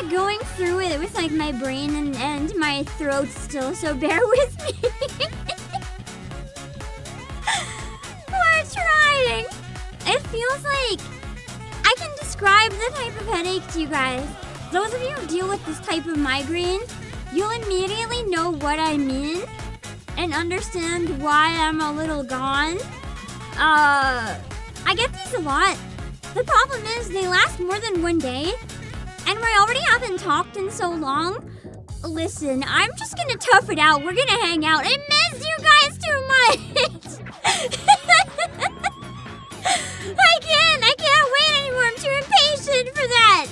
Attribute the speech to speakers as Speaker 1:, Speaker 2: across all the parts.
Speaker 1: like going through it with like my brain and my throat still, so bear with me. We're trying. It feels like I can describe the type of headache to you guys. Those of you who deal with this type of migraine, you'll immediately know what I mean and understand why I'm a little gone. I get these a lot. The problem is they last more than one day, and we already haven't talked in so long. Listen, I'm just gonna tough it out. We're gonna hang out. I miss you guys too much. I can't wait anymore. I'm too impatient for that.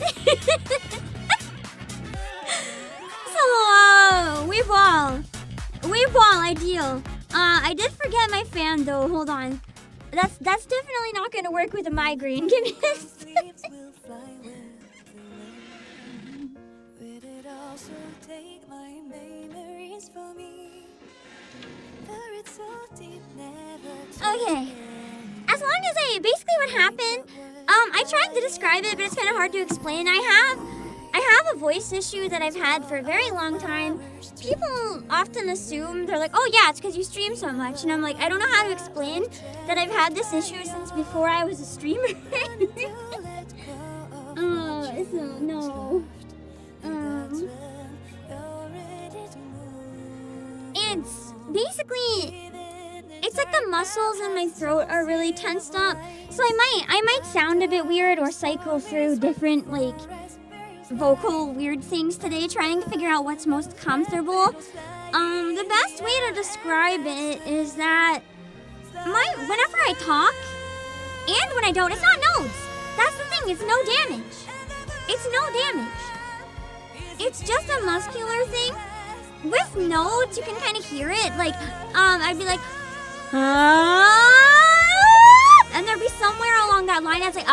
Speaker 1: So, weep wall, ideal. I did forget my fan though. Hold on. That's definitely not gonna work with a migraine. Give me a second. Okay. As long as basically what happened, I tried to describe it, but it's kind of hard to explain. I have a voice issue that I've had for a very long time. People often assume, they're like, oh yeah, it's because you stream so much. And I'm like, I don't know how to explain that I've had this issue since before I was a streamer. No. It's basically, it's like the muscles in my throat are really tensed up. So I might sound a bit weird or cycle through different like vocal weird things today, trying to figure out what's most comfortable. The best way to describe it is that whenever I talk and when I don't, it's not nodes. That's the thing, it's no damage. It's no damage. It's just a muscular thing. With nodes, you can kind of hear it. Like, I'd be like, and there'd be somewhere along that line that's like,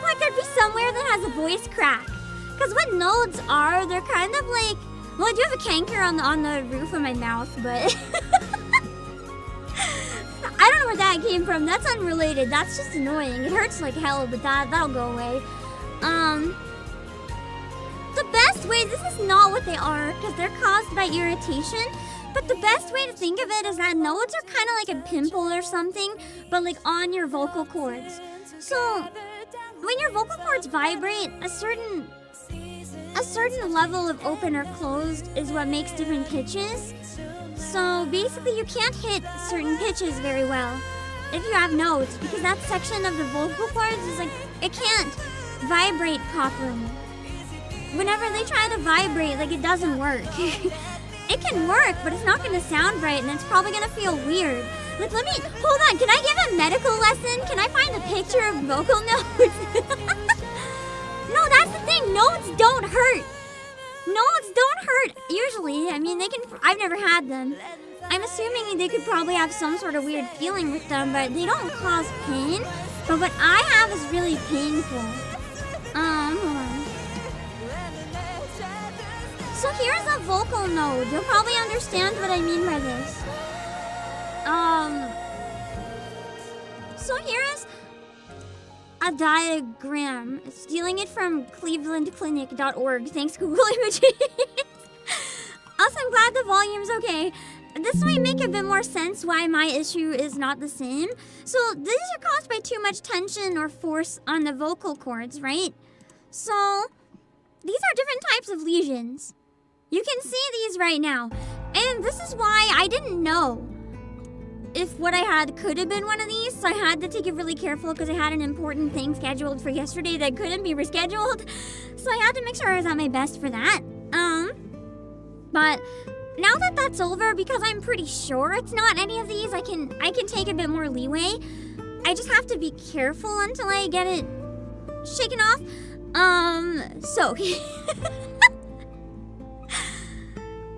Speaker 1: like there'd be somewhere that has a voice crack. Because what nodes are, they're kind of like, well, I do have a canker on the roof of my mouth, but I don't know where that came from. That's unrelated. That's just annoying. It hurts like hell, but that'll go away. The best way, this is not what they are, because they're caused by irritation. But the best way to think of it is that nodes are kind of like a pimple or something, but like on your vocal cords. So when your vocal cords vibrate, a certain level of open or closed is what makes different pitches. So basically you can't hit certain pitches very well if you have nodes, because that section of the vocal cords is like, it can't vibrate properly. Whenever they try to vibrate, like, it doesn't work. It can work, but it's not going to sound right, and it's probably going to feel weird. Like, hold on, can I give a medical lesson? Can I find a picture of vocal nodes? No, that's the thing, nodes don't hurt. Nodes don't hurt, usually. I mean, I've never had them. I'm assuming they could probably have some sort of weird feeling with them, but they don't cause pain. But what I have is really painful. Hold on. So here's a vocal node. You'll probably understand what I mean by this. So here's a diagram. Stealing it from clevelandclinic.org. Thanks, Google Images. Also, I'm glad the volume's okay. This might make a bit more sense why my issue is not the same. So these are caused by too much tension or force on the vocal cords, right? So these are different types of lesions. You can see these right now. And this is why I didn't know if what I had could have been one of these. So I had to take it really careful because I had an important thing scheduled for yesterday that couldn't be rescheduled. So I had to make sure I was at my best for that. But now that that's over, because I'm pretty sure it's not any of these, I can take a bit more leeway. I just have to be careful until I get it shaken off. So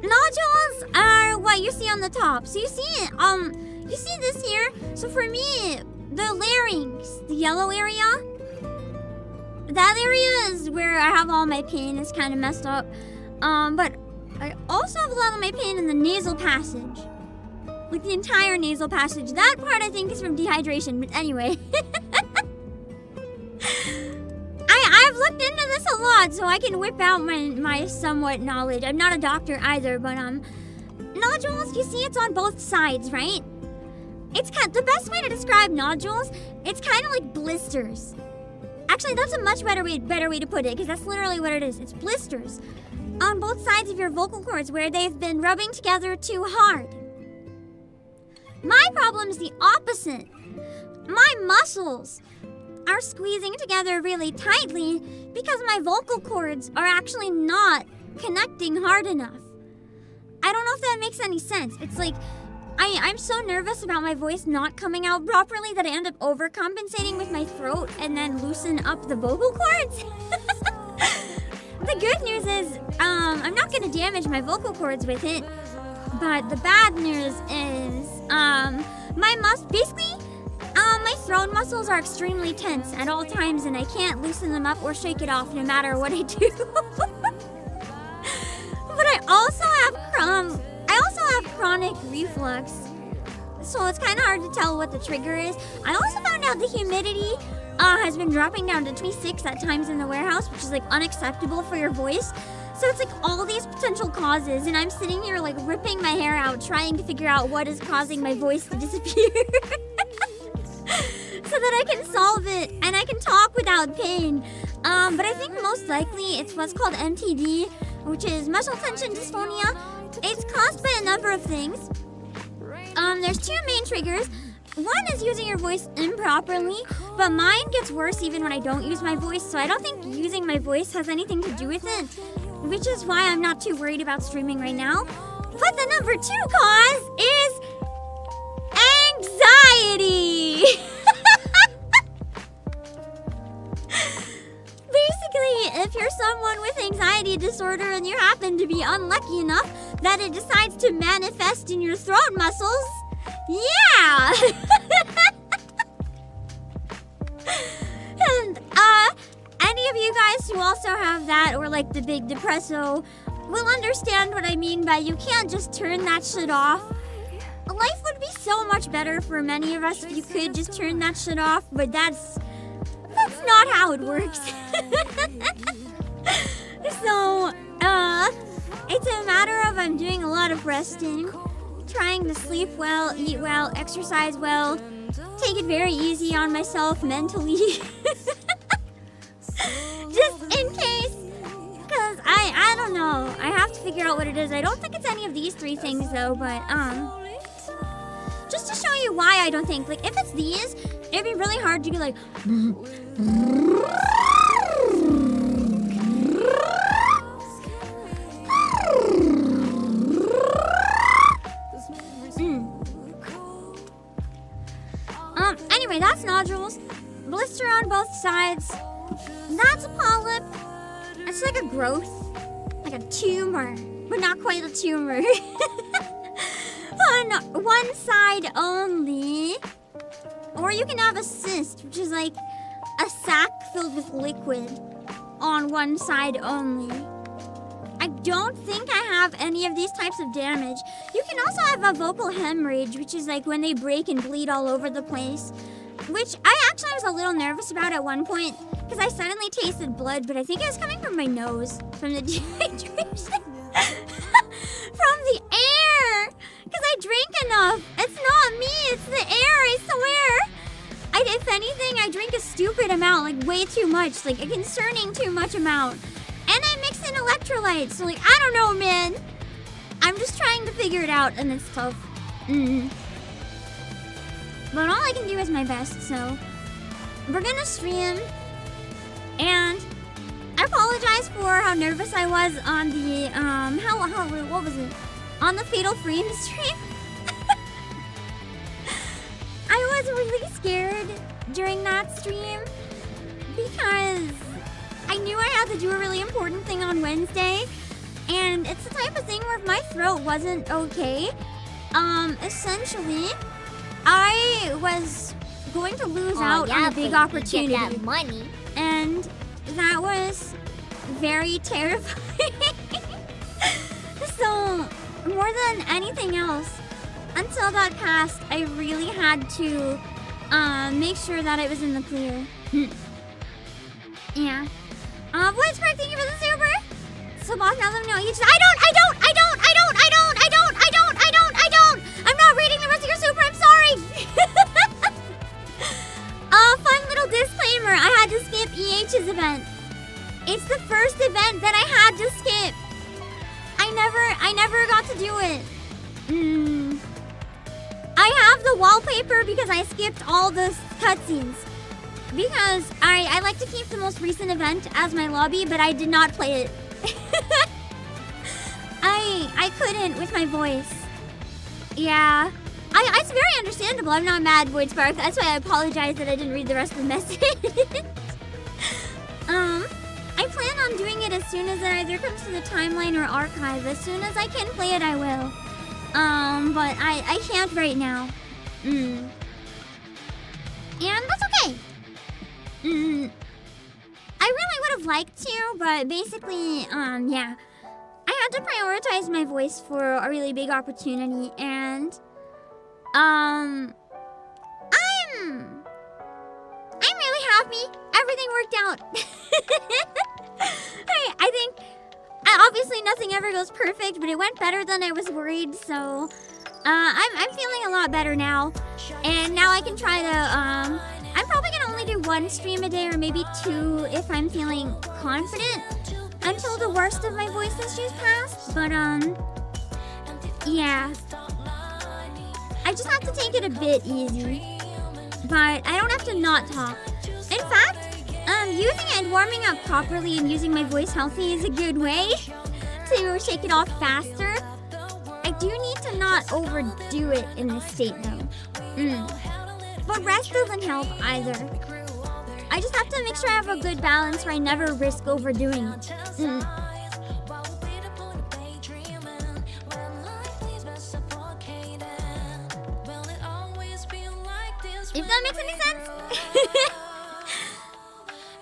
Speaker 1: nodules are what you see on the top. So you see this here. So for me, the larynx, the yellow area, that area is where I have all my pain. It's kind of messed up. But I also have a lot of my pain in the nasal passage. Like the entire nasal passage. That part I think is from dehydration, but anyway. I have looked into this a lot so I can whip out my somewhat knowledge. I'm not a doctor either, but nodules, you see it's on both sides, right? It's the best way to describe nodules, it's kind of like blisters. Actually, that's a much better way to put it, because that's literally what it is. It's blisters on both sides of your vocal cords where they've been rubbing together too hard. My problem is the opposite. My muscles are squeezing together really tightly because my vocal cords are actually not connecting hard enough. I don't know if that makes any sense. It's like I'm so nervous about my voice not coming out properly that I end up overcompensating with my throat and then loosen up the vocal cords. The good news is I'm not going to damage my vocal cords with it. But the bad news is my throat muscles are extremely tense at all times, and I can't loosen them up or shake it off no matter what I do. But I also have chronic reflux, so it's kind of hard to tell what the trigger is. I also found out the humidity has been dropping down to 26 at times in the warehouse, which is like unacceptable for your voice. So it's like all these potential causes, and I'm sitting here like ripping my hair out trying to figure out what is causing my voice to disappear. So that I can solve it and I can talk without pain. But I think most likely it's what's called MTD, which is muscle tension dysphonia. It's caused by a number of things. There's two main triggers. One is using your voice improperly, but mine gets worse even when I don't use my voice, so I don't think using my voice has anything to do with it, which is why I'm not too worried about streaming right now. But the number two cause is anxiety. Basically, if you're someone with anxiety disorder and you happen to be unlucky enough that it decides to manifest in your throat muscles, yeah! And any of you guys who also have that, or like the big depresso, will understand what I mean by you can't just turn that shit off. Life would be so much better for many of us if you could just turn that shit off, but that's not how it works. So, it's a matter of I'm doing a lot of resting, trying to sleep well, eat well, exercise well, take it very easy on myself mentally. Just in case, because I don't know. I have to figure out what it is. I don't think it's any of these three things though, but just to show you why I don't think, like if it's these, it'd be really hard to be like anyway, that's nodules. Blister on both sides. That's a polyp. It's like a growth. Like a tumor. But not quite a tumor. On one side only. Or you can have a cyst, which is like a sac filled with liquid on one side only. I don't think I have any of these types of damage. You can also have a vocal hemorrhage, which is like when they break and bleed all over the place. Which I actually was a little nervous about at one point, because I suddenly tasted blood, but I think it was coming from my nose, from the dehydration. From the air! Because I drink enough. It's not me, it's the air, I swear. If anything, I drink a stupid amount, like way too much, like a concerning too much amount. And I mix in electrolytes, so like, I don't know, man. I'm just trying to figure it out, and it's tough. But all I can do is my best, so we're gonna stream. And I apologize for how nervous I was on the, what was it? On the Fatal Frame stream. I was really scared during that stream because I knew I had to do a really important thing on Wednesday. And it's the type of thing where if my throat wasn't okay, essentially, I was going to lose out on a big opportunity.
Speaker 2: Get that money.
Speaker 1: And that was very terrifying. So, more than anything else, until that passed, I really had to make sure that it was in the clear. Yeah. Voice Spark, thank you for the super. So boss, now let me know. I'm not reading the rest of your super, I'm sorry. Fun little disclaimer, I had to skip EH's event. It's the first event that I had to skip. I never got to do it. I have the wallpaper because I skipped all the cutscenes. Because I like to keep the most recent event as my lobby, but I did not play it. I couldn't with my voice. Yeah. It's very understandable. I'm not mad, Void Spark. That's why I apologize that I didn't read the rest of the message. I plan on doing it as soon as it either comes to the timeline or archive. As soon as I can play it, I will. But I can't right now. And that's okay. I really would have liked to, but basically, yeah. I had to prioritize my voice for a really big opportunity, and I'm really happy. Everything worked out. I think obviously nothing ever goes perfect, but it went better than I was worried, so I'm feeling a lot better now. And now I can try to I'm probably gonna only do 1 stream a day or maybe 2 if I'm feeling confident until the worst of my voice issues pass. But yeah. I just have to take it a bit easy. But I don't have to not talk. In fact, using it and warming up properly and using my voice healthy is a good way to shake it off faster. I do need to not overdo it in this state though. But rest doesn't help either. I just have to make sure I have a good balance where I never risk overdoing it. If that makes any sense?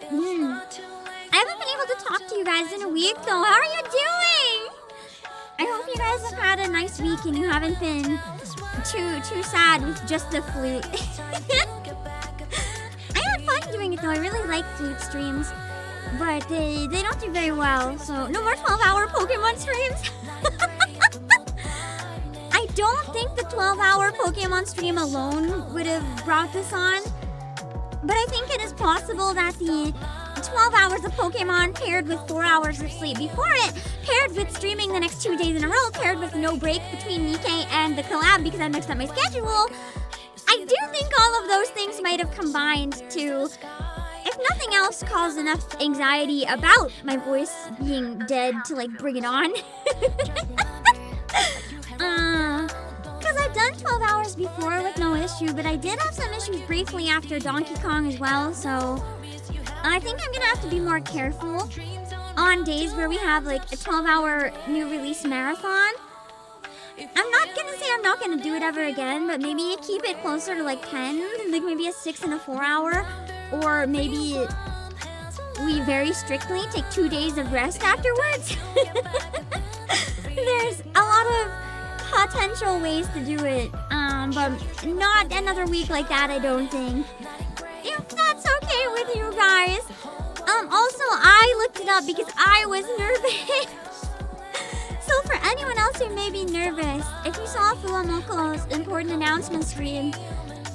Speaker 1: I haven't been able to talk to you guys in a week though. How are you doing? I hope you guys have had a nice week and you haven't been too sad with just the flute. I had fun doing it though. I really like flute streams. But they don't do very well. So no more 12-hour Pokemon streams. I don't think the 12-hour Pokemon stream alone would have brought this on. But I think it is possible that the 12 hours of Pokemon paired with 4 hours of sleep before it, paired with streaming the next 2 days in a row, paired with no break between NIKKE and the collab because I mixed up my schedule, I do think all of those things might have combined to, if nothing else, cause enough anxiety about my voice being dead to like bring it on. Because I've done 12 hours before with no issue, but I did have some issues briefly after Donkey Kong as well, so I think I'm gonna have to be more careful on days where we have like a 12-hour new release marathon. I'm not gonna say I'm not gonna do it ever again, but maybe keep it closer to like 10, like maybe a 6 and a 4 hour, or maybe we very strictly take 2 days of rest afterwards. There's a lot of potential ways to do it, but not another week like that, I don't think. If that's okay with you guys. Also, I looked it up because I was nervous. So for anyone else who may be nervous, if you saw Fulamoko's important announcement stream,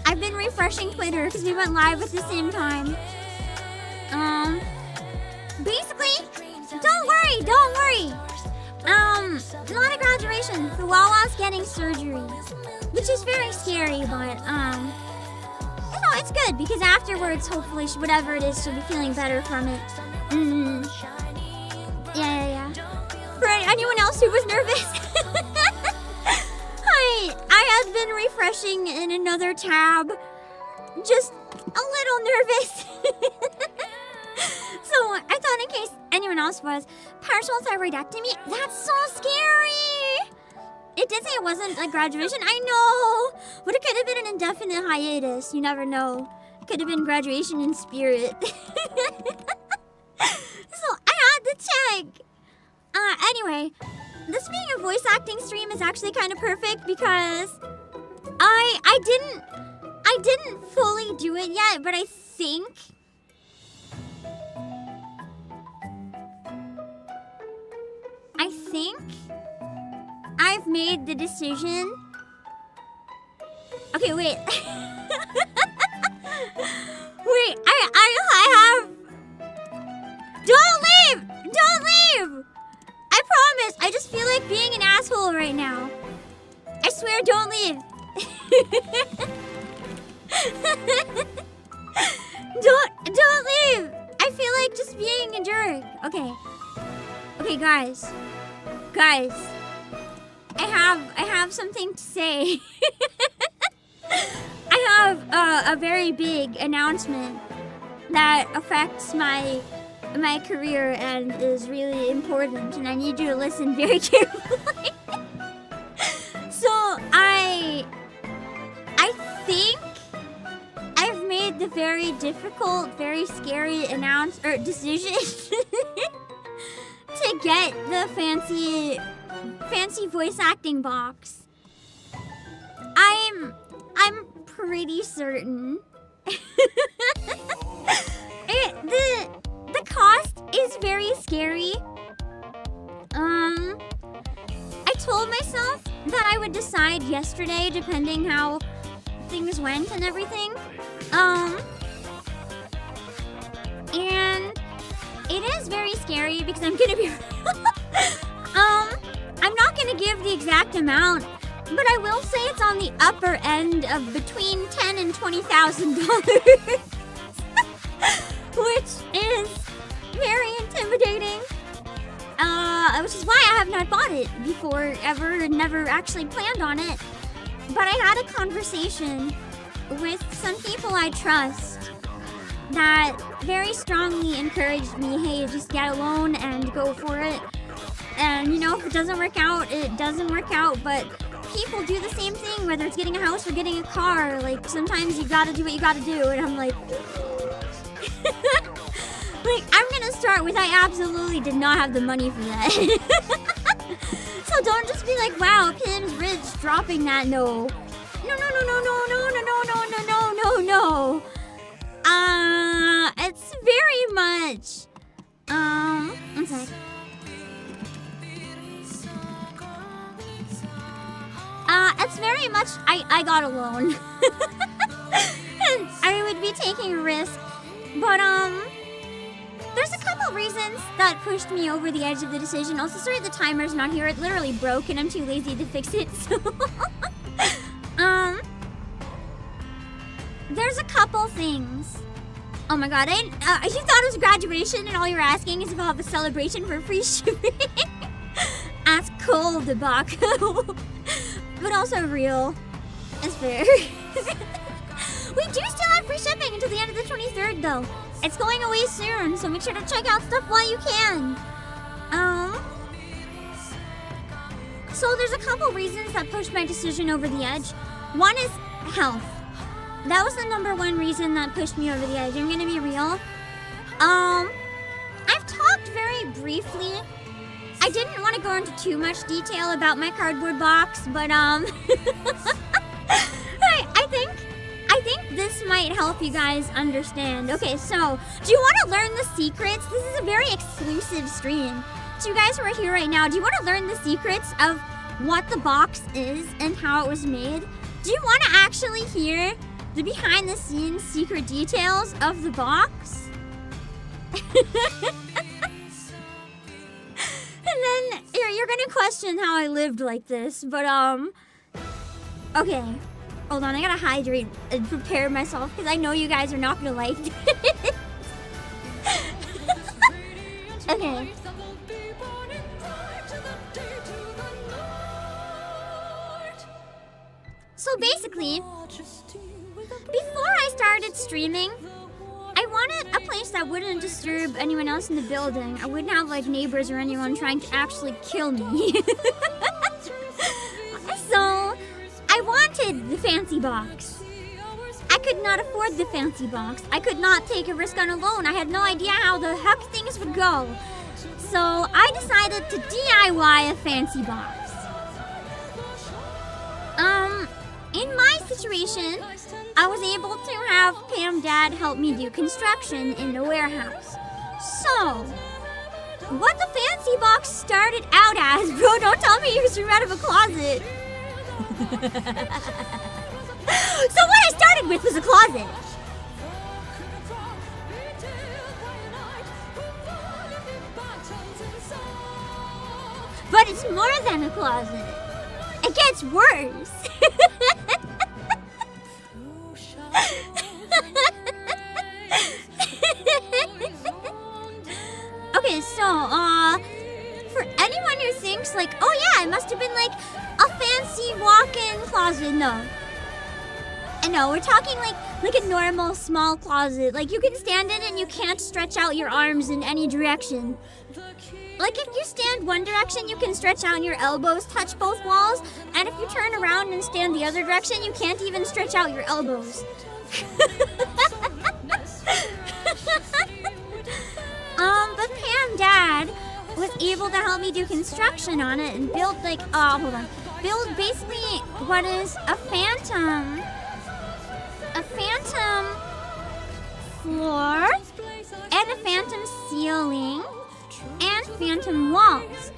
Speaker 1: I've been refreshing Twitter because we went live at the same time. Basically, don't worry. Not a graduation. Fuwawa's getting surgery, which is very scary, but no, it's good because afterwards, hopefully, whatever it is, she'll be feeling better from it. Yeah. For anyone else who was nervous, I had been refreshing in another tab, just a little nervous. So I thought in case anyone else was, partial thyroidectomy, that's so scary. It did say it wasn't a graduation, I know, but it could have been an indefinite hiatus, you never know. It could have been graduation in spirit. So I had to check. Anyway, this being a voice acting stream is actually kind of perfect because I didn't fully do it yet, but I think I've made the decision. Okay, wait. Wait, I have. Don't leave! Don't leave! I promise. I just feel like being an asshole right now. I swear, don't leave. Don't leave. I feel like just being a jerk. Okay. Okay, guys. Guys. I have something to say. I have a very big announcement that affects my career and is really important, and I need you to listen very carefully. So I think I've made the very difficult, very scary decision to get the fancy voice acting box. I'm pretty certain. The cost is very scary. I told myself that I would decide yesterday, depending how things went and everything. And it is very scary because I'm gonna be I'm not gonna give the exact amount, but I will say it's on the upper end of between $10,000 and $20,000. Which is very intimidating. Which is why I have not bought it before ever and never actually planned on it. But I had a conversation with some people I trust that very strongly encouraged me, hey, just get a loan and go for it. And, you know, if it doesn't work out, it doesn't work out. But people do the same thing, whether it's getting a house or getting a car. Like, sometimes you gotta do what you gotta do. And I'm like... Like, I'm gonna start with I absolutely did not have the money for that. So don't just be like, wow, Pim's rich, dropping that. No. No. It's very much... one sec. It's very much I got a loan. And I would be taking a risk. But, there's a couple reasons that pushed me over the edge of the decision. Also, sorry the timer's not here. It literally broke and I'm too lazy to fix it, so... There's a couple things. Oh my god, you thought it was graduation and all you're asking is if I'll have a celebration for free shipping? That's cold, Abaco. But also real. It's fair. We do still have free shipping until the end of the 23rd, though. It's going away soon, so make sure to check out stuff while you can. So there's a couple reasons that pushed my decision over the edge. One is health. That was the number one reason that pushed me over the edge. I'm gonna be real. I've talked very briefly. I didn't want to go into too much detail about my cardboard box, but I think this might help you guys understand. Okay, so, do you want to learn the secrets? This is a very exclusive stream. So you guys who are here right now, do you want to learn the secrets of what the box is and how it was made? Do you want to actually hear the behind-the-scenes secret details of the box? And then you're gonna question how I lived like this, but okay. Hold on, I gotta hydrate and prepare myself because I know you guys are not gonna like it. Okay. So basically, before I started streaming, I wanted a place that wouldn't disturb anyone else in the building. I wouldn't have like neighbors or anyone trying to actually kill me. So I wanted the fancy box. I could not afford the fancy box. I could not take a risk on a loan. I had no idea how the heck things would go. So I decided to DIY a fancy box. In my situation, I was able to have Pam Dad help me do construction in the warehouse. So, what the fancy box started out as, bro. Don't tell me you stream out of a closet. So what I started with was a closet. But it's more than a closet. It gets worse. Okay, so, for anyone who thinks like, oh yeah, it must have been like a fancy walk-in closet, no. No, we're talking like a normal small closet. Like you can stand in and you can't stretch out your arms in any direction. Like if you stand one direction, you can stretch out and your elbows touch both walls. And if you turn around and stand the other direction, you can't even stretch out your elbows. But Pam Dad was able to help me do construction on it and build like, build basically what is a phantom floor and a phantom ceiling and phantom walls.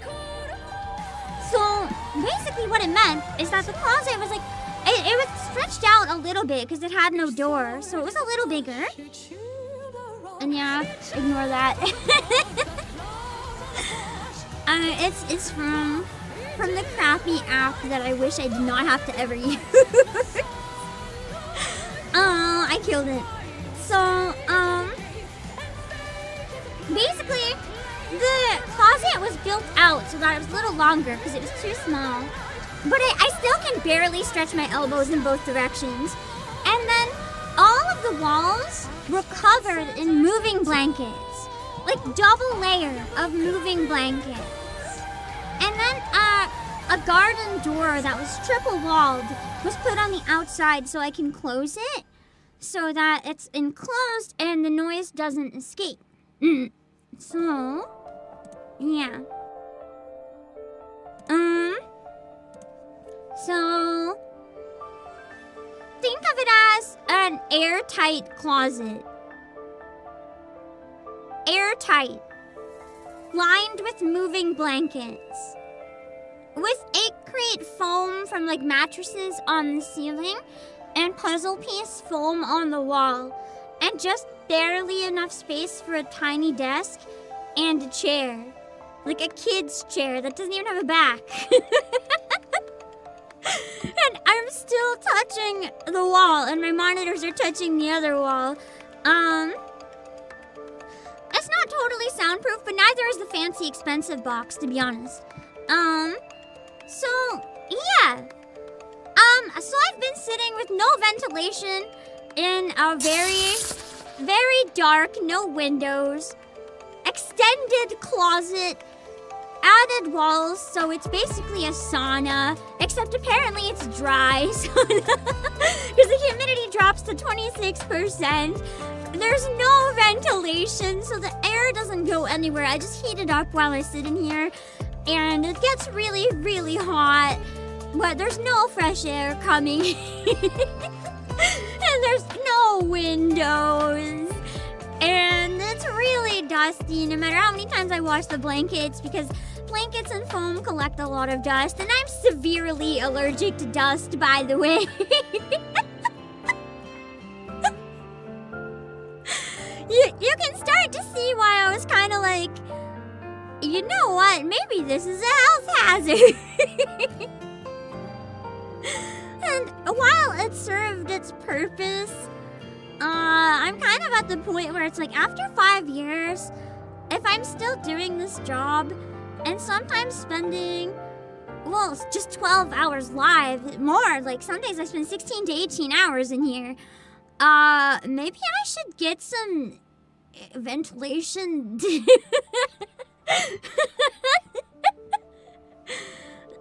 Speaker 1: So basically what it meant is that the closet was like, it was stretched out a little bit because it had no door, so it was a little bigger. And yeah, ignore that. It's from the crappy app that I wish I did not have to ever use. I killed it. So, basically, the closet was built out so that it was a little longer because it was too small. But I still can barely stretch my elbows in both directions. And then all of the walls were covered in moving blankets. Like double layer of moving blankets. And then a garden door that was triple walled was put on the outside so I can close it so that it's enclosed and the noise doesn't escape. So, yeah. So, think of it as an airtight closet. Airtight. Lined with moving blankets. With 8-crate foam from like mattresses on the ceiling and puzzle piece foam on the wall. And just barely enough space for a tiny desk and a chair. Like a kid's chair that doesn't even have a back. And I'm still touching the wall and my monitors are touching the other wall. It's not totally soundproof, but neither is the fancy expensive box, to be honest. So, yeah. So I've been sitting with no ventilation in a very, very dark, no windows, extended closet, added walls, so it's basically a sauna, except apparently it's dry sauna, because the humidity drops to 26%. There's no ventilation, so the air doesn't go anywhere. I just heat it up while I sit in here, and it gets really, really hot, but there's no fresh air coming. And there's no windows. And it's really dusty no matter how many times I wash the blankets, because blankets and foam collect a lot of dust, and I'm severely allergic to dust, by the way. You can start to see why I was kind of like, you know what, maybe this is a health hazard. And while it served its purpose, I'm kind of at the point where it's like, after 5 years, if I'm still doing this job and sometimes spending, well, just 12 hours live, more, like some days I spend 16 to 18 hours in here, maybe I should get some ventilation.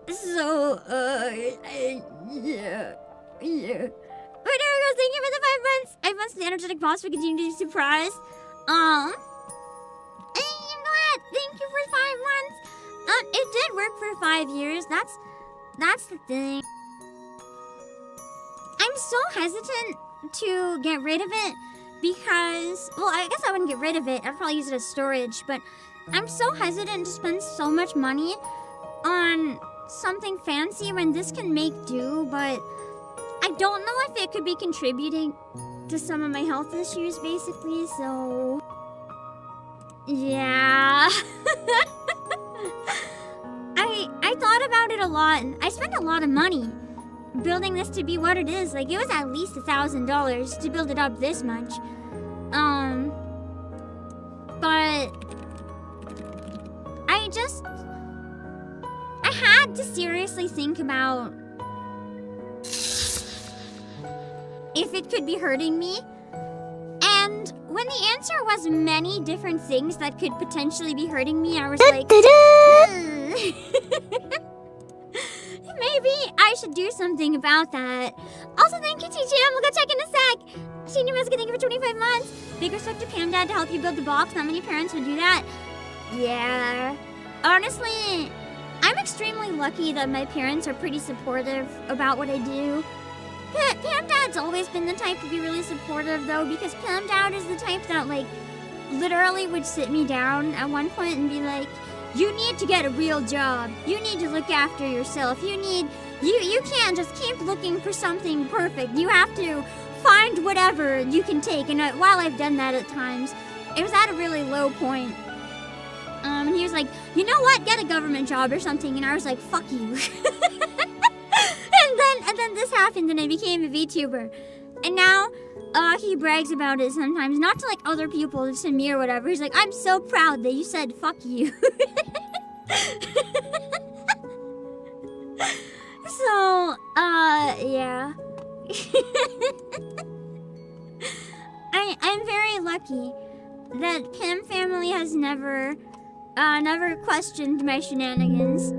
Speaker 1: So, yeah. But there we go, thank you for the 5 months. 5 months to the energetic boss, we continue to be surprised. I'm glad, thank you for 5 months. It did work for 5 years, that's the thing. I'm so hesitant to get rid of it because, well, I guess I wouldn't get rid of it, I'd probably use it as storage, but I'm so hesitant to spend so much money on something fancy when this can make do, but I don't know if it could be contributing to some of my health issues, basically, so... yeah. I thought about it a lot, and I spent a lot of money building this to be what it is. Like, it was at least $1,000 to build it up this much. But I had to seriously think about if it could be hurting me. And when the answer was many different things that could potentially be hurting me, I was like, maybe I should do something about that. Also, thank you, TGM. We'll go check in a sec. Senior Mexican, thank you for 25 months. Big respect to Pam Dad to help you build the box. Not many parents would do that. Yeah. Honestly, I'm extremely lucky that my parents are pretty supportive about what I do. Pam Dad's always been the type to be really supportive, though, because Pam Dad is the type that, like, literally would sit me down at one point and be like, you need to get a real job. You need to look after yourself. You can't just keep looking for something perfect. You have to find whatever you can take. And while I've done that at times, it was at a really low point. And he was like, you know what? Get a government job or something. And I was like, fuck you. and then this happened and I became a VTuber. And now, he brags about it sometimes. Not to, like, other people, to me or whatever. He's like, I'm so proud that you said fuck you. So, yeah. I'm very lucky that Pim family has never questioned my shenanigans.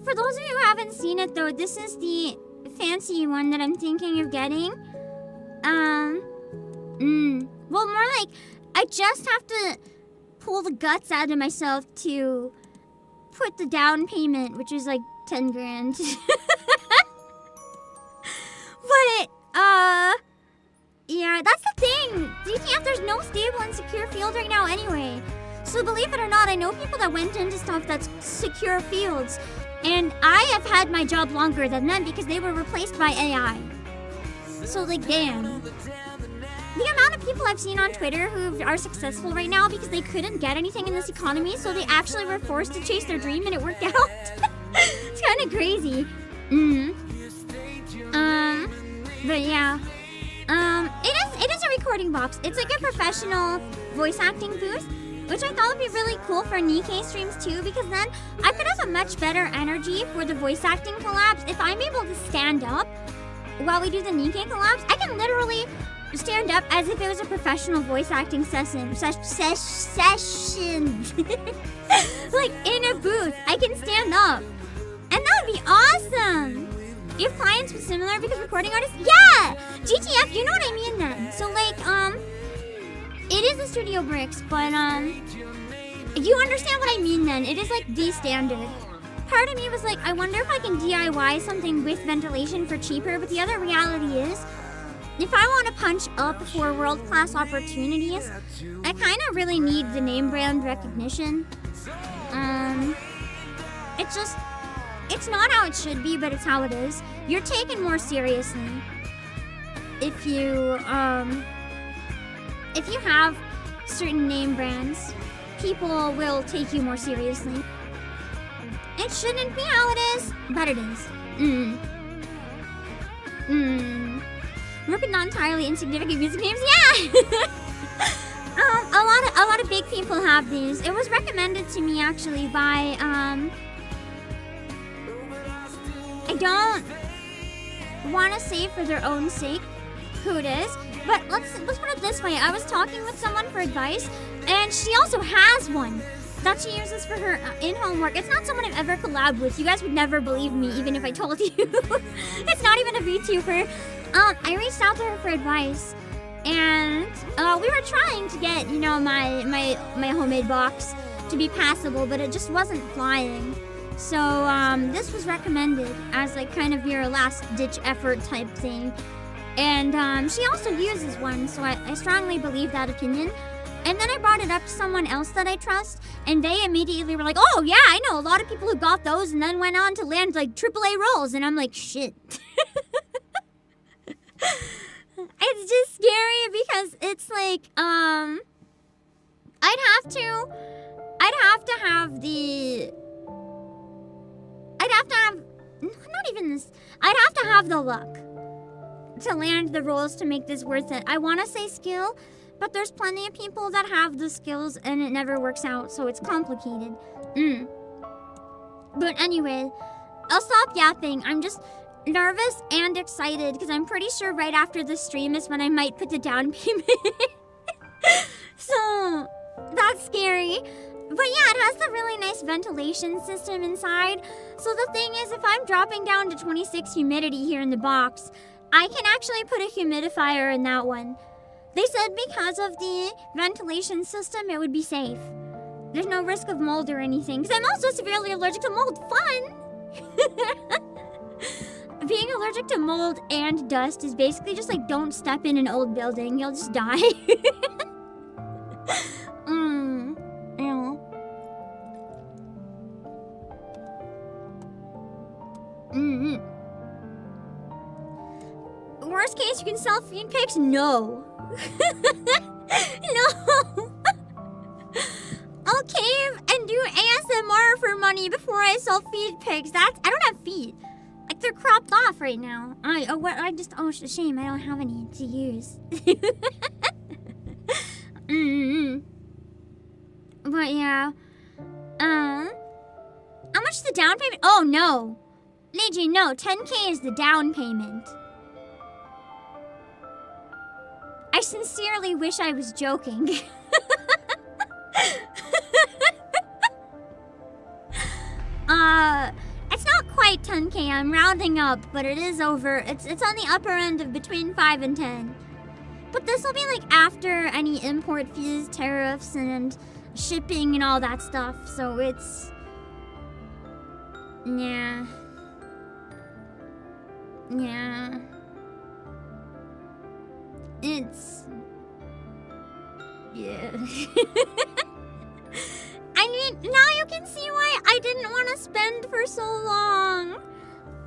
Speaker 1: For those of you who haven't seen it, though, this is the fancy one that I'm thinking of getting. Well, more like, I just have to pull the guts out of myself to put the down payment, which is like 10 grand. But, yeah, that's the thing. There's no stable and secure field right now anyway. So believe it or not, I know people that went into stuff that's secure fields. And I have had my job longer than them because they were replaced by AI. So, like, damn. The amount of people I've seen on Twitter who are successful right now because they couldn't get anything in this economy, so they actually were forced to chase their dream and it worked out. It's kind of crazy. But yeah. It is a recording box. It's like a professional voice acting booth, which I thought would be really cool for NIKKE streams too, because then I could have a much better energy for the voice acting collabs. If I'm able to stand up while we do the NIKKE collabs, I can literally stand up as if it was a professional voice acting session. Like, in a booth, I can stand up. And that would be awesome! If clients were similar, because recording artists, yeah! GTF, you know what I mean then. So, like, it is the studio bricks, but, you understand what I mean then. It is, like, the standard. Part of me was like, I wonder if I can DIY something with ventilation for cheaper, but the other reality is, if I want to punch up for world-class opportunities, I kind of really need the name brand recognition. It's not how it should be, but it's how it is. You're taken more seriously if you have certain name brands. People will take you more seriously. It shouldn't be how it is, but it is. Working not entirely insignificant music names, yeah! A lot of big people have these. It was recommended to me actually by I don't want to say for their own sake who it is, but let's put it this way. I was talking with someone for advice, and she also has one that she uses for her in-home work. It's not someone I've ever collabed with. You guys would never believe me, even if I told you. It's not even a VTuber. I reached out to her for advice, and we were trying to get, you know, my homemade box to be passable, but it just wasn't flying. So this was recommended as like kind of your last-ditch effort type thing. And she also uses one, so I strongly believe that opinion. And then I brought it up to someone else that I trust, and they immediately were like, oh yeah, I know a lot of people who got those and then went on to land like AAA roles. And I'm like, shit. It's just scary because it's like, I'd have to have the luck to land the roles to make this worth it. I want to say skill, but there's plenty of people that have the skills and it never works out, so it's complicated. But anyway, I'll stop yapping. I'm just nervous and excited because I'm pretty sure right after the stream is when I might put the down payment. So that's scary. But yeah, it has the really nice ventilation system inside. So the thing is, if I'm dropping down to 26 humidity here in the box, I can actually put a humidifier in that one. They said because of the ventilation system, it would be safe. There's no risk of mold or anything, because I'm also severely allergic to mold. Fun! Being allergic to mold and dust is basically just like, don't step in an old building, you'll just die. Worst case, you can sell feed pics? No. No. I'll cave and do ASMR for money before I sell feed pics. I don't have feet. Like, they're cropped off right now. Oh, shame, I don't have any to use. But yeah. How much is the down payment? Oh, no. Leiji, no, 10K is the down payment. I sincerely wish I was joking. It's not quite 10K, I'm rounding up, but it is over. It's on the upper end of between 5 and 10. But this will be like after any import fees, tariffs, and shipping and all that stuff, so it's... Yeah. Yeah. It's... Yeah. I mean, now you can see why I didn't want to spend for so long.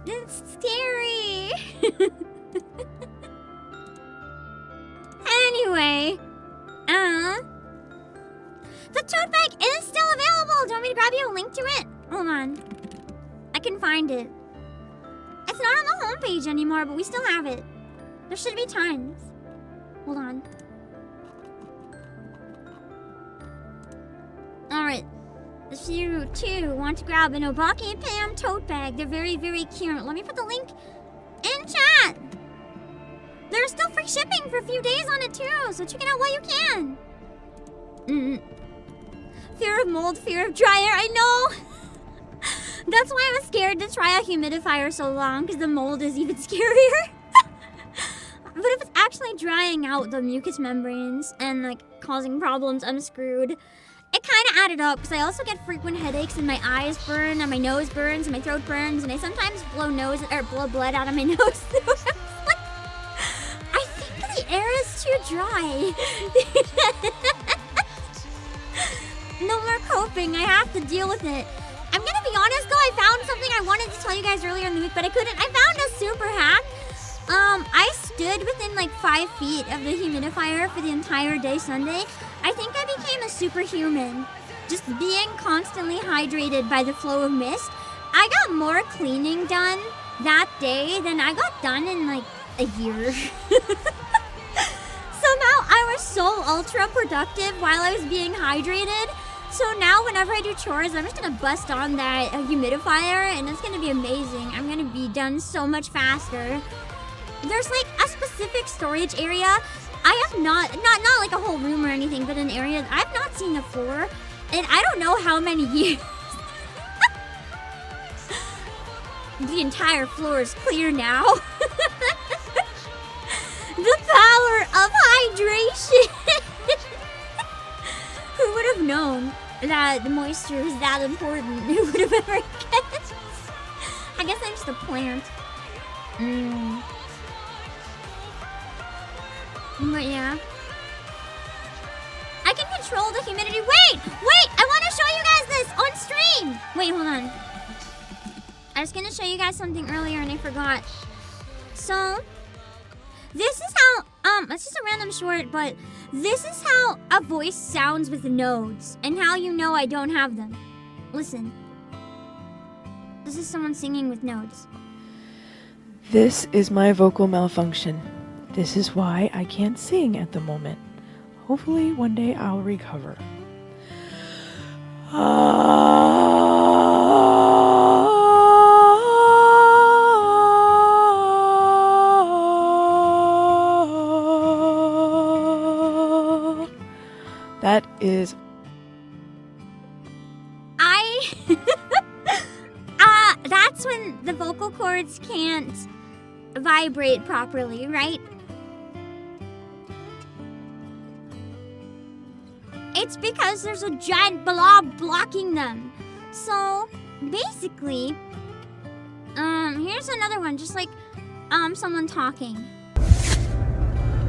Speaker 1: It's scary. Anyway, the tote bag is still available. Do you want me to grab you a link to it? Hold on. I can find it. It's not on the homepage anymore, but we still have it. There should be tons. Hold on. Alright. If you too want to grab an Obake Pam tote bag, they're very, very cute. Let me put the link in chat. There's still free shipping for a few days on it too, so check it out while you can. Fear of mold, fear of dryer, I know. That's why I was scared to try a humidifier so long, because the mold is even scarier. But if it's actually drying out the mucous membranes and like causing problems, I'm screwed. It kind of added up because I also get frequent headaches and my eyes burn and my nose burns and my throat burns and I sometimes blow blood out of my nose. Like, I think the air is too dry. No more coping. I have to deal with it. I'm gonna be honest though, I found something I wanted to tell you guys earlier in the week, but I couldn't. I found a super hack. I stood within like 5 feet of the humidifier for the entire day Sunday. I think I became a superhuman. Just being constantly hydrated by the flow of mist. I got more cleaning done that day than I got done in like a year. Somehow I was so ultra productive while I was being hydrated. So now whenever I do chores, I'm just gonna bust on that humidifier and it's gonna be amazing. I'm gonna be done so much faster. There's like a specific storage area. I have not like a whole room or anything, but an area that I've not seen before. And I don't know how many years. The entire floor is clear now. The power of hydration. Who would have known that the moisture is that important? Who would have ever guessed? I guess I'm just a plant. But yeah. I can control the humidity. Wait! I want to show you guys this on stream! Wait, hold on. I was gonna show you guys something earlier and I forgot. So, this is how, it's just a random short, but this is how a voice sounds with nodes and how you know I don't have them. Listen. This is someone singing with nodes.
Speaker 2: This is my vocal malfunction. This is why I can't sing at the moment. Hopefully one day I'll recover. That is...
Speaker 1: That's when the vocal cords can't vibrate properly, right? It's because there's a giant blob blocking them. So, basically, here's another one, just like, someone talking.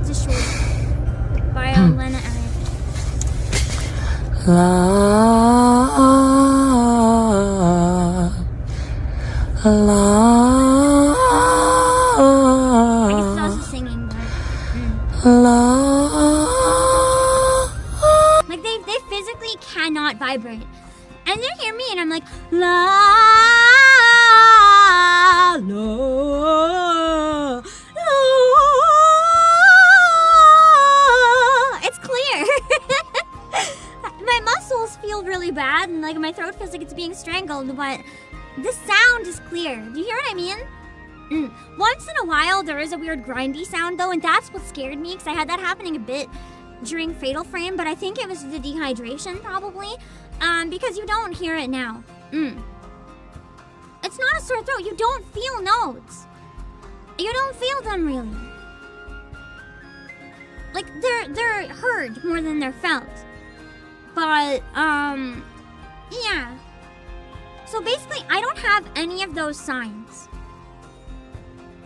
Speaker 1: It's a short by Lena Eric. I guess it's also singing, but... Like, they physically cannot vibrate. And they hear me, and I'm like, la, la, la. It's clear. My muscles feel really bad, and like my throat feels like it's being strangled, but the sound is clear. Do you hear what I mean? Once in a while, there is a weird grindy sound, though, and that's what scared me, because I had that happening a bit during Fatal Frame, but I think it was the dehydration, probably, because you don't hear it now. It's not a sore throat. You don't feel notes. You don't feel them, really. Like, they're heard more than they're felt. But, yeah. So basically, I don't have any of those signs.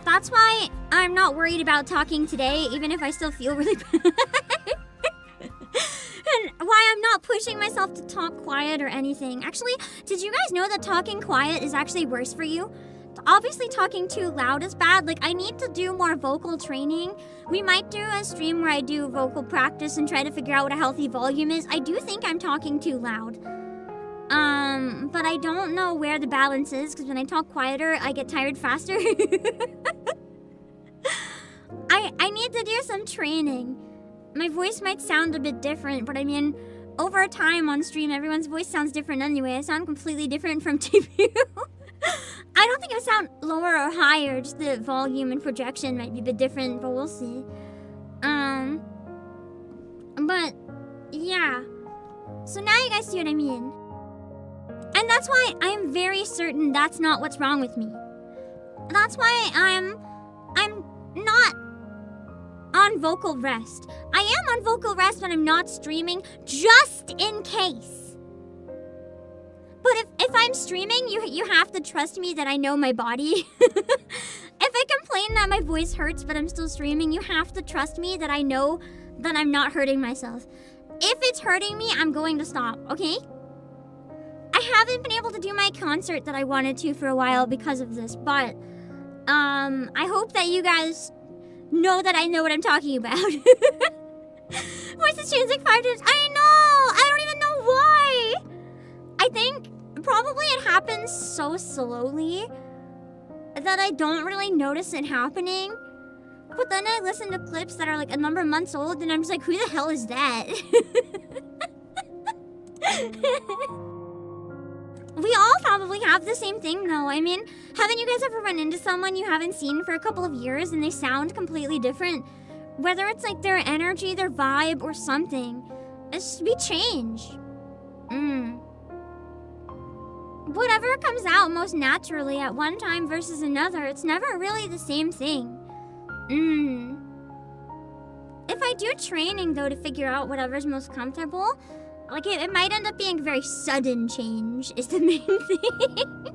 Speaker 1: That's why I'm not worried about talking today, even if I still feel really bad. And why I'm not pushing myself to talk quiet or anything. Actually, did you guys know that talking quiet is actually worse for you? Obviously, talking too loud is bad. Like, I need to do more vocal training. We might do a stream where I do vocal practice and try to figure out what a healthy volume is. I do think I'm talking too loud. But I don't know where the balance is, because when I talk quieter, I get tired faster. I need to do some training. My voice might sound a bit different, but I mean, over time on stream, everyone's voice sounds different anyway. I sound completely different from TPU. I don't think I sound lower or higher, just the volume and projection might be a bit different, but we'll see. But, yeah. So now you guys see what I mean. And that's why I'm very certain that's not what's wrong with me. That's why I'm not on vocal rest. I am on vocal rest when I'm not streaming, just in case. But if I'm streaming, you have to trust me that I know my body. If I complain that my voice hurts but I'm still streaming, you have to trust me that I know that I'm not hurting myself. If it's hurting me, I'm going to stop, okay? I haven't been able to do my concert that I wanted to for a while because of this, but I hope that you guys know that I know what I'm talking about. Voice has changed like 5 times. I know! I don't even know why! I think probably it happens so slowly that I don't really notice it happening. But then I listen to clips that are like a number of months old and I'm just like, who the hell is that? We all probably have the same thing though. I mean, haven't you guys ever run into someone you haven't seen for a couple of years and they sound completely different? Whether it's like their energy, their vibe, or something. We change. Whatever comes out most naturally at one time versus another, it's never really the same thing. If I do training though to figure out whatever's most comfortable, like it might end up being a very sudden change is the main thing.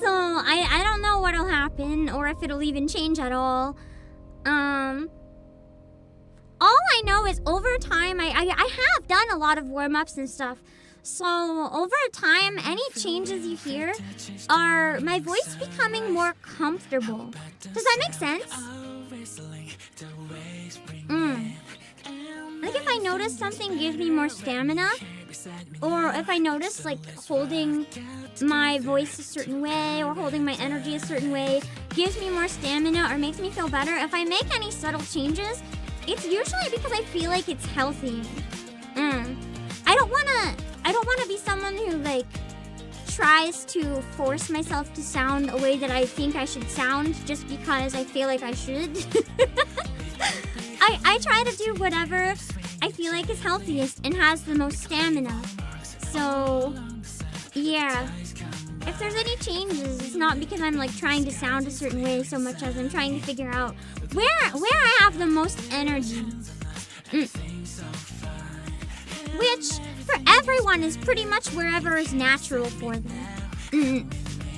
Speaker 1: So I don't know what'll happen or if it'll even change at all. All I know is over time, I have done a lot of warm-ups and stuff. So over time, any changes you hear are my voice becoming more comfortable. Does that make sense? Like if I notice something gives me more stamina, or if I notice like holding my voice a certain way or holding my energy a certain way gives me more stamina or makes me feel better, if I make any subtle changes, it's usually because I feel like it's healthy. I don't wanna be someone who like tries to force myself to sound a way that I think I should sound just because I feel like I should. I try to do whatever I feel like is healthiest and has the most stamina. So yeah, if there's any changes, it's not because I'm like trying to sound a certain way so much as I'm trying to figure out where I have the most energy. Which for everyone is pretty much wherever is natural for them.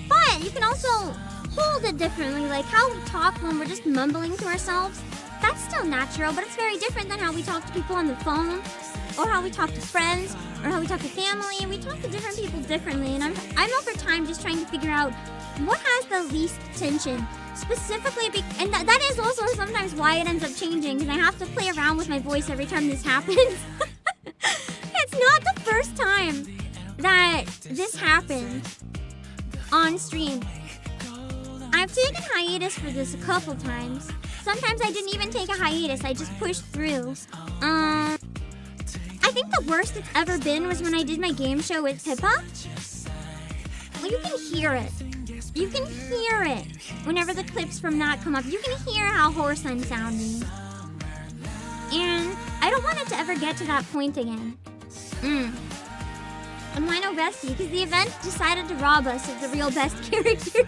Speaker 1: But you can also hold it differently, like how we talk when we're just mumbling to ourselves. That's still natural, but it's very different than how we talk to people on the phone, or how we talk to friends, or how we talk to family. We talk to different people differently, and I'm over time just trying to figure out what has the least tension. Specifically, and that is also sometimes why it ends up changing, because I have to play around with my voice every time this happens. It's not the first time that this happened on stream. I've taken hiatus for this a couple times. Sometimes I didn't even take a hiatus, I just pushed through. I think the worst it's ever been was when I did my game show with Pippa. Well, you can hear it. You can hear it. Whenever the clips from that come up, you can hear how hoarse I'm sounding. And I don't want it to ever get to that point again. And why no bestie? Because the event decided to rob us of the real best character.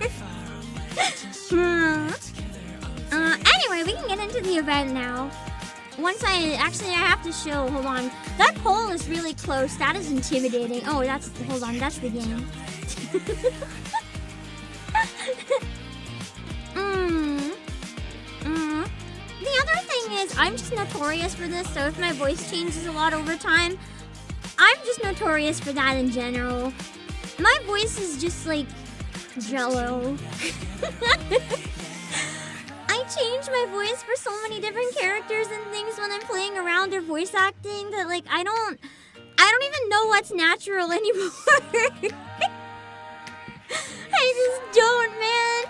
Speaker 1: Anyway, we can get into the event now. I have to show, hold on. That pole is really close. That is intimidating. Oh, that's the game. The other thing is, I'm just notorious for this, so if my voice changes a lot over time, I'm just notorious for that in general. My voice is just like Jello. I change my voice for so many different characters and things when I'm playing around or voice acting that like I don't even know what's natural anymore. I just don't, man.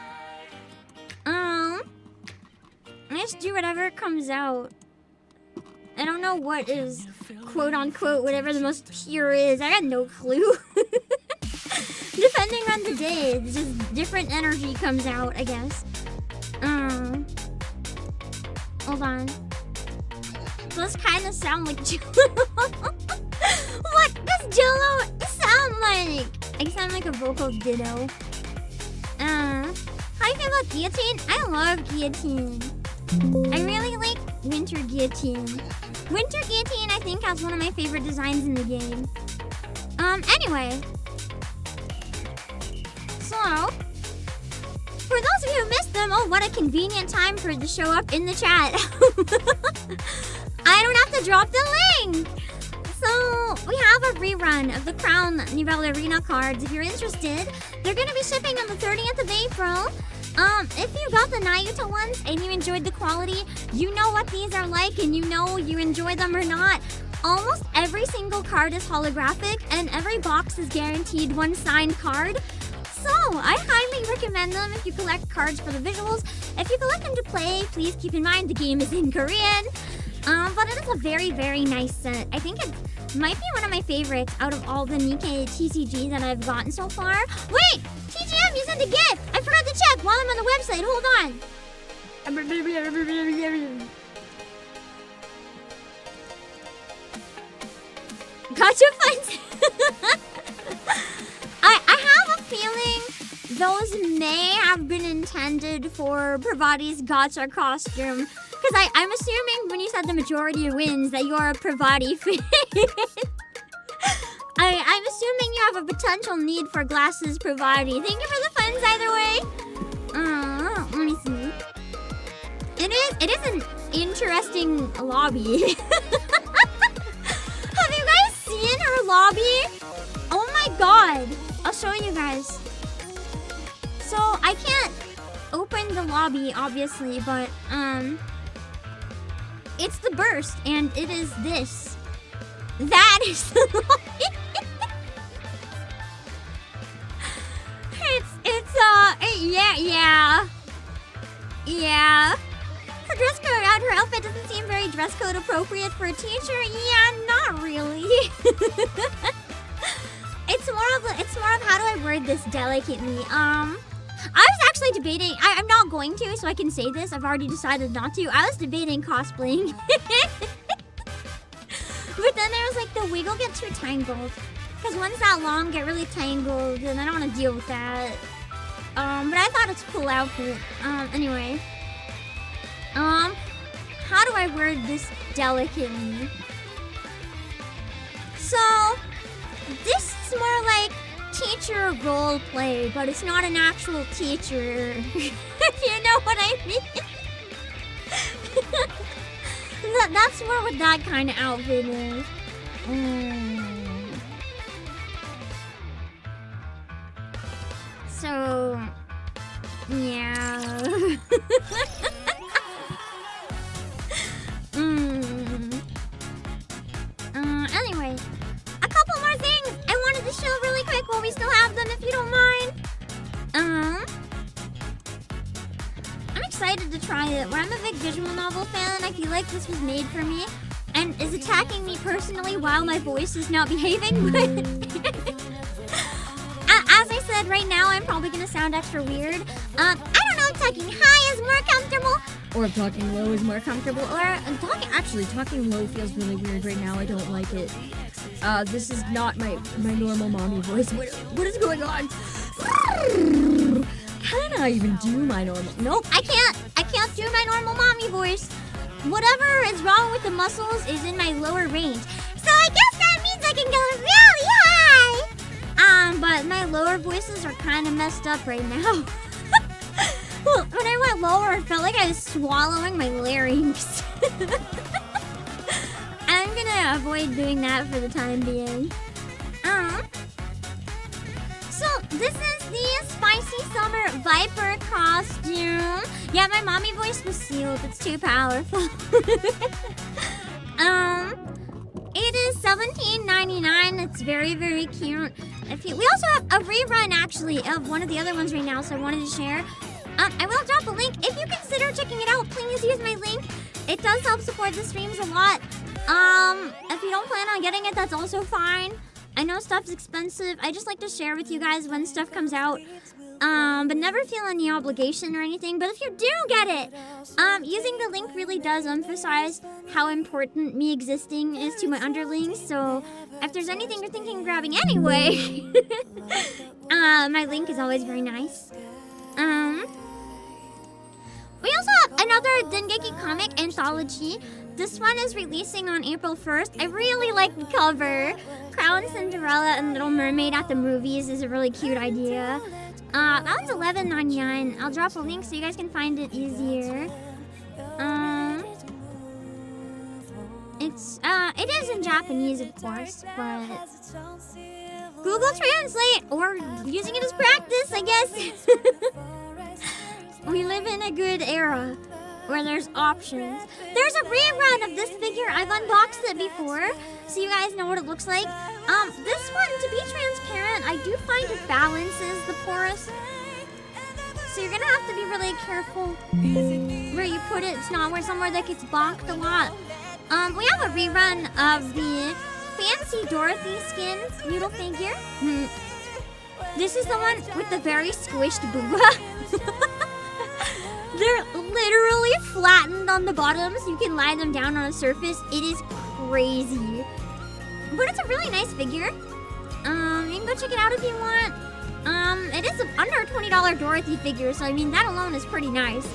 Speaker 1: I just do whatever comes out. I don't know what is quote unquote whatever the most pure is. I got no clue. Depending on the day, it's just different energy comes out, I guess. Hold on. Those kind of sound like Jello. What does Jello sound like? I sound like a vocal ditto. How do you feel about guillotine? I love guillotine. I really like winter guillotine. Winter guillotine, I think, has one of my favorite designs in the game. Anyway. So, for those of you who missed them, oh, what a convenient time for it to show up in the chat. I don't have to drop the link. So, we have a rerun of the Crown Nivelle Arena cards. If you're interested, they're going to be shipping on the 30th of April. If you got the Nayuta ones and you enjoyed the quality, you know what these are like and you know you enjoy them or not. Almost every single card is holographic and every box is guaranteed one signed card. So, I highly recommend them if you collect cards for the visuals. If you collect them to play, please keep in mind the game is in Korean. But it is a very, very nice set. I think it might be one of my favorites out of all the NIKKE TCG that I've gotten so far. Wait! TGM, you sent a gift! I forgot to check while I'm on the website. Hold on. Gotcha funds! I have a feeling those may have been intended for Pravati's gacha costume. Because I'm assuming when you said the majority wins that you're a Pravati fan. I'm assuming you have a potential need for glasses, Pravati. Thank you for the funds either way. Let me see. It is an interesting lobby. god! I'll show you guys. So, I can't open the lobby, obviously, but, it's the burst, and it is this. That is the lobby. Yeah. Her dress code out, her outfit doesn't seem very dress code appropriate for a teacher. Yeah, not really. It's more of how do I word this delicately. I was actually debating, I'm not going to, so I can say this. I've already decided not to. I was debating cosplaying. But then there was like the wiggle get too tangled. Because ones that long get really tangled, and I don't want to deal with that. But I thought it's a cool outfit. Anyway. How do I word this delicately? So, this is more like teacher role play, but it's not an actual teacher. If you know what I mean. That's more what that kind of outfit is. So, yeah. Anyway, a couple more things I wanted to show really quick while we still have them, if you don't mind. I'm excited to try it. I'm a big visual novel fan. I feel like this was made for me and is attacking me personally while my voice is not behaving. As I said, right now I'm probably gonna sound extra weird. I don't know if talking high is more comfortable or if talking low is more comfortable, or talking low feels really weird right now. I don't like it. This is not my normal mommy voice. What is going on? Can I even do my normal? Nope, I can't do my normal mommy voice. Whatever is wrong with the muscles is in my lower range. So I guess that means I can go really high. But my lower voices are kind of messed up right now. Well, when I went lower, it felt like I was swallowing my larynx. I'm gonna avoid doing that for the time being. So this is the Spicy Summer Viper costume. Yeah, my mommy voice was sealed. It's too powerful. It is $17.99. It's very, very cute. We also have a rerun, actually, of one of the other ones right now, so I wanted to share. I will drop a link. If you consider checking it out, please use my link. It does help support the streams a lot. If you don't plan on getting it, that's also fine. I know stuff's expensive. I just like to share with you guys when stuff comes out. But never feel any obligation or anything. But if you do get it, using the link really does emphasize how important me existing is to my underlings. So if there's anything you're thinking of grabbing anyway, my link is always very nice. We also have another NIKKE comic anthology. This one is releasing on April 1st. I really like the cover. Crown Cinderella and Little Mermaid at the movies is a really cute idea. That one's $11.99. I'll drop a link so you guys can find it easier. It is in Japanese, of course, but Google Translate or using it as practice, I guess. We live in a good era where there's options. There's a rerun of this figure. I've unboxed it before, so you guys know what it looks like. This one, to be transparent, I do find it balances the porous. So you're gonna have to be really careful where you put it. It's not somewhere that gets bonked a lot. We have a rerun of the Fancy Dorothy skin noodle figure. This is the one with the very squished booba. They're literally flattened on the bottom, so you can lie them down on a surface. It is crazy. But it's a really nice figure. You can go check it out if you want. It is under a $20 Dorothy figure, so I mean, that alone is pretty nice.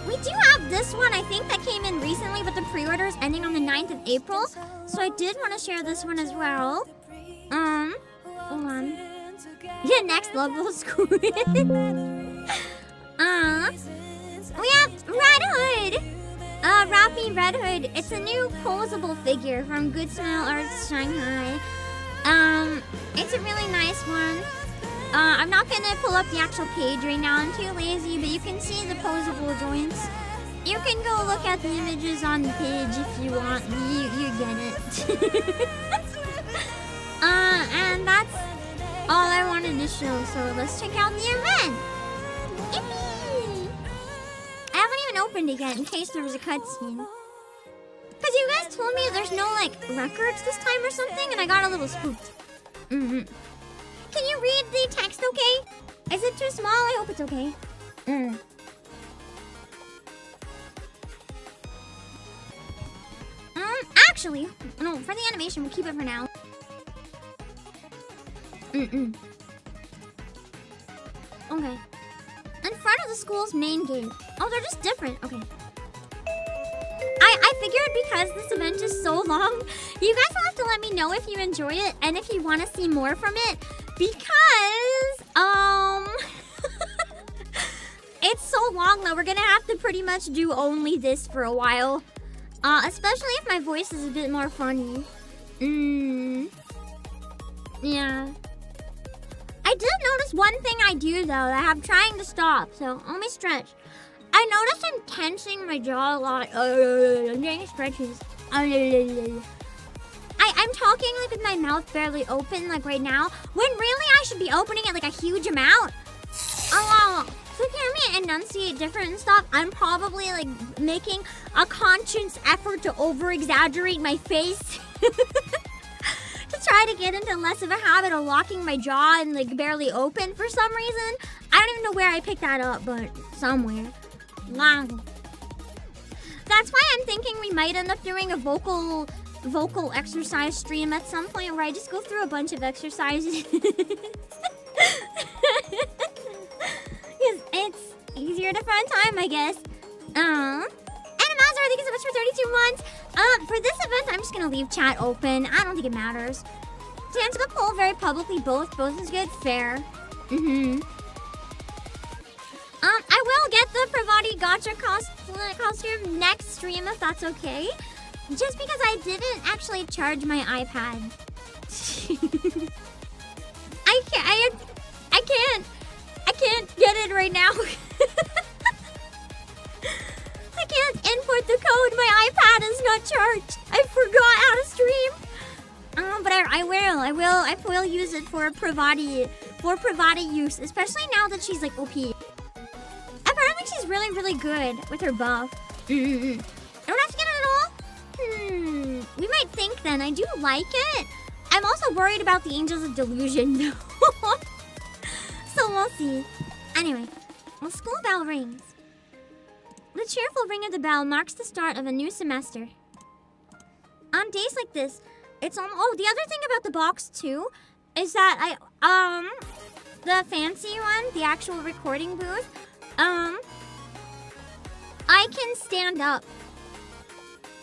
Speaker 1: We do have this one, I think, that came in recently, but the pre-order is ending on the 9th of April. So I did want to share this one as well. Hold on. Yeah, next level squid. We have Red Hood. Rappy Red Hood. It's a new posable figure from Good Smile Arts Shanghai. It's a really nice one. I'm not gonna pull up the actual page right now. I'm too lazy, but you can see the posable joints. You can go look at the images on the page if you want. You get it. And that's all I wanted to show. So let's check out the event. Yippee! I haven't even opened it yet in case there was a cutscene. Because you guys told me there's no, like, records this time or something, and I got a little spooked. Can you read the text okay? Is it too small? I hope it's okay. Actually, no, for the animation, we'll keep it for now. Okay. In front of the school's main gate. Oh, they're just different. Okay. I figured because this event is so long, you guys will have to let me know if you enjoy it and if you want to see more from it. Because, it's so long that we're gonna have to pretty much do only this for a while. Especially if my voice is a bit more funny. Yeah. I did notice one thing I do, though, that I'm trying to stop, so let me stretch. I noticed I'm tensing my jaw a lot. I'm getting stretches. I'm talking like with my mouth barely open, like right now, when really I should be opening it like a huge amount. So if you hear me enunciate different and stuff, I'm probably like making a conscious effort to over-exaggerate my face. To try to get into less of a habit of locking my jaw and like barely open for some reason. I don't even know where I picked that up, but somewhere. Wow. That's why I'm thinking we might end up doing a vocal exercise stream at some point where I just go through a bunch of exercises. It's easier to find time, I guess. And Mazar, thank you so much for 32 months. For this event, I'm just gonna leave chat open. I don't think it matters. To answer the poll very publicly, both is good. Fair. I will get the Pravati Gotcha costume next stream if that's okay. Just because I didn't actually charge my iPad. I can't get it right now. I can't input the code. My iPad is not charged. I forgot how to stream. But I will use it for Pravati use, especially now that she's like OP. Apparently she's really, really good with her buff. I don't have to get it at all? We might think then. I do like it. I'm also worried about the Angels of Delusion though. So we'll see. Anyway, the school bell rings. The cheerful ring of the bell marks the start of a new semester. On days like this, it's the other thing about the box too is that the fancy one, the actual recording booth, I can stand up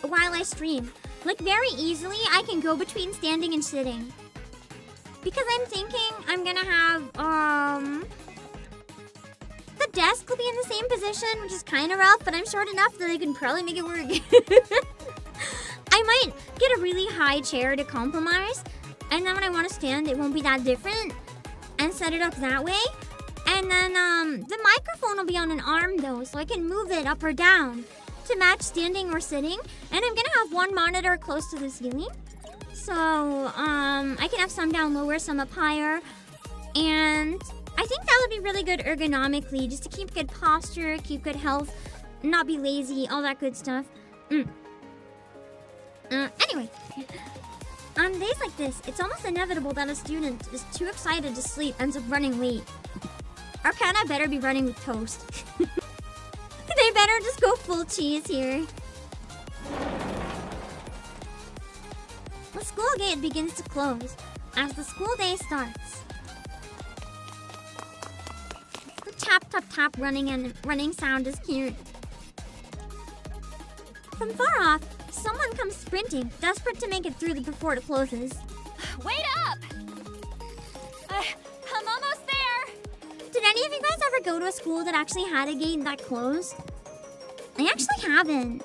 Speaker 1: while I stream. Like very easily, I can go between standing and sitting. Because I'm thinking I'm gonna have, the desk will be in the same position, which is kind of rough, but I'm short enough that I can probably make it work. I might get a really high chair to compromise, and then when I want to stand, it won't be that different, and set it up that way. And then, the microphone will be on an arm, though, so I can move it up or down to match standing or sitting. And I'm gonna have one monitor close to the ceiling. So, I can have some down lower, some up higher. And I think that would be really good ergonomically, just to keep good posture, keep good health, not be lazy, all that good stuff. Anyway, on days like this, it's almost inevitable that a student is too excited to sleep ends up running late. Arcana better be running with toast. They better just go full cheese here. The school gate begins to close as the school day starts. The tap tap tap running sound is cute. From far off, someone comes sprinting, desperate to make it through before it closes.
Speaker 3: Wait up! I'm almost there!
Speaker 1: Did any of you guys ever go to a school that actually had a gate that closed? I actually haven't.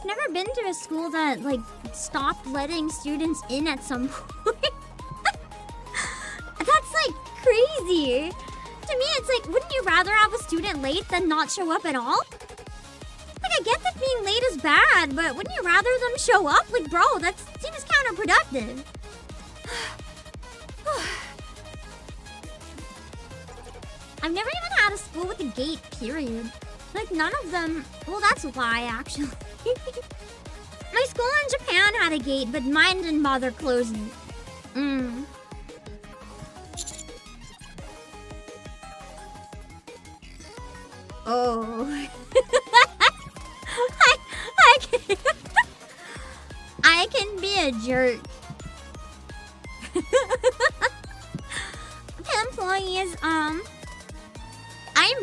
Speaker 1: I've never been to a school that, like, stopped letting students in at some point. That's, like, crazy. To me, it's like, wouldn't you rather have a student late than not show up at all? Like, I get that being late is bad, but wouldn't you rather them show up? Like, bro, that seems counterproductive. I've never even had a school with a gate, period. Like, none of them... Well, that's why, actually. My school in Japan had a gate, but mine didn't bother closing. Oh. I can be a jerk. Employees, I'm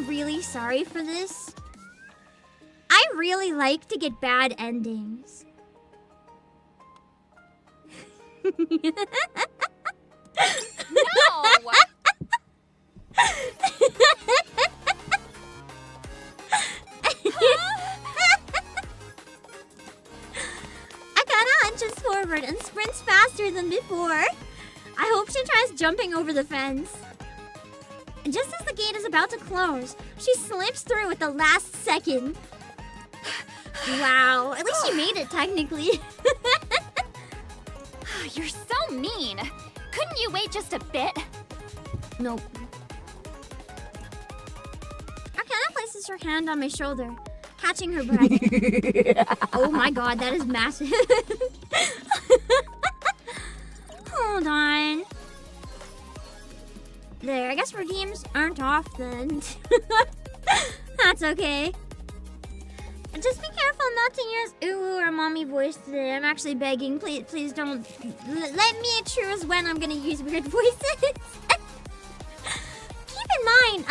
Speaker 1: really sorry for this. I really like to get bad endings.
Speaker 3: No!
Speaker 1: Arcana hunches forward and sprints faster than before. I hope she tries jumping over the fence. Just as the gate is about to close, she slips through at the last second. Wow, at least she made it technically.
Speaker 3: You're so mean. Couldn't you wait just a bit?
Speaker 1: Nope. Arcana places her hand on my shoulder, catching her breath. Oh my god, that is massive. Hold on. There, I guess redeems aren't off then. That's okay. Just be careful not to use ooh or mommy voice today. I'm actually begging. Please don't. Let me choose when I'm gonna use weird voices. Keep in mind,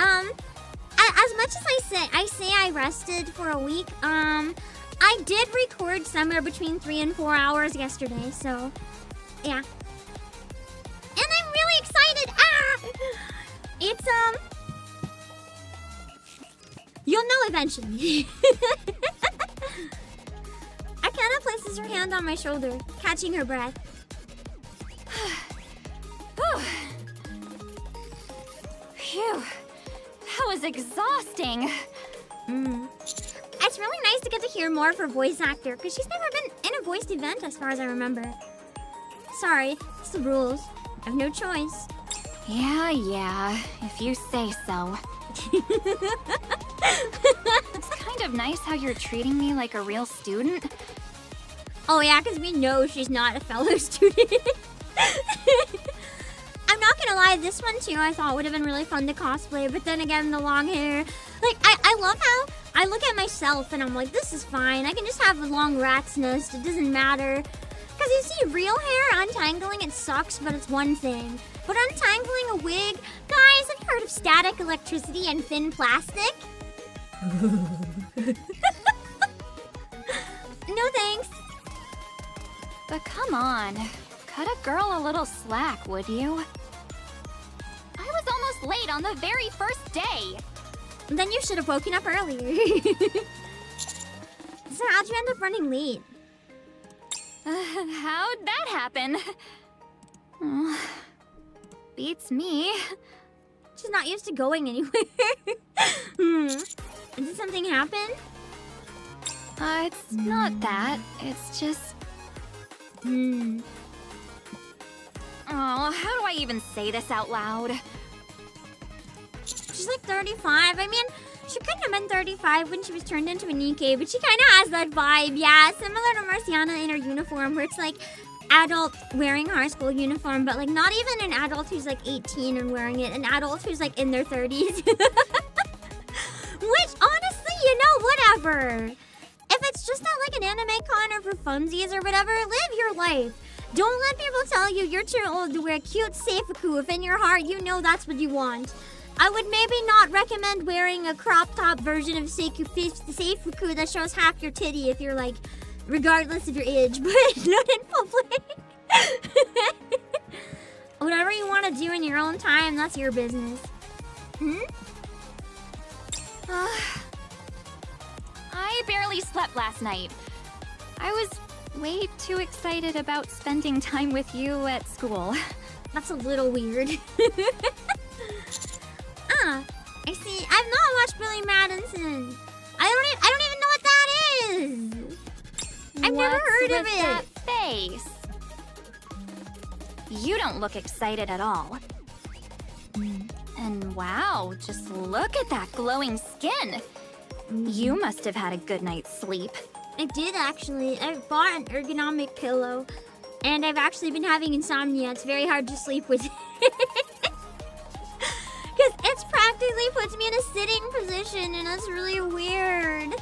Speaker 1: as much as I say I rested for a week, I did record somewhere between 3 and 4 hours yesterday, so yeah. And I'm really excited. It's you'll know eventually. Arcana places her hand on my shoulder, catching her breath.
Speaker 3: Phew. That was exhausting.
Speaker 1: It's really nice to get to hear more of her voice actor, because she's never been in a voiced event as far as I remember. Sorry, it's the rules. I have no choice.
Speaker 3: Yeah, if you say so. It's kind of nice how you're treating me like a real student.
Speaker 1: Oh yeah, because we know she's not a fellow student. I'm not gonna lie, this one too I thought would have been really fun to cosplay, but then again, the long hair. Like, I love how I look at myself and I'm like, this is fine. I can just have a long rat's nest. It doesn't matter. Because you see, real hair, untangling it sucks, but it's one thing. But untangling a wig, guys, have you heard of static electricity and thin plastic? No thanks.
Speaker 3: But come on, cut a girl a little slack, would you? I was almost late on the very first day.
Speaker 1: Then you should have woken up earlier. So how'd you end up running late?
Speaker 3: How'd that happen? Oh, beats me.
Speaker 1: She's not used to going anywhere. Did something happen?
Speaker 3: It's not that. It's just... Oh, how do I even say this out loud?
Speaker 1: She's like 35. I mean, she couldn't have been 35 when she was turned into a NIKKE, but she kind of has that vibe. Yeah, similar to Marciana in her uniform, where it's like adult wearing high school uniform, but like not even an adult who's like 18 and wearing it, an adult who's like in their 30s. Which, honestly, you know, whatever. If it's just at like an anime con or for funsies or whatever, live your life. Don't let people tell you you're too old to wear cute seifuku if in your heart you know that's what you want. I would maybe not recommend wearing a crop top version of seifuku that shows half your titty if you're like, regardless of your age, but not in public. Whatever you want to do in your own time, that's your business.
Speaker 3: I barely slept last night. I was way too excited about spending time with you at school.
Speaker 1: That's a little weird. Ah, I see. I've not watched Billy Madison. I don't even know what that is. I've never heard of it.
Speaker 3: That face? You don't look excited at all. And wow, just look at that glowing skin. You must have had a good night's sleep.
Speaker 1: I did actually. I bought an ergonomic pillow, and I've actually been having insomnia. It's very hard to sleep with. Because it's practically puts me in a sitting position, and that's really weird.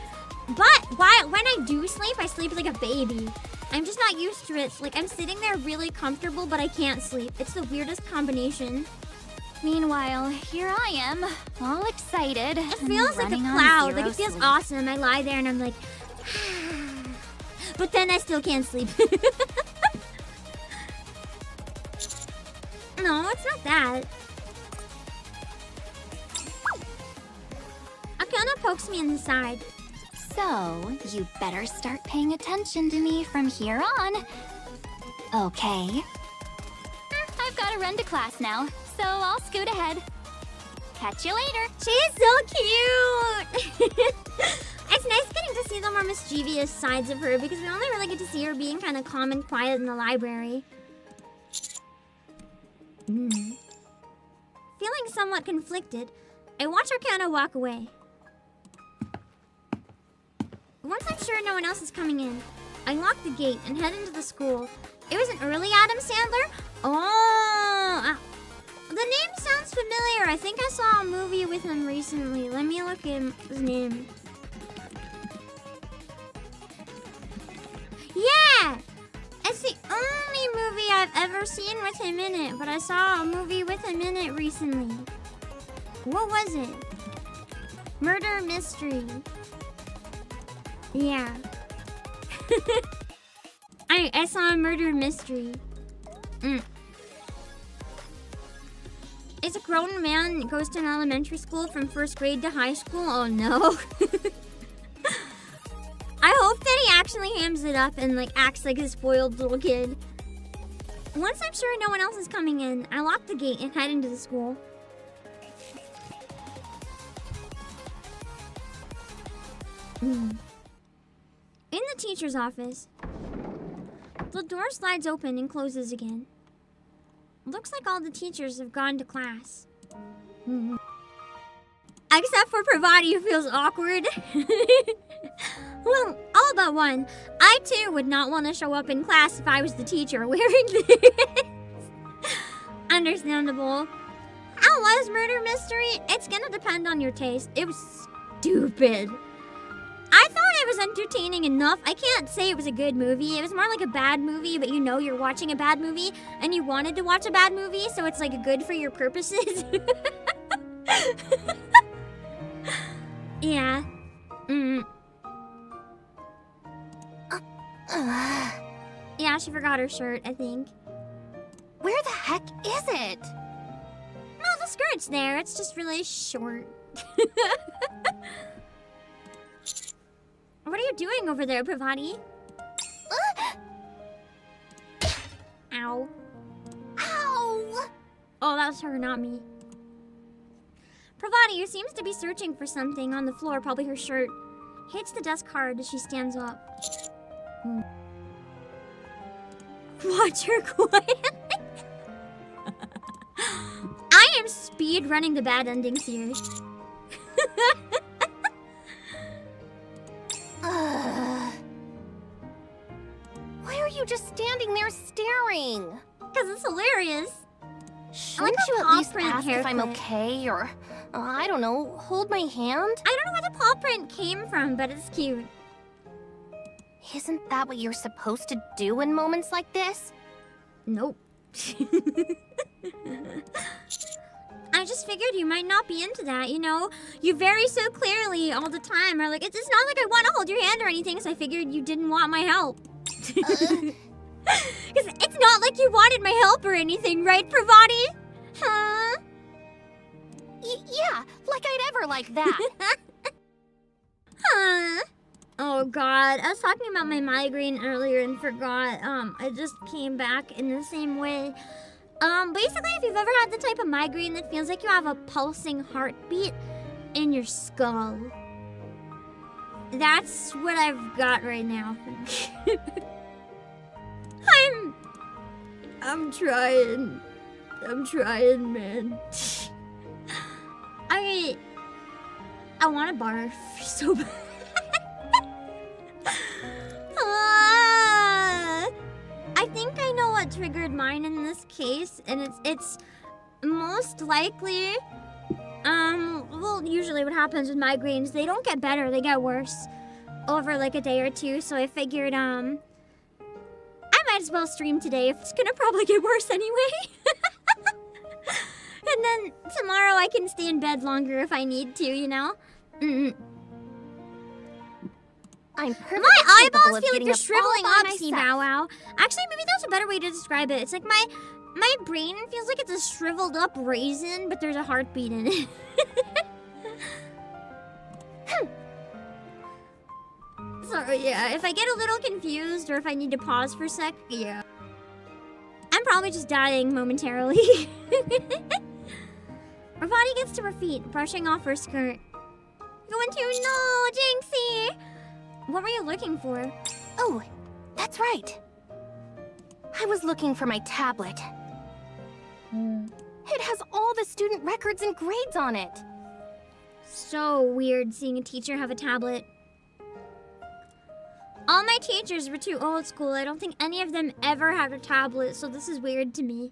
Speaker 1: But when I do sleep, I sleep like a baby. I'm just not used to it. Like, I'm sitting there really comfortable, but I can't sleep. It's the weirdest combination.
Speaker 3: Meanwhile, here I am, all excited.
Speaker 1: It feels like a cloud. Like, it feels awesome. I lie there and I'm like, but then I still can't sleep. No, it's not that. Arcana pokes me in the side.
Speaker 3: So, you better start paying attention to me from here on. Okay. I've got to run to class now, so I'll scoot ahead. Catch you later.
Speaker 1: She's so cute! It's nice getting to see the more mischievous sides of her because we only really get to see her being kind of calm and quiet in the library. Feeling somewhat conflicted, I watch Arcana walk away. Once I'm sure no one else is coming in, I lock the gate and head into the school. It was an early Adam Sandler? Oh, the name sounds familiar. I think I saw a movie with him recently. Let me look at his name. Yeah! It's the only movie I've ever seen with him in it, but I saw a movie with him in it recently. What was it? Murder Mystery. Yeah. I saw a murder mystery. It's a grown man that goes to an elementary school from first grade to high school. Oh no. I hope that he actually hams it up and like acts like a spoiled little kid. Once I'm sure no one else is coming in, I lock the gate and head into the school. In the teacher's office, the door slides open and closes again. Looks like all the teachers have gone to class. Except for Pravati, who feels awkward. Well, all but one. I too would not want to show up in class if I was the teacher wearing this. Understandable. How was Murder Mystery? It's gonna depend on your taste. It was stupid. I thought it was entertaining enough. I can't say it was a good movie. It was more like a bad movie, but you know you're watching a bad movie, and you wanted to watch a bad movie, so it's like good for your purposes. Yeah. Yeah, she forgot her shirt, I think.
Speaker 3: Where the heck is it?
Speaker 1: No, the skirt's there. It's just really short. What are you doing over there, Pravati? Ow.
Speaker 3: Ow!
Speaker 1: Oh, that was her, not me. Pravati, who seems to be searching for something on the floor, probably her shirt, hits the desk hard as she stands up. Watch her quietly. I am speed running the bad endings here.
Speaker 3: Why are you just standing there staring?
Speaker 1: Because it's hilarious.
Speaker 3: Shouldn't you at least ask if I'm okay, or, I don't know, hold my hand?
Speaker 1: I don't know where the paw print came from, but it's cute.
Speaker 3: Isn't that what you're supposed to do in moments like this?
Speaker 1: Nope. I just figured you might not be into that, you know? You very so clearly all the time are like, it's not like I want to hold your hand or anything, so I figured you didn't want my help. Because it's not like you wanted my help or anything, right, Pravati? Huh?
Speaker 3: Yeah, like I'd ever like that.
Speaker 1: Huh? Oh, Oh god, I was talking about my migraine earlier and forgot. I just came back in the same way. Basically, if you've ever had the type of migraine that feels like you have a pulsing heartbeat in your skull, that's what I've got right now. I'm trying. I'm trying, man. I want to barf so bad. I think I know what triggered mine in this case, and it's most likely, well, usually what happens with migraines, they don't get better, they get worse over like a day or two, so I figured, I might as well stream today if it's gonna probably get worse anyway. And then tomorrow I can stay in bed longer if I need to, you know?
Speaker 3: I'm perfectly
Speaker 1: my
Speaker 3: capable
Speaker 1: eyeballs
Speaker 3: of
Speaker 1: feel like
Speaker 3: getting
Speaker 1: they're
Speaker 3: up all
Speaker 1: shriveling
Speaker 3: by
Speaker 1: up, see,
Speaker 3: myself.
Speaker 1: Bow Wow. Actually, maybe that's a better way to describe it. It's like my brain feels like it's a shriveled up raisin, but there's a heartbeat in it. So, yeah, if I get a little confused or if I need to pause for a sec, yeah. I'm probably just dying momentarily. Ravani gets to her feet, brushing off her skirt. Going to, no, Jinxie! What were you looking for?
Speaker 3: Oh, that's right. I was looking for my tablet. It has all the student records and grades on it.
Speaker 1: So weird seeing a teacher have a tablet. All my teachers were too old school. I don't think any of them ever had a tablet, so this is weird to me.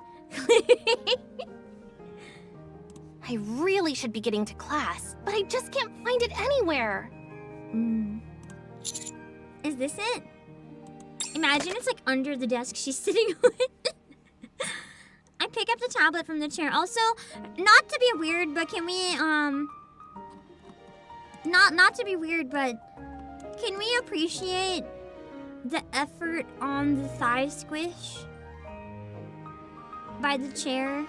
Speaker 3: I really should be getting to class, but I just can't find it anywhere.
Speaker 1: Is this it? Imagine it's like under the desk she's sitting on. I pick up the tablet from the chair. Also, not to be weird, but can we, not to be weird, but can we appreciate the effort on the thigh squish by the chair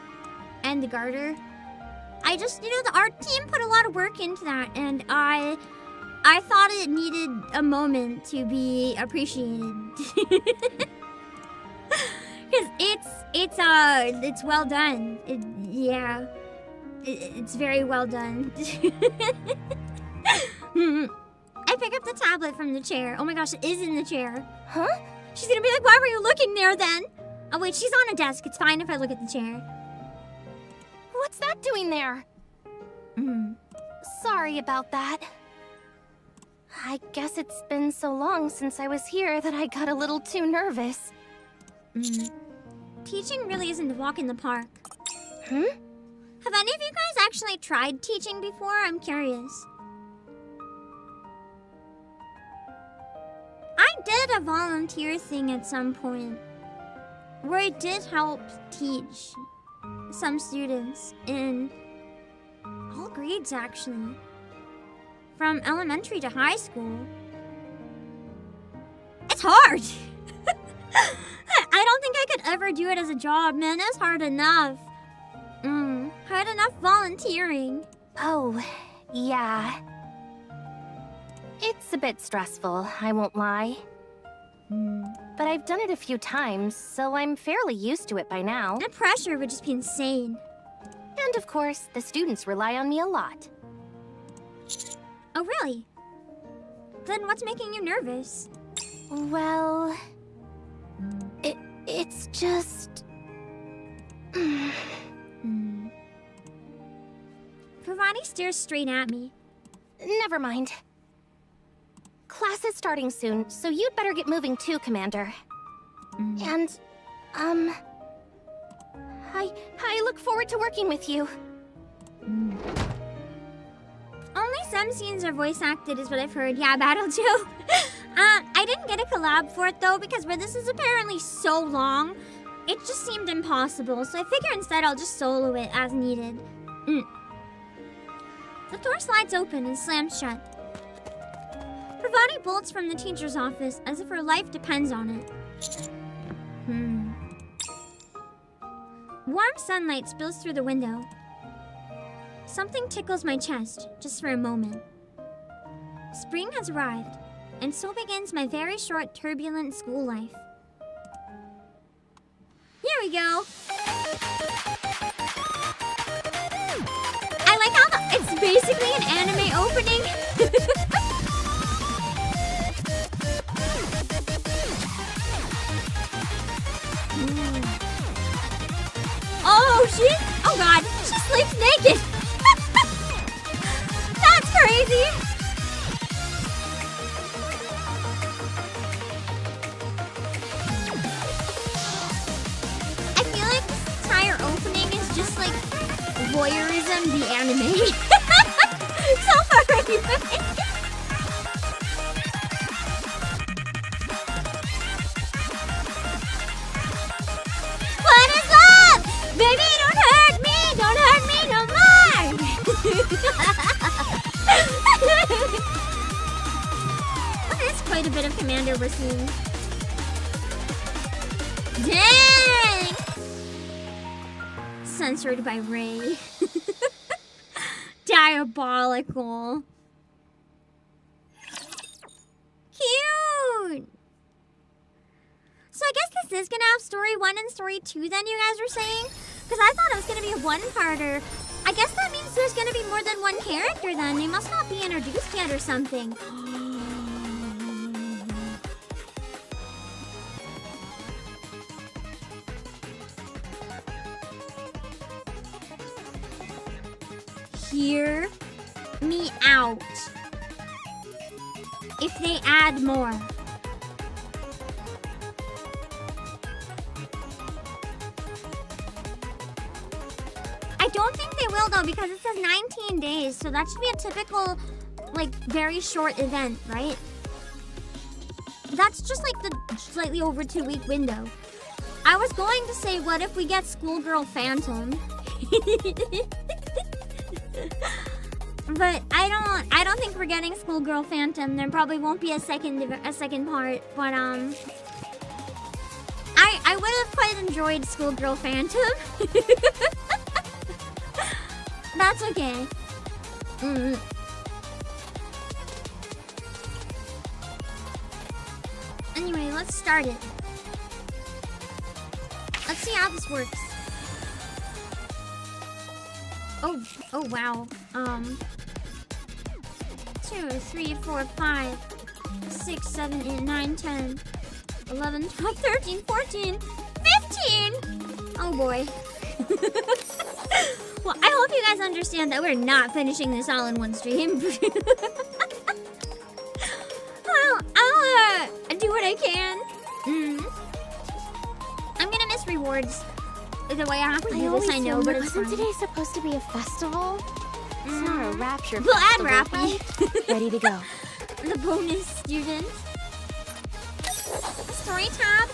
Speaker 1: and the garter? I just, you know, the art team put a lot of work into that, and I thought it needed a moment to be appreciated. Because it's well done. It's very well done. I pick up the tablet from the chair. Oh my gosh, it is in the chair.
Speaker 3: Huh?
Speaker 1: She's gonna be like, why were you looking there then? Oh wait, she's on a desk. It's fine if I look at the chair.
Speaker 3: What's that doing there? Sorry about that. I guess it's been so long since I was here that I got a little too nervous.
Speaker 1: Teaching really isn't a walk in the park.
Speaker 3: Hmm?
Speaker 1: Have any of you guys actually tried teaching before? I'm curious. I did a volunteer thing at some point where I did help teach some students in all grades, actually. From elementary to high school. It's hard! I don't think I could ever do it as a job, man. It's hard enough. Hard enough volunteering.
Speaker 3: Oh, yeah. It's a bit stressful, I won't lie. But I've done it a few times, so I'm fairly used to it by now.
Speaker 1: The pressure would just be insane.
Speaker 3: And of course, the students rely on me a lot.
Speaker 1: Oh, really? Then what's making you nervous?
Speaker 3: Well... It's just...
Speaker 1: Pravani stares straight at me.
Speaker 3: Never mind. Class is starting soon, so you'd better get moving too, Commander. And, I look forward to working with you.
Speaker 1: Only some scenes are voice acted is what I've heard. Yeah, Battle Joe. I didn't get a collab for it though because where this is apparently so long, it just seemed impossible. So I figure instead I'll just solo it as needed. The door slides open and slams shut. Pravani bolts from the teacher's office as if her life depends on it. Warm sunlight spills through the window. Something tickles my chest, just for a moment. Spring has arrived. And so begins my very short, turbulent school life. Here we go. I like how it's basically an anime opening. Oh, oh god, she sleeps naked. That's crazy. I feel like this entire opening is just like voyeurism, the anime. So far anyway. What is up? Baby, don't hurt me! Don't hurt me no more! There's quite a bit of Commander we're seeing. Dang! Censored by Ray. Diabolical. Cute! So I guess this is gonna have story 1 and story 2 then, you guys were saying? Because I thought it was gonna be a one-parter. I guess that means there's gonna be more than one character then. They must not be introduced yet or something. Hear me out. If they add more. I don't think they will though, because it says 19 days, so that should be a typical, like, very short event, right? That's just like the slightly over 2-week window. I was going to say, what if we get Schoolgirl Phantom? But I don't think we're getting Schoolgirl Phantom. There probably won't be a second part, but I would have quite enjoyed Schoolgirl Phantom. That's okay. Anyway, let's start it. Let's see how this works. Oh wow. 2, 3, 4, 5, 6, 7, 8, 9, 10, 11, 12, 13, 14, 15! Oh boy. Well, I hope you guys understand that we're not finishing this all in one stream. I'll do what I can. I'm gonna miss rewards. The way I have to do this, I know, but it's fine.
Speaker 3: Wasn't today supposed to be a festival? It's not a rapture
Speaker 1: we'll add
Speaker 3: festival,
Speaker 1: Rappy.
Speaker 3: right? Ready to go.
Speaker 1: The bonus student. Story tab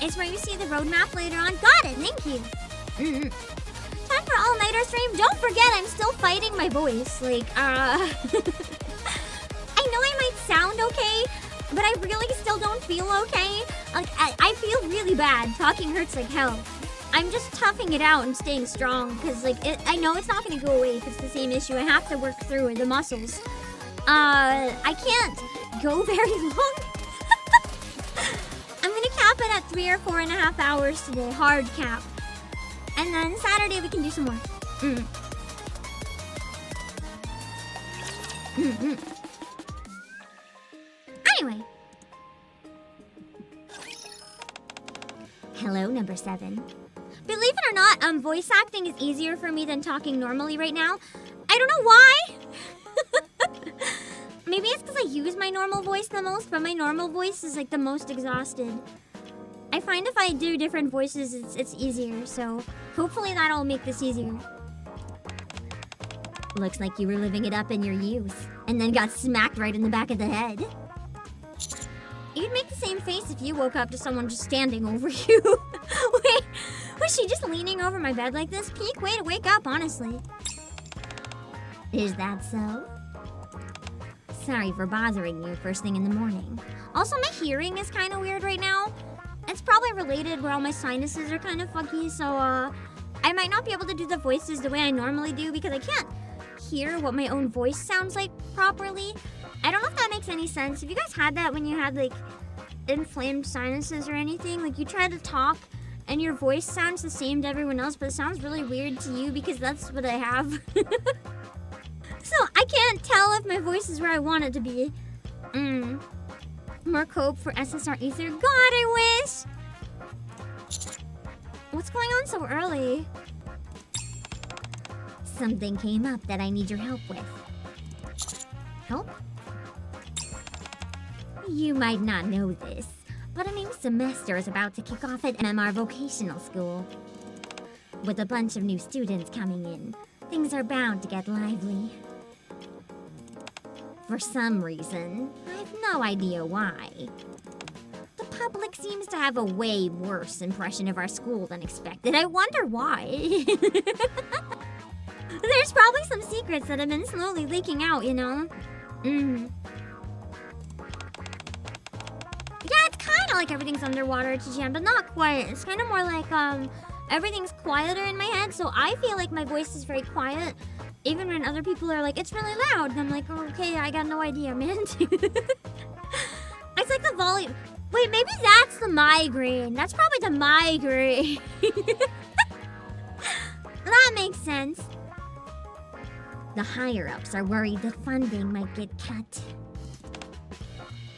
Speaker 1: is where you see the roadmap later on. Got it, thank you. Time for all-nighter stream. Don't forget, I'm still fighting my voice. Like, I know I might sound okay, but I really still don't feel okay. Like, I feel really bad. Talking hurts like hell. I'm just toughing it out and staying strong because, like, I know it's not going to go away if it's the same issue. I have to work through the muscles. I can't go very long. I'm going to cap it at 3 or 4.5 hours today. Hard cap. And then Saturday we can do some more. Anyway. Hello, number 7. Believe it or not, voice acting is easier for me than talking normally right now. I don't know why. Maybe it's because I use my normal voice the most, but my normal voice is like the most exhausted. I find if I do different voices, it's easier, so hopefully that'll make this easier. Looks like you were living it up in your youth, and then got smacked right in the back of the head. You'd make the same face if you woke up to someone just standing over you. Wait, was she just leaning over my bed like this? Peak way to wake up, honestly. Is that so? Sorry for bothering you first thing in the morning. Also, my hearing is kind of weird right now. It's probably related where all my sinuses are kind of funky, so I might not be able to do the voices the way I normally do because I can't hear what my own voice sounds like properly. I don't know if that makes any sense. Have you guys had that when you had like inflamed sinuses or anything? Like you try to talk and your voice sounds the same to everyone else, but it sounds really weird to you because that's what I have. So I can't tell if my voice is where I want it to be. More cope for SSR Ether. God, I wish! What's going on so early? Something came up that I need your help with. Help? You might not know this, but a new semester is about to kick off at MMR Vocational School. With a bunch of new students coming in, things are bound to get lively. For some reason, I have no idea why. The public seems to have a way worse impression of our school than expected. I wonder why. There's probably some secrets that have been slowly leaking out, you know? Yeah, it's kind of like everything's underwater to Jan, but not quite. It's kind of more like, everything's quieter in my head, so I feel like my voice is very quiet. Even when other people are like, it's really loud. And I'm like, oh, okay, I got no idea, man. It's like the volume. Wait, maybe that's the migraine. That's probably the migraine. That makes sense. The higher-ups are worried that funding might get cut.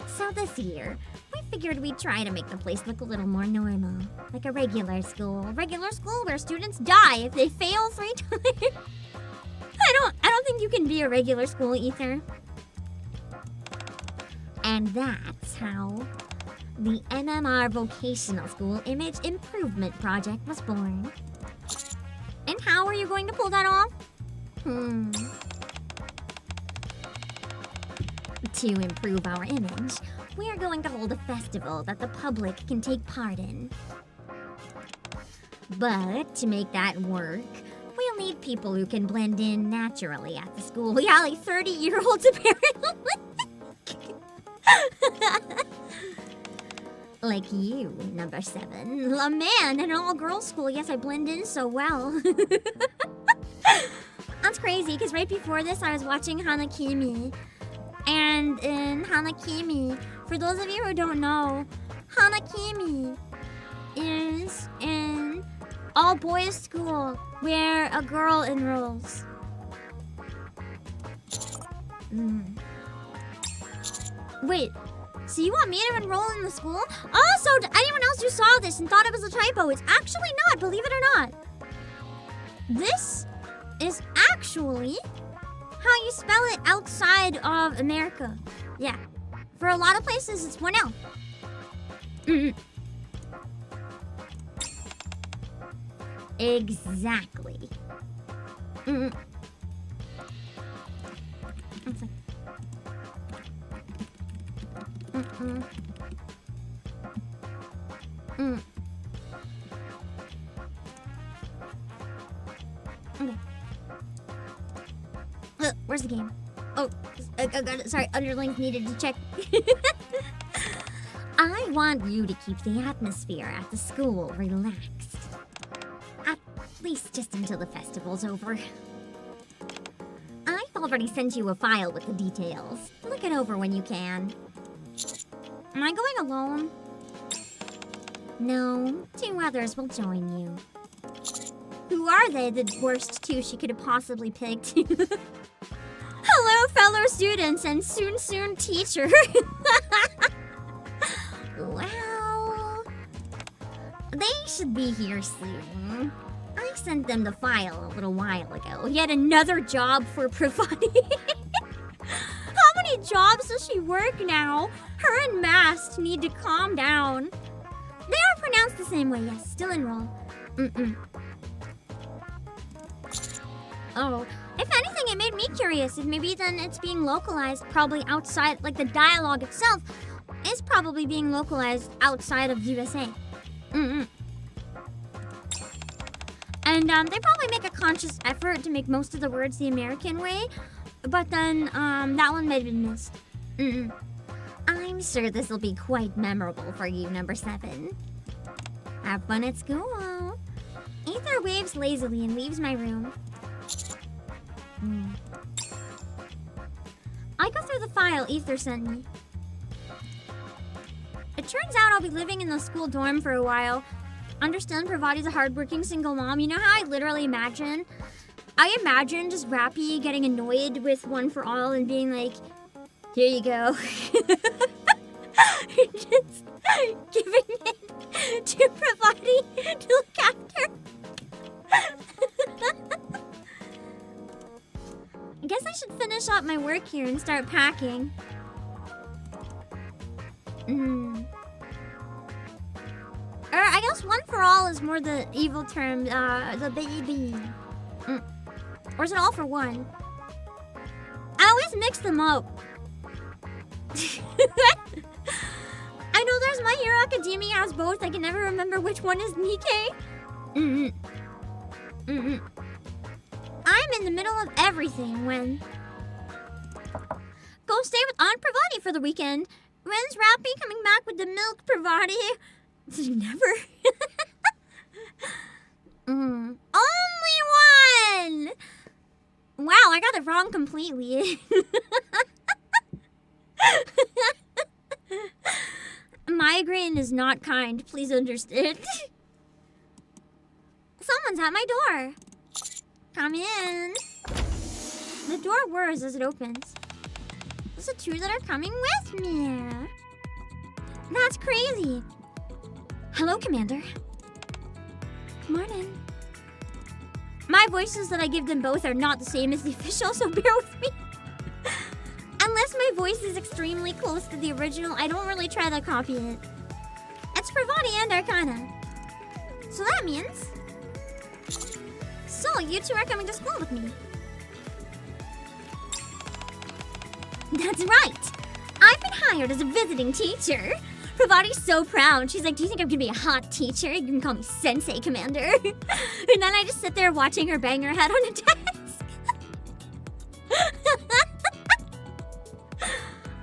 Speaker 1: So this year, we figured we'd try to make the place look a little more normal. Like a regular school. Regular school where students die if they fail 3 times. I don't think you can be a regular school, Ether. And that's how the MMR Vocational School Image Improvement Project was born. And how are you going to pull that off? To improve our image, we are going to hold a festival that the public can take part in. But to make that work, we'll need people who can blend in naturally at the school. Yeah, like 30-year-olds apparently. Like you, number 7. A man in an all-girls school. Yes, I blend in so well. That's crazy, because right before this, I was watching Hanakimi. And in Hanakimi, for those of you who don't know, Hanakimi is in all-boys school where a girl enrolls. Wait, so you want me to enroll in the school? Oh, so anyone else who saw this and thought it was a typo, it's actually not, believe it or not. This is actually how you spell it outside of America. Yeah. For a lot of places, it's 1 L. Exactly. Okay. Where's the game? Oh, I got it. Sorry, underlings needed to check. I want you to keep the atmosphere at the school relaxed. At least just until the festival's over. I've already sent you a file with the details. Look it over when you can. Am I going alone? No, 2 others will join you. Who are they, the worst 2 she could have possibly picked? Hello, fellow students, and soon teacher. Well, they should be here soon. I sent them the file a little while ago. Yet another job for providing. How many jobs does she work now? Her and Mast need to calm down. They are pronounced the same way, yes. Still enroll. Oh, if anything, it made me curious if maybe then it's being localized probably outside, like the dialogue itself is probably being localized outside of the USA. And they probably make a conscious effort to make most of the words the American way, but then that one might have been missed. I'm sure this will be quite memorable for you, number 7. Have fun at school. Ether waves lazily and leaves my room. I go through through the file Ether sent me. It turns out I'll be living in the school dorm for a while. Understand Pravati's a hardworking single mom. You know how I literally imagine? I imagine just Rappy getting annoyed with One for All and being like, here you go. Just giving it to Pravati to look after. I guess I should finish up my work here and start packing. Or I guess One for All is more the evil term, the baby. Or is it All for One? I always mix them up. I know there's My Hero Academia has both. I can never remember which one is NIKKE. I'm in the middle of everything when... Go stay with Aunt Pravati for the weekend. When's Rappy coming back with the milk, Pravati? Never. Only one! Wow, I got it wrong completely. Migraine is not kind, please understand. Someone's at my door. Come in. The door whirs as it opens. It's the two that are coming with me. That's crazy. Hello, Commander. Morning. My voices that I give them both are not the same as the official, so bear with me. Unless my voice is extremely close to the original, I don't really try to copy it. It's Pravati and Arcana. So that means... So, you two are coming to school with me. That's right. I've been hired as a visiting teacher. Pravati's so proud. She's like, do you think I'm gonna be a hot teacher? You can call me Sensei, Commander. And then I just sit there watching her bang her head on a desk.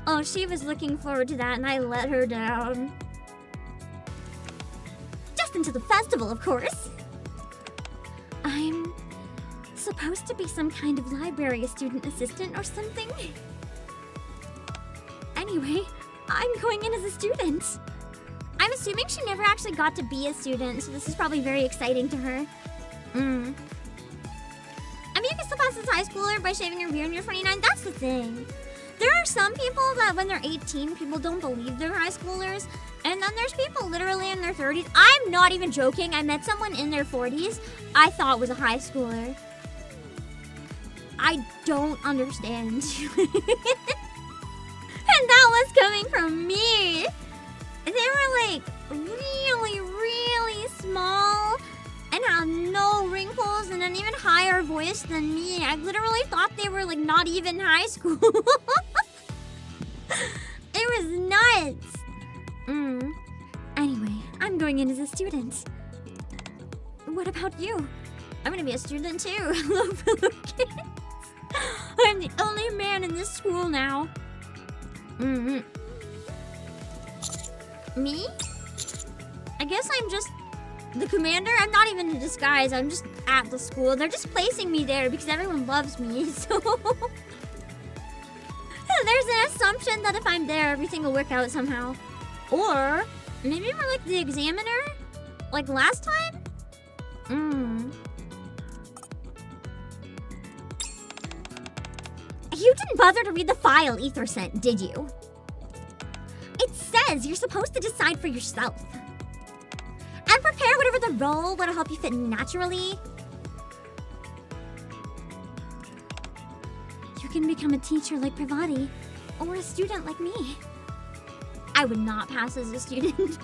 Speaker 1: Oh, she was looking forward to that and I let her down. Just until the festival, of course. I'm supposed to be some kind of library student assistant or something. Anyway, I'm going in as a student. I'm assuming she never actually got to be a student, so this is probably very exciting to her. I mean, you can still pass as high schooler by shaving your beard when you're 29. That's the thing. There are some people that when they're 18, people don't believe they're high schoolers. And then there's people literally in their 30s. I'm not even joking. I met someone in their 40s I thought was a high schooler. I don't understand. And that was coming from me. They were like really, really small and had no wrinkles and an even higher voice than me. I literally thought they were like not even high school. It was nuts. Anyway, I'm going in as a student. What about you? I'm gonna be a student too. Hello, fellow kids. I'm the only man in this school now. Me? I guess I'm just the commander. I'm not even in disguise. I'm just at the school. They're just placing me there because everyone loves me, so... There's an assumption that if I'm there, everything will work out somehow. Or maybe we're like the examiner? Like last time? You didn't bother to read the file Ether sent, did you? It says you're supposed to decide for yourself. And prepare whatever the role will help you fit naturally. You can become a teacher like Pravati, or a student like me. I would not pass as a student.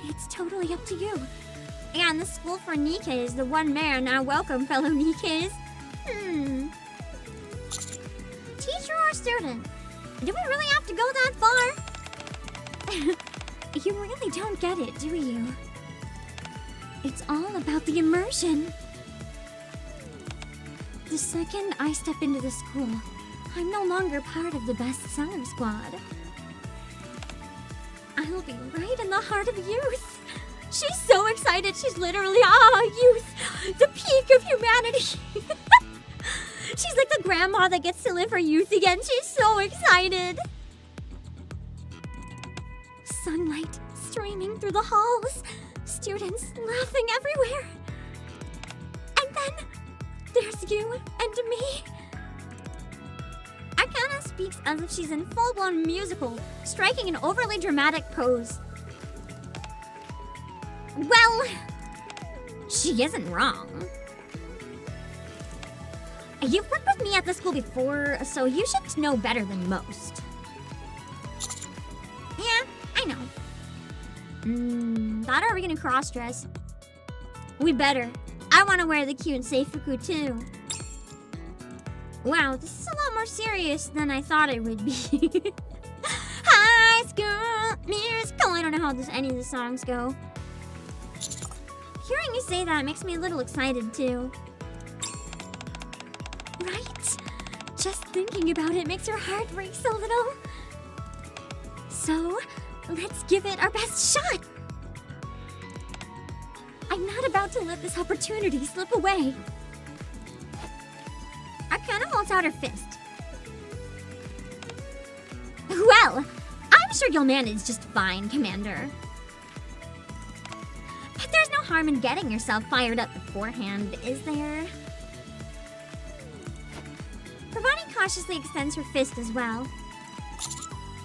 Speaker 1: It's totally up to you. And the school for NIKKE is the one man. Now welcome, fellow NIKKEs. Teacher or student? Do we really have to go that far? You really don't get it, do you? It's all about the immersion. The second I step into the school, I'm no longer part of the best seller squad. I'll be right in the heart of youth. She's so excited. She's literally, youth, the peak of humanity. She's like the grandma that gets to live her youth again. She's so excited. Sunlight streaming through the halls. Students laughing everywhere. And then there's you and me. Arcana speaks as if she's in full-blown musical, striking an overly dramatic pose. Well, she isn't wrong. You've worked with me at the school before, so you should know better than most. Yeah, I know. Thought are we gonna cross-dress? We better. I want to wear the cute seifuku too. Wow, this is a lot more serious than I thought it would be. High School Musical. I don't know how any of the songs go. Hearing you say that makes me a little excited too. Right? Just thinking about it makes your heart race a little. So, let's give it our best shot. I'm not about to let this opportunity slip away. Arcana holds out her fist. Well, I'm sure you'll manage just fine, Commander. But there's no harm in getting yourself fired up beforehand, is there? Pravani cautiously extends her fist as well.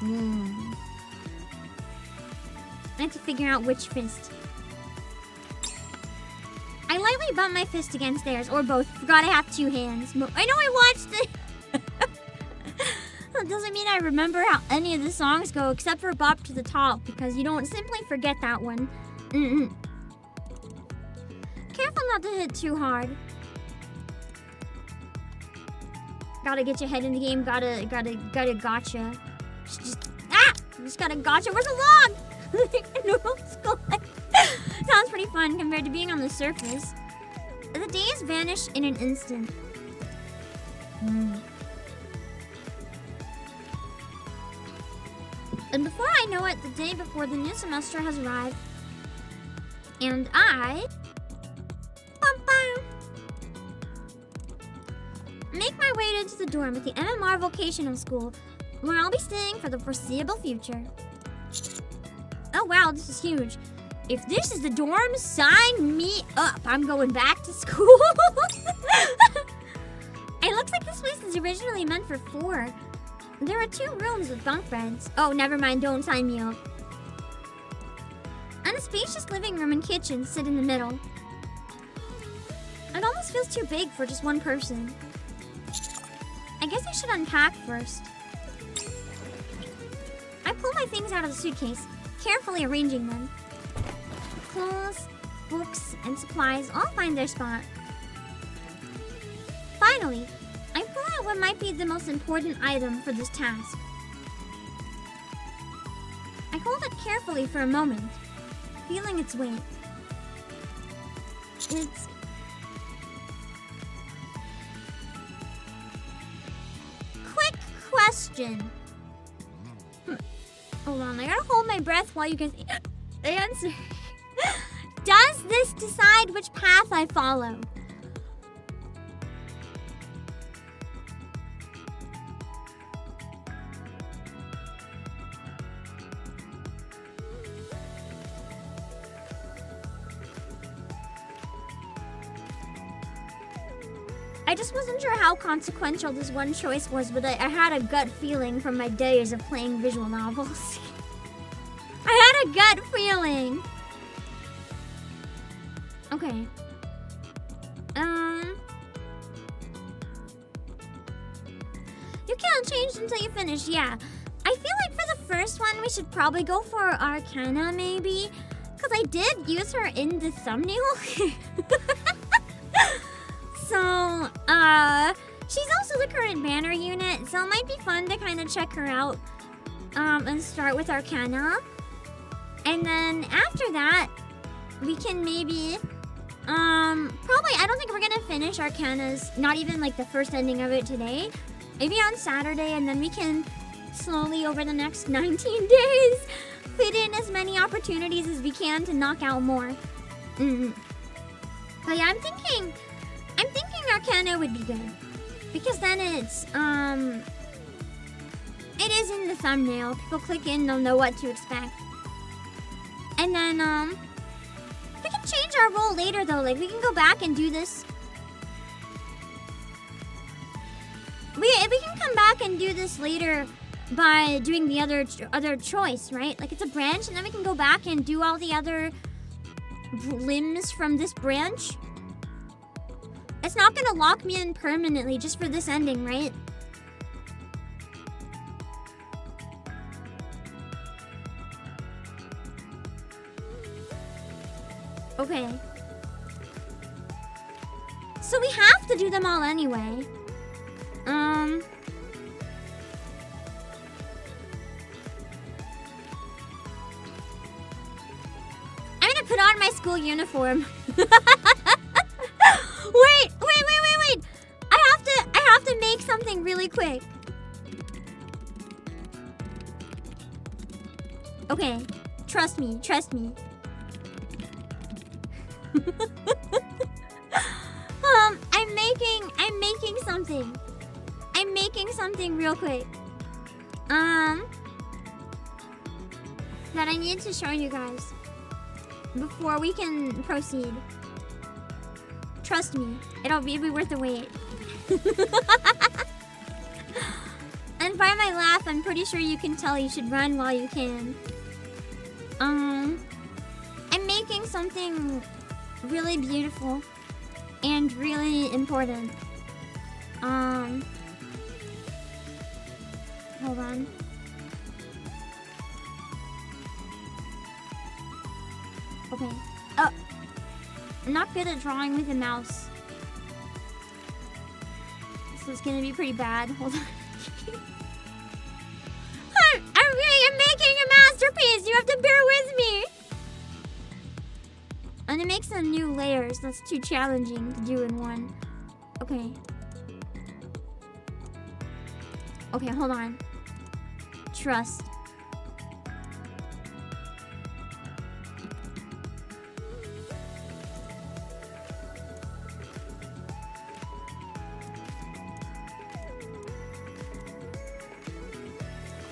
Speaker 1: I have to figure out which fist. I lightly bump my fist against theirs, or both. Forgot I have two hands. I know I watched it. That doesn't mean I remember how any of the songs go, except for Bop to the Top, because you don't simply forget that one. Careful not to hit too hard. Gotta get your head in the game. Gotta gotcha. Just gotta gotcha. Where's the log? Normal school. Sounds pretty fun compared to being on the surface. The days vanish in an instant. And before I know it, the day before the new semester has arrived. And I... make my way into the dorm at the MMR Vocational School, where I'll be staying for the foreseeable future. Oh wow, this is huge. If this is the dorm, sign me up. I'm going back to school. It looks like this place is originally meant for 4. There are 2 rooms with bunk beds. Oh, never mind, don't sign me up. And a spacious living room and kitchen sit in the middle. It almost feels too big for just one person. I guess I should unpack first. I pull my things out of the suitcase, carefully arranging them. Clothes, books, and supplies all find their spot. Finally, I pull out what might be the most important item for this task. I hold it carefully for a moment, feeling its weight. It's... Quick question. Hold on, I gotta hold my breath while you guys answer. Does this decide which path I follow? I just wasn't sure how consequential this one choice was, but I had a gut feeling from my days of playing visual novels. I had a gut feeling. Okay. You can't change until you finish, yeah. I feel like for the first one, we should probably go for Arcana, maybe. Because I did use her in the thumbnail. So, she's also the current banner unit, so it might be fun to kind of check her out, and start with Arcana. And then after that, we can maybe, probably, I don't think we're gonna finish Arcana's, not even like the first ending of it today. Maybe on Saturday, and then we can slowly over the next 19 days fit in as many opportunities as we can to knock out more. But yeah, I'm thinking Arcana would be good. Because then it's, it is in the thumbnail. People click in, they'll know what to expect. And then, we can change our role later though. Like, we can go back and do this. We can come back and do this later by doing the other choice, right? Like, it's a branch, and then we can go back and do all the other limbs from this branch. It's not gonna lock me in permanently just for this ending, right? Okay. So we have to do them all anyway. I'm gonna put on my school uniform. Wait. I have to make something really quick. Okay. Trust me. I'm making something real quick. That I need to show you guys before we can proceed. Trust me, it'll be worth the wait. And by my laugh, I'm pretty sure you can tell you should run while you can. I'm making something really beautiful and really important. Hold on. Okay. I'm not good at drawing with a mouse. So it's gonna be pretty bad. Hold on. I'm making a masterpiece! You have to bear with me! I'm gonna make some new layers. That's too challenging to do in one. Okay. Okay, hold on. Trust.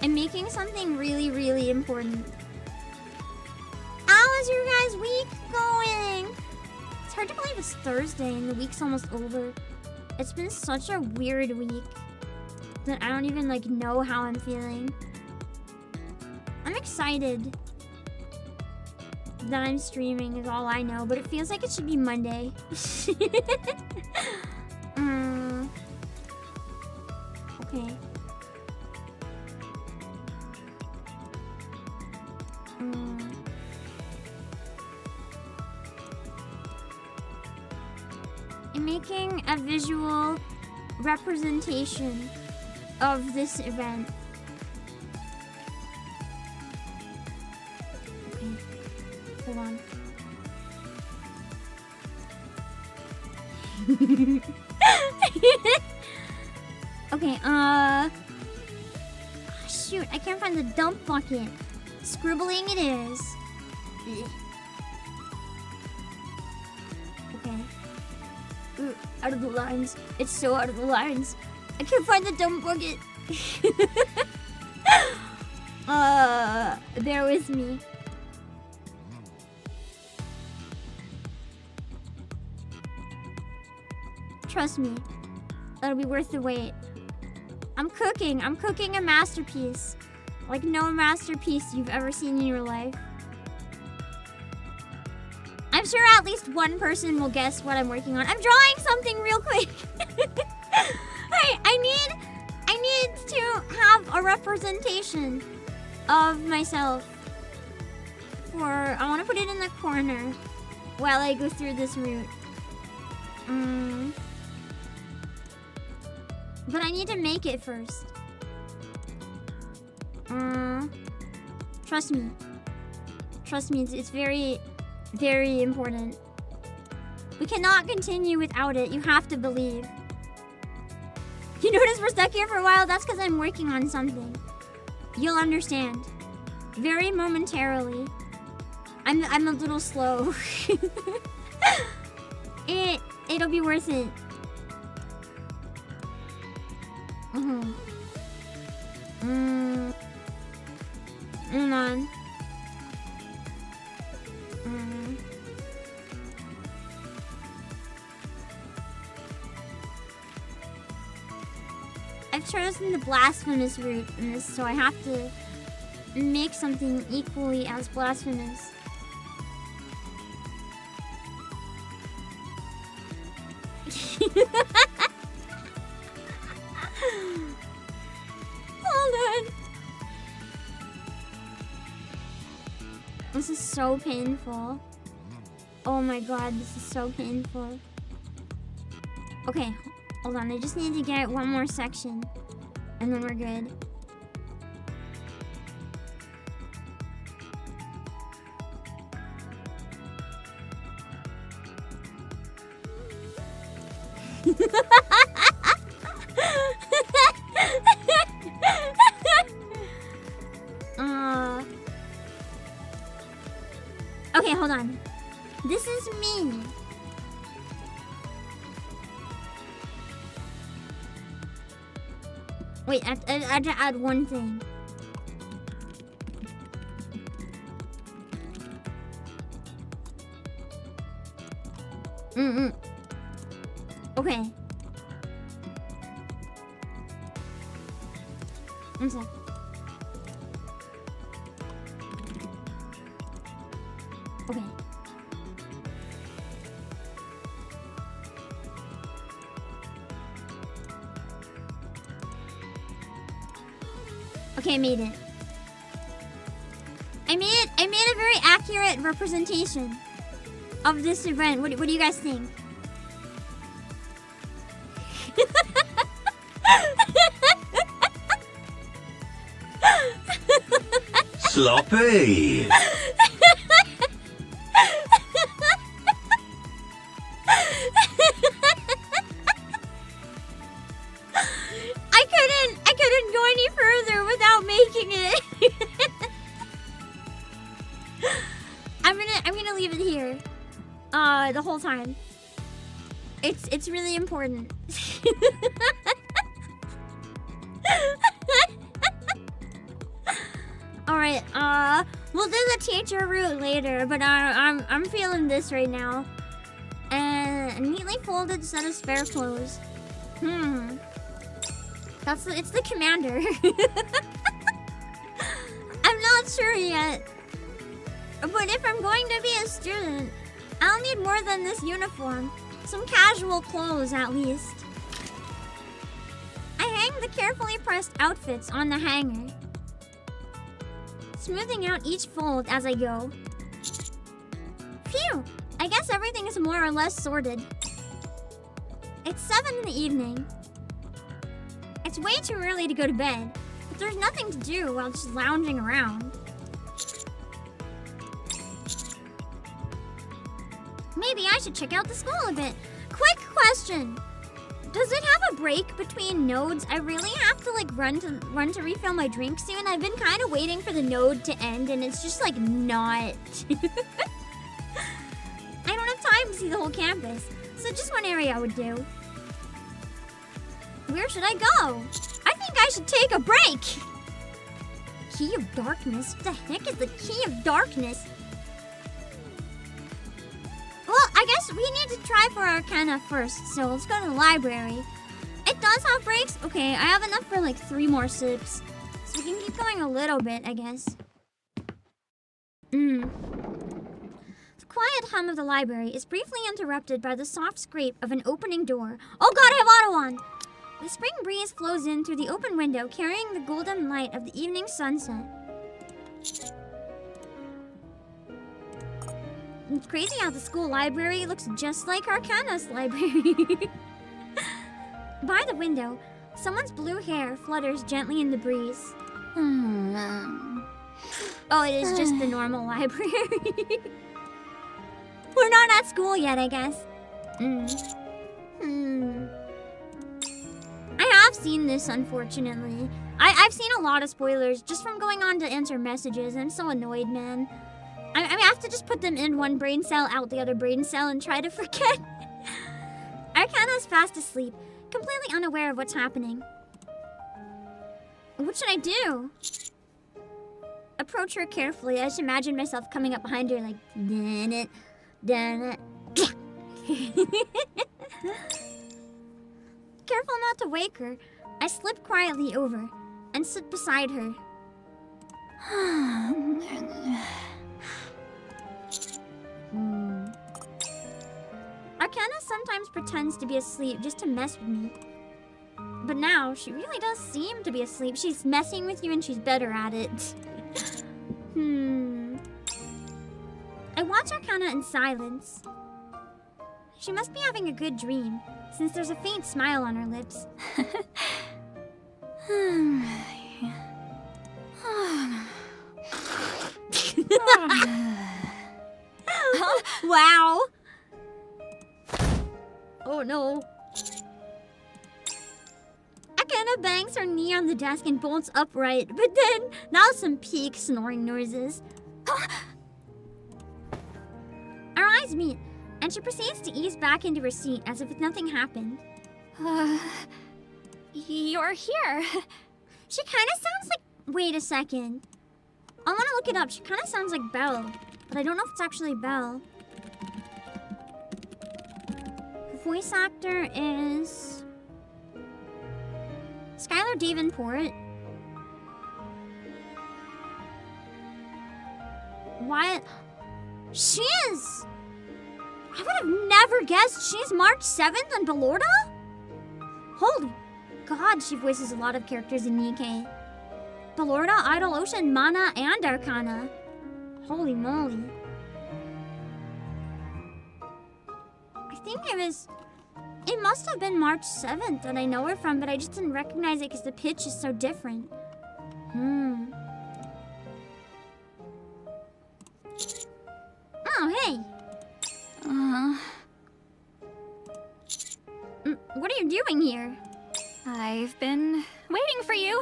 Speaker 1: I'm making something really, really important. How is your guys' week going? It's hard to believe it's Thursday and the week's almost over. It's been such a weird week that I don't even know how I'm feeling. I'm excited that I'm streaming is all I know, but it feels like it should be Monday. Okay. I'm making a visual representation of this event. Okay, hold on. Okay, shoot, I can't find the dump bucket. Scribbling it is. Okay. Ooh, out of the lines. It's so out of the lines. I can't find the dump bucket. Bear with me. Trust me. That'll be worth the wait. I'm cooking a masterpiece. Like no masterpiece you've ever seen in your life. I'm sure at least one person will guess what I'm working on. I'm drawing something real quick. I need to have a representation of myself. I want to put it in the corner while I go through this route. But I need to make it first. Trust me. Trust me, it's very, very important. We cannot continue without it. You have to believe. You notice we're stuck here for a while? That's because I'm working on something. You'll understand. Very momentarily. I'm a little slow. It'll be worth it. Hold on. I've chosen the blasphemous route in this, so I have to make something equally as blasphemous. Hold on. This is so painful. Oh my god, this is so painful. Okay, hold on. I just need to get one more section, and then we're good. Okay, hold on. This is me. Wait, I had to add one thing. Okay. One sec. Okay. Okay, I made it. I made a very accurate representation of this event. What do you guys think?
Speaker 4: Sloppy.
Speaker 1: I couldn't go any further without making it. I'm gonna leave it here. The whole time. It's really important. Alright, we'll do the teacher route later, but I'm feeling this right now. And a neatly folded set of spare clothes. It's the commander. I'm not sure yet. But if I'm going to be a student, I'll need more than this uniform. Some casual clothes, at least. I hang the carefully pressed outfits on the hanger, smoothing out each fold as I go. Phew! I guess everything is more or less sorted. It's 7 in the evening. It's way too early to go to bed, but there's nothing to do while just lounging around. Maybe I should check out the school a bit. Quick question! Does it have a break between nodes? I really have to like run to refill my drink soon. I've been kind of waiting for the node to end, and it's just like not. I don't have time to see the whole campus, so just one area would do. Where should I go? I think I should take a break. Key of Darkness? What the heck is the Key of Darkness? Well, I guess we need to try for Arcana first, so let's go to the library. It does have breaks. Okay, I have enough for like 3 more sips, so we can keep going a little bit, I guess. The quiet hum of the library is briefly interrupted by the soft scrape of an opening door. Oh god, I have auto on! The spring breeze flows in through the open window, carrying the golden light of the evening sunset. It's crazy how the school library looks just like Arcana's library. By the window, someone's blue hair flutters gently in the breeze. Oh, it is just the normal library. We're not at school yet, I guess. I have seen this, unfortunately. I've seen a lot of spoilers just from going on to answer messages. I'm so annoyed, man. I have to just put them in one brain cell, out the other brain cell, and try to forget. Arcana is fast asleep, completely unaware of what's happening. What should I do? Approach her carefully. I just imagine myself coming up behind her like, dun it, dun it. Careful not to wake her, I slip quietly over and sit beside her. Arcana sometimes pretends to be asleep just to mess with me. But now, she really does seem to be asleep. She's messing with you and she's better at it. I watch Arcana in silence. She must be having a good dream, since there's a faint smile on her lips. Wow! Oh no. Arcana bangs her knee on the desk and bolts upright, but then, now some peak snoring noises. Our eyes meet, and she proceeds to ease back into her seat as if nothing happened.
Speaker 3: You're here.
Speaker 1: She kind of sounds like... Wait a second. I want to look it up. She kind of sounds like Belle, but I don't know if it's actually Belle. The voice actor is... Skylar Davenport. What? She is! I would have never guessed she's March 7th on Bellorda? Holy God, she voices a lot of characters in NIKKE. Bellorda, Idol Ocean, Mana, and Arcana. Holy moly. I think it must have been March 7th that I know her from, but I just didn't recognize it because the pitch is so different. Oh, hey. What are you doing here?
Speaker 3: I've been waiting for you.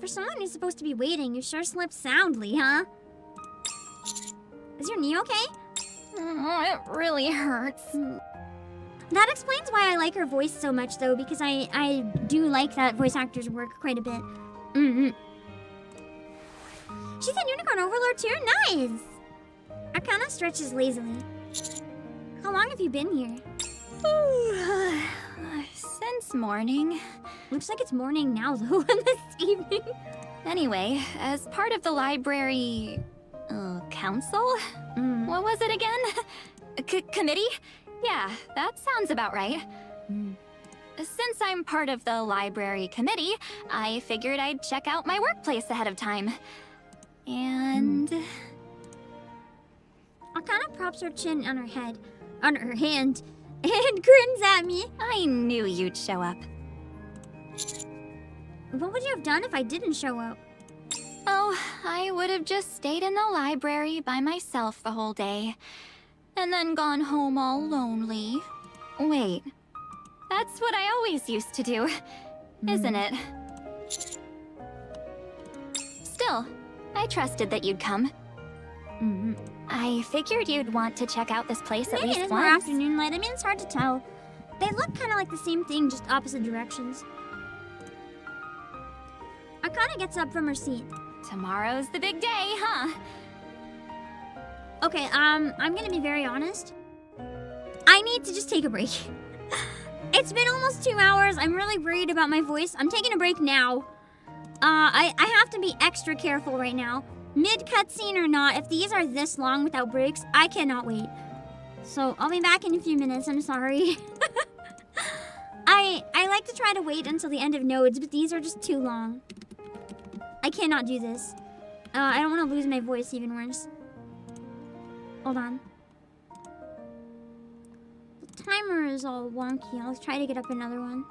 Speaker 1: For someone who's supposed to be waiting, you sure slept soundly, huh? Is your knee okay?
Speaker 3: It really hurts.
Speaker 1: That explains why I like her voice so much, though, because I do like that voice actor's work quite a bit. She's a unicorn overlord too? Nice! Arcana stretches lazily. How long have you been here?
Speaker 3: Since morning.
Speaker 1: Looks like it's morning now, though, and this evening.
Speaker 3: Anyway, as part of the library... council? What was it again? Committee? Yeah, that sounds about right. Since I'm part of the library committee, I figured I'd check out my workplace ahead of time. And...
Speaker 1: Arcana props her chin on her hand, and grins at me.
Speaker 3: I knew you'd show up.
Speaker 1: What would you have done if I didn't show up?
Speaker 3: Oh, I would have just stayed in the library by myself the whole day. And then gone home all lonely. Wait, that's what I always used to do, isn't it? Still, I trusted that you'd come. I figured you'd want to check out this place at least
Speaker 1: Maybe it is
Speaker 3: once.
Speaker 1: more afternoon light. I mean, it's hard to tell. They look kind of like the same thing, just opposite directions. Arcana gets up from her seat.
Speaker 3: Tomorrow's the big day, huh?
Speaker 1: Okay, I'm gonna be very honest. I need to just take a break. It's been almost 2 hours. I'm really worried about my voice. I'm taking a break now. I have to be extra careful right now. Mid-cutscene or not, if these are this long without breaks, I cannot wait. So, I'll be back in a few minutes. I'm sorry. I like to try to wait until the end of nodes, but these are just too long. I cannot do this. I don't want to lose my voice even worse. Hold on. The timer is all wonky. I'll try to get up another one.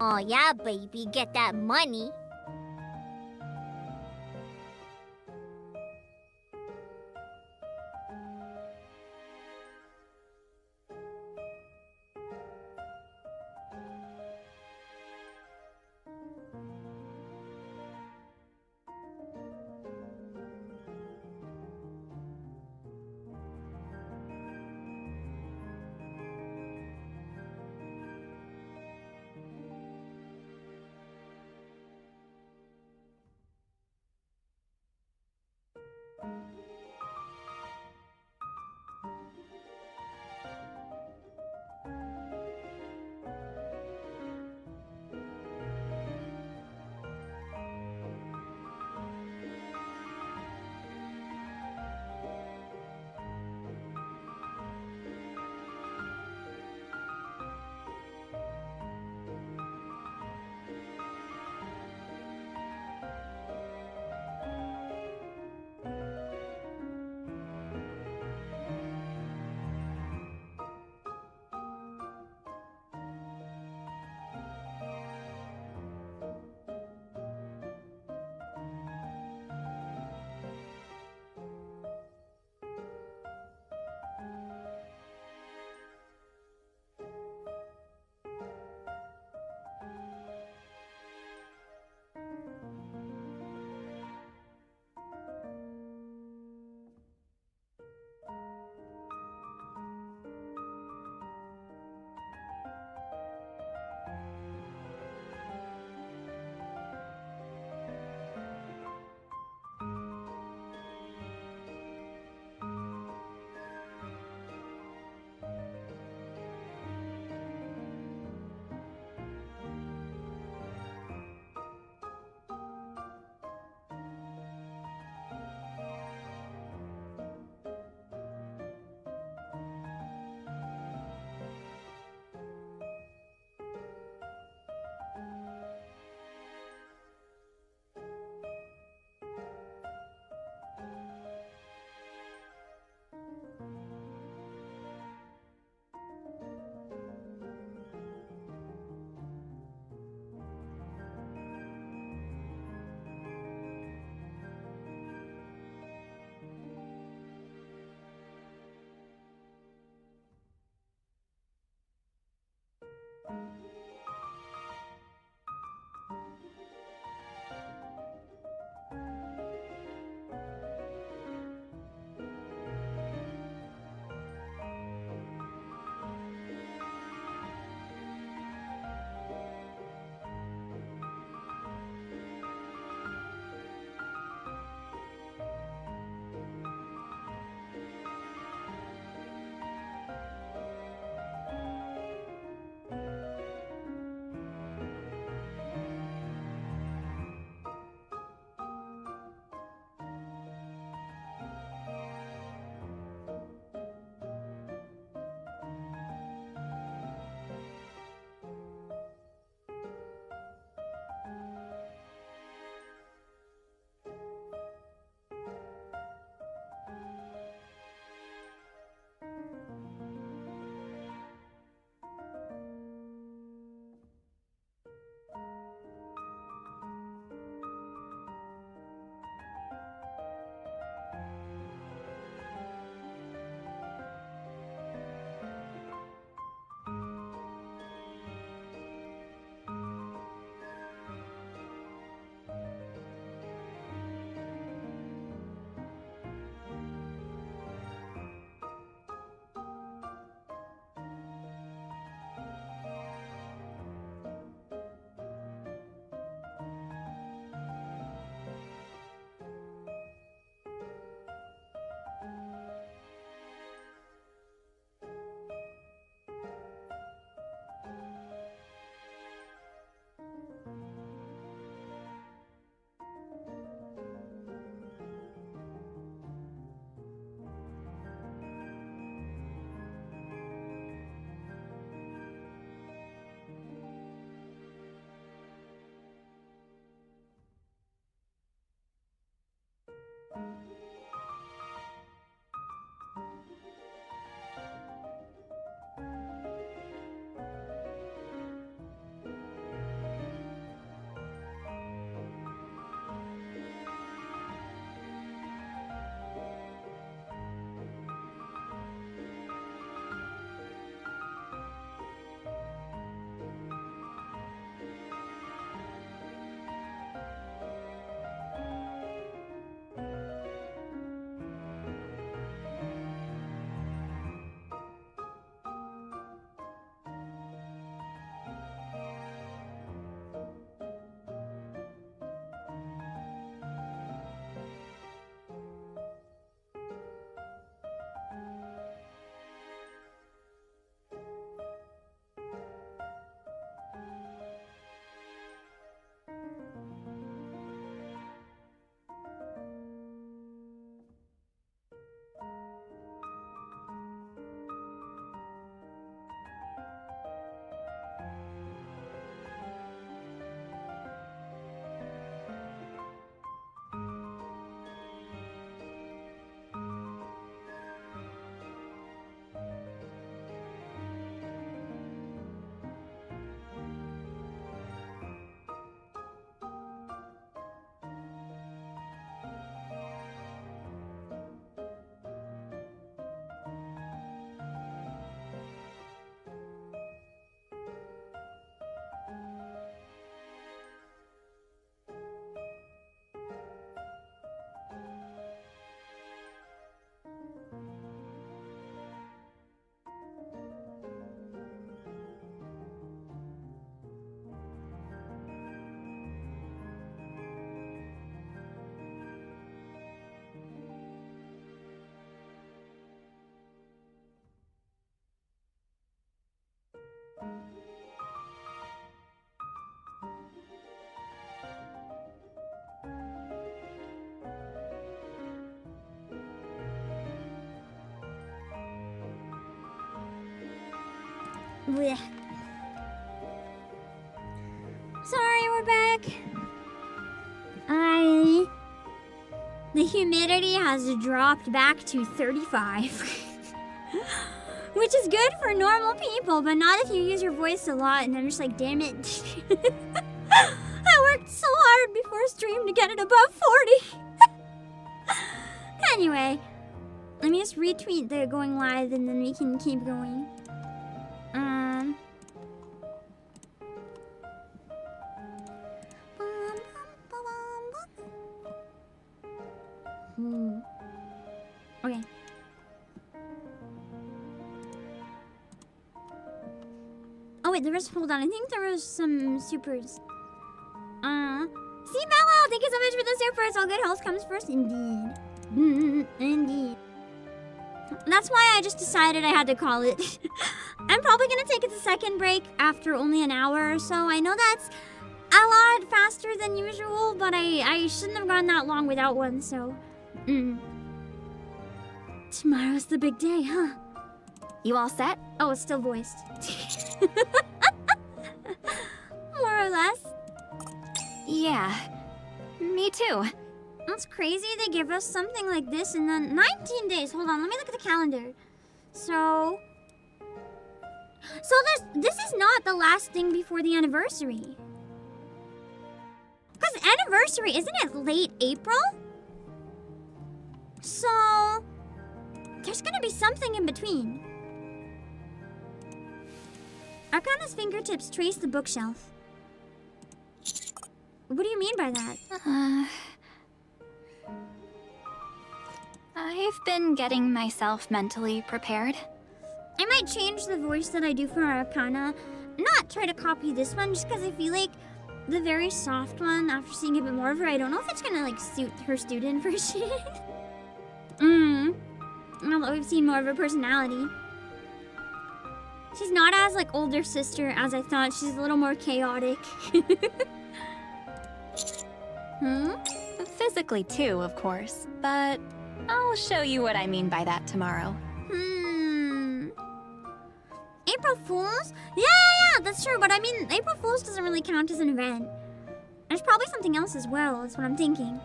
Speaker 1: Oh yeah, baby, get that money. Blech. Sorry, we're back. The humidity has dropped back to 35. Which is good for normal people, but not if you use your voice a lot, and I'm just like, damn it. I worked so hard before stream to get it above 40. Anyway, let me just retweet the going live and then we can keep going. Okay. Oh wait, there was, hold on, I think there was some supers. See, Mellow, thank you so much for the supers. All good health comes first, indeed. Indeed. That's why I just decided I had to call it. I'm probably gonna take a second break after only an hour or so. I know that's a lot faster than usual, but I shouldn't have gone that long without one, so... Tomorrow's the big day, huh?
Speaker 3: You all set?
Speaker 1: Oh, it's still voiced. More or less.
Speaker 3: Yeah, me too.
Speaker 1: That's crazy. They give us something like this in then 19 days. Hold on, let me look at the calendar. So this is not the last thing before the anniversary. Because anniversary, isn't it late April? So there's gonna be something in between. Arcana's fingertips trace the bookshelf. What do you mean by that?
Speaker 3: I've been getting myself mentally prepared.
Speaker 1: I might change the voice that I do for Arcana. Not try to copy this one, just because I feel like the very soft one, after seeing a bit more of her, I don't know if it's gonna like suit her student version. Now that we've seen more of her personality. She's not as like older sister as I thought. She's a little more chaotic.
Speaker 3: Physically too, of course, but I'll show you what I mean by that tomorrow.
Speaker 1: April Fools? Yeah, that's true, but I mean, April Fools doesn't really count as an event. There's probably something else as well, is what I'm thinking.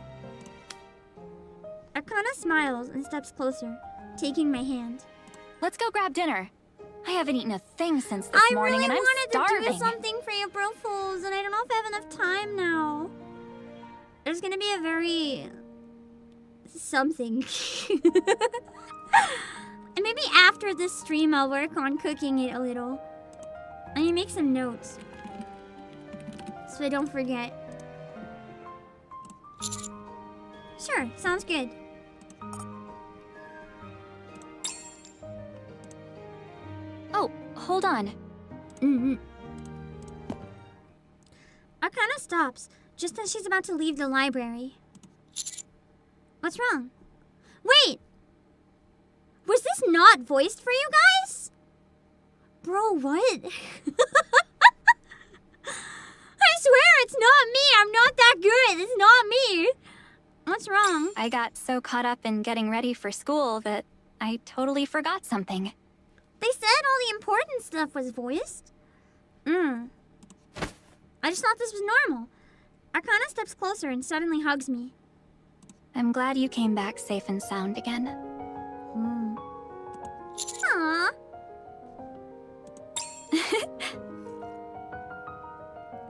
Speaker 1: Arcana smiles and steps closer, taking my hand.
Speaker 3: Let's go grab dinner. I haven't eaten a thing since this morning and I'm
Speaker 1: wanted
Speaker 3: starving.
Speaker 1: to do something for April Fools, and I don't know if I have enough time now. There's gonna be a very... something. And maybe after this stream I'll work on cooking it a little. I need to make some notes, so I don't forget. Sure, sounds good.
Speaker 3: Oh, hold on.
Speaker 1: Arcana stops, just as she's about to leave the library. What's wrong? Wait! Was this not voiced for you guys? Bro, what? I swear it's not me! I'm not that good! It's not me! What's wrong?
Speaker 3: I got so caught up in getting ready for school that I totally forgot something.
Speaker 1: They said all the important stuff was voiced. I just thought this was normal. Arcana steps closer and suddenly hugs me.
Speaker 3: I'm glad you came back safe and sound again.
Speaker 1: Aww.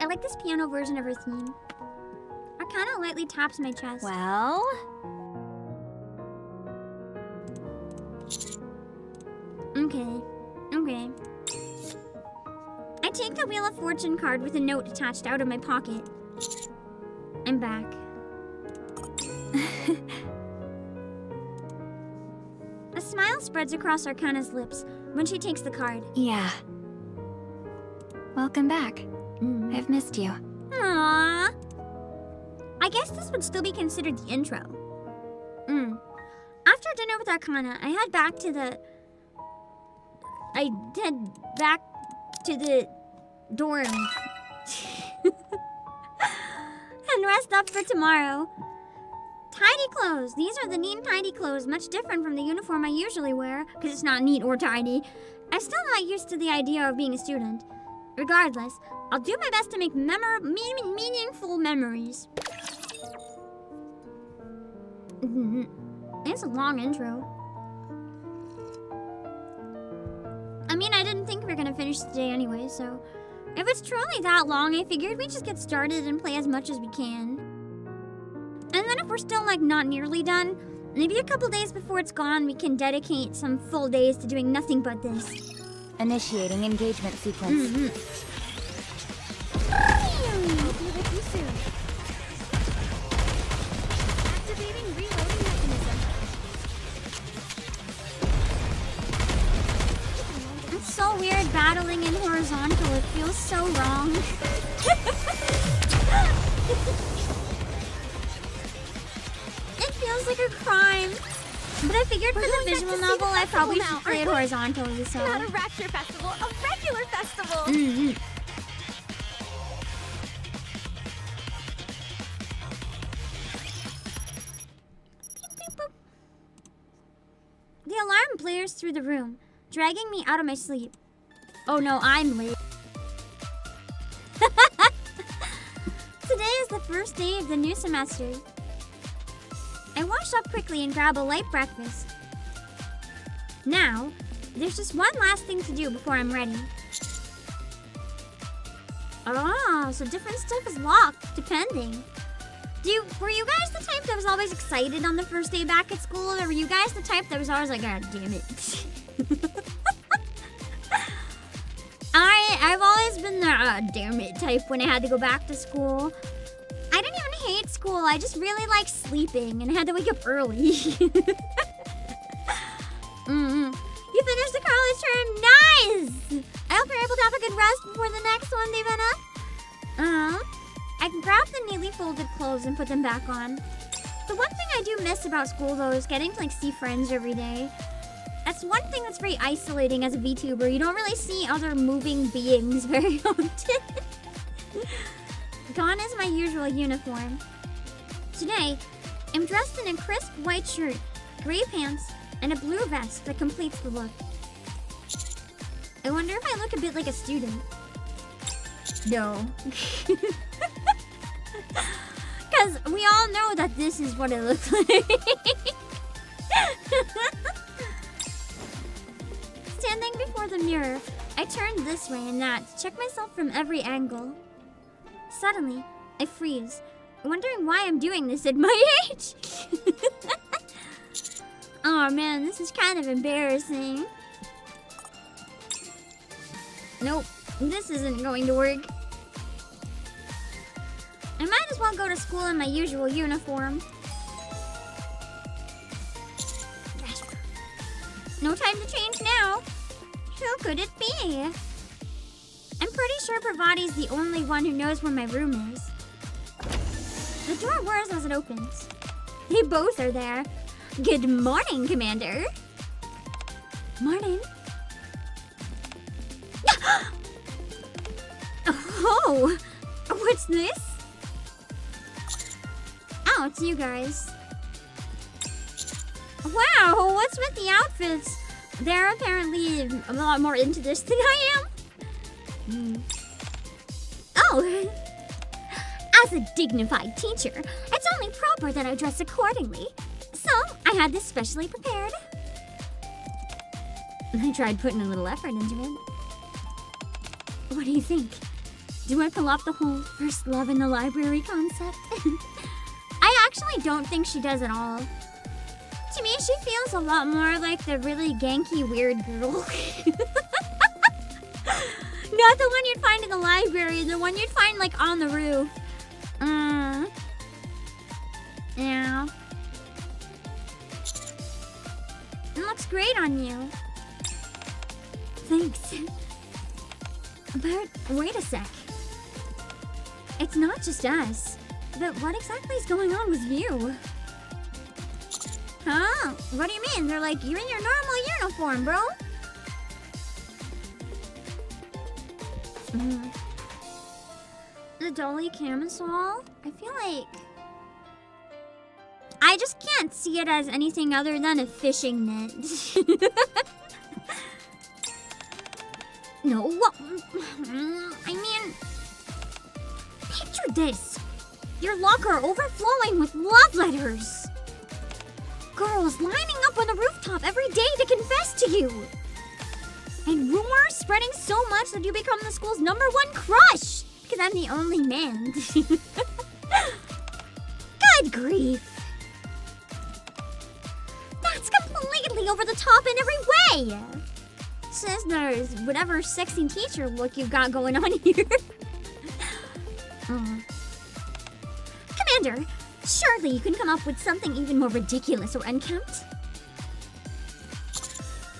Speaker 1: I like this piano version of her theme. Arcana lightly taps my chest.
Speaker 3: Well...
Speaker 1: Okay. I take the Wheel of Fortune card with a note attached out of my pocket. I'm back. A smile spreads across Arcana's lips when she takes the card.
Speaker 3: Yeah. Welcome back. I've missed you.
Speaker 1: Aww. I guess this would still be considered the intro. After dinner with Arcana, I head back to the dorm. And rest up for tomorrow. Tidy clothes. These are the neat and tidy clothes, much different from the uniform I usually wear, because it's not neat or tidy. I'm still not used to the idea of being a student. Regardless, I'll do my best to make meaningful memories. It's a long intro. I mean, I didn't think we were gonna finish today anyway, so... If it's truly that long, I figured we'd just get started and play as much as we can. And then if we're still, like, not nearly done, maybe a couple days before it's gone, we can dedicate some full days to doing nothing but this.
Speaker 3: Initiating engagement sequence.
Speaker 4: I'll be with you soon. Activating reloading mechanism.
Speaker 1: It's so weird battling in horizontal. It feels so wrong. It feels like a crime. But I figured for the visual novel, I probably should play it horizontally, so...
Speaker 4: Not a Rapture Festival, a regular festival!
Speaker 1: The alarm blares through the room, dragging me out of my sleep. Oh no, I'm late. Today is the first day of the new semester. I wash up quickly and grab a light breakfast. Now, there's just one last thing to do before I'm ready. Oh, so different stuff is locked, depending. Were you guys the type that was always excited on the first day back at school, or were you guys the type that was always like, ah, damn it? I've always been the damn it type when I had to go back to school. I didn't even hate school, I just really liked sleeping and I had to wake up early. You finished the college term, nice! I hope you're able to have a good rest before the next one, Devana. I can grab the neatly folded clothes and put them back on. The one thing I do miss about school though is getting to see friends every day. That's one thing that's very isolating as a VTuber. You don't really see other moving beings very often. Gone is my usual uniform. Today, I'm dressed in a crisp white shirt, gray pants, and a blue vest that completes the look. I wonder if I look a bit like a student. No. Because we all know that this is what it looks like. mirror. I turned this way and that to check myself from every angle. Suddenly, I freeze, wondering why I'm doing this at my age. Oh man, this is kind of embarrassing. Nope, this isn't going to work. I might as well go to school in my usual uniform. No time to change now. Who could it be? I'm pretty sure Pravati's the only one who knows where my room is. The door whirs as it opens. They both are there. Good morning, Commander. Morning. Oh, what's this? Oh, it's you guys. Wow, what's with the outfits? They're apparently a lot more into this than I am. Oh, as a dignified teacher, it's only proper that I dress accordingly. So, I had this specially prepared. I tried putting a little effort into it. What do you think? Do I pull off the whole first love in the library concept? I actually don't think she does at all. To me, she feels a lot more like the really ganky weird girl. Not the one you'd find in the library, the one you'd find like on the roof. Yeah. It looks great on you. Thanks. But wait a sec. It's not just us. But what exactly is going on with you? Huh? What do you mean? They're like, you're in your normal uniform, bro. The dolly camisole? I feel like... I just can't see it as anything other than a fishing net. No, I mean... Picture this. Your locker overflowing with love letters. Girls lining up on the rooftop every day to confess to you. And rumors spreading so much that you become the school's #1 crush. Because I'm the only man. Good grief. That's completely over the top in every way. Says there's whatever sexy teacher look you've got going on here. Commander, surely you can come up with something even more ridiculous or unkempt.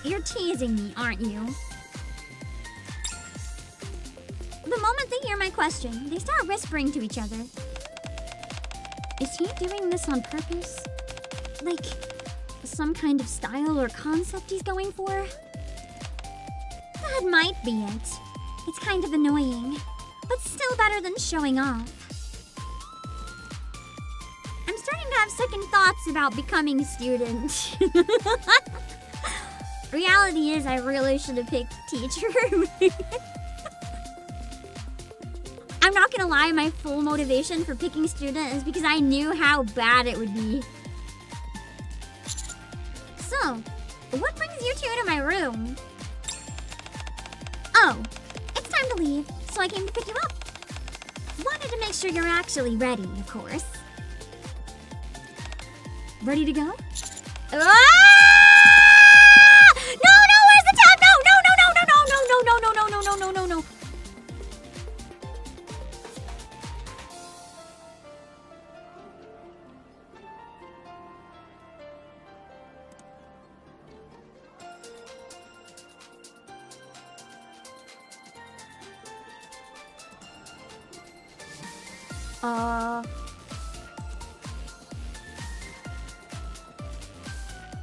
Speaker 1: You're teasing me, aren't you? The moment they hear my question, they start whispering to each other. Is he doing this on purpose? Like, some kind of style or concept he's going for? That might be it. It's kind of annoying, but still better than showing off. I'm starting to have second thoughts about becoming a student. Reality is, I really should have picked teacher. I'm not gonna lie, my full motivation for picking student is because I knew how bad it would be. So, what brings you two to my room? Oh, it's time to leave, so I came to pick you up. Wanted to make sure you're actually ready, of course. Ready to go? Ah! No, where's the tab? No.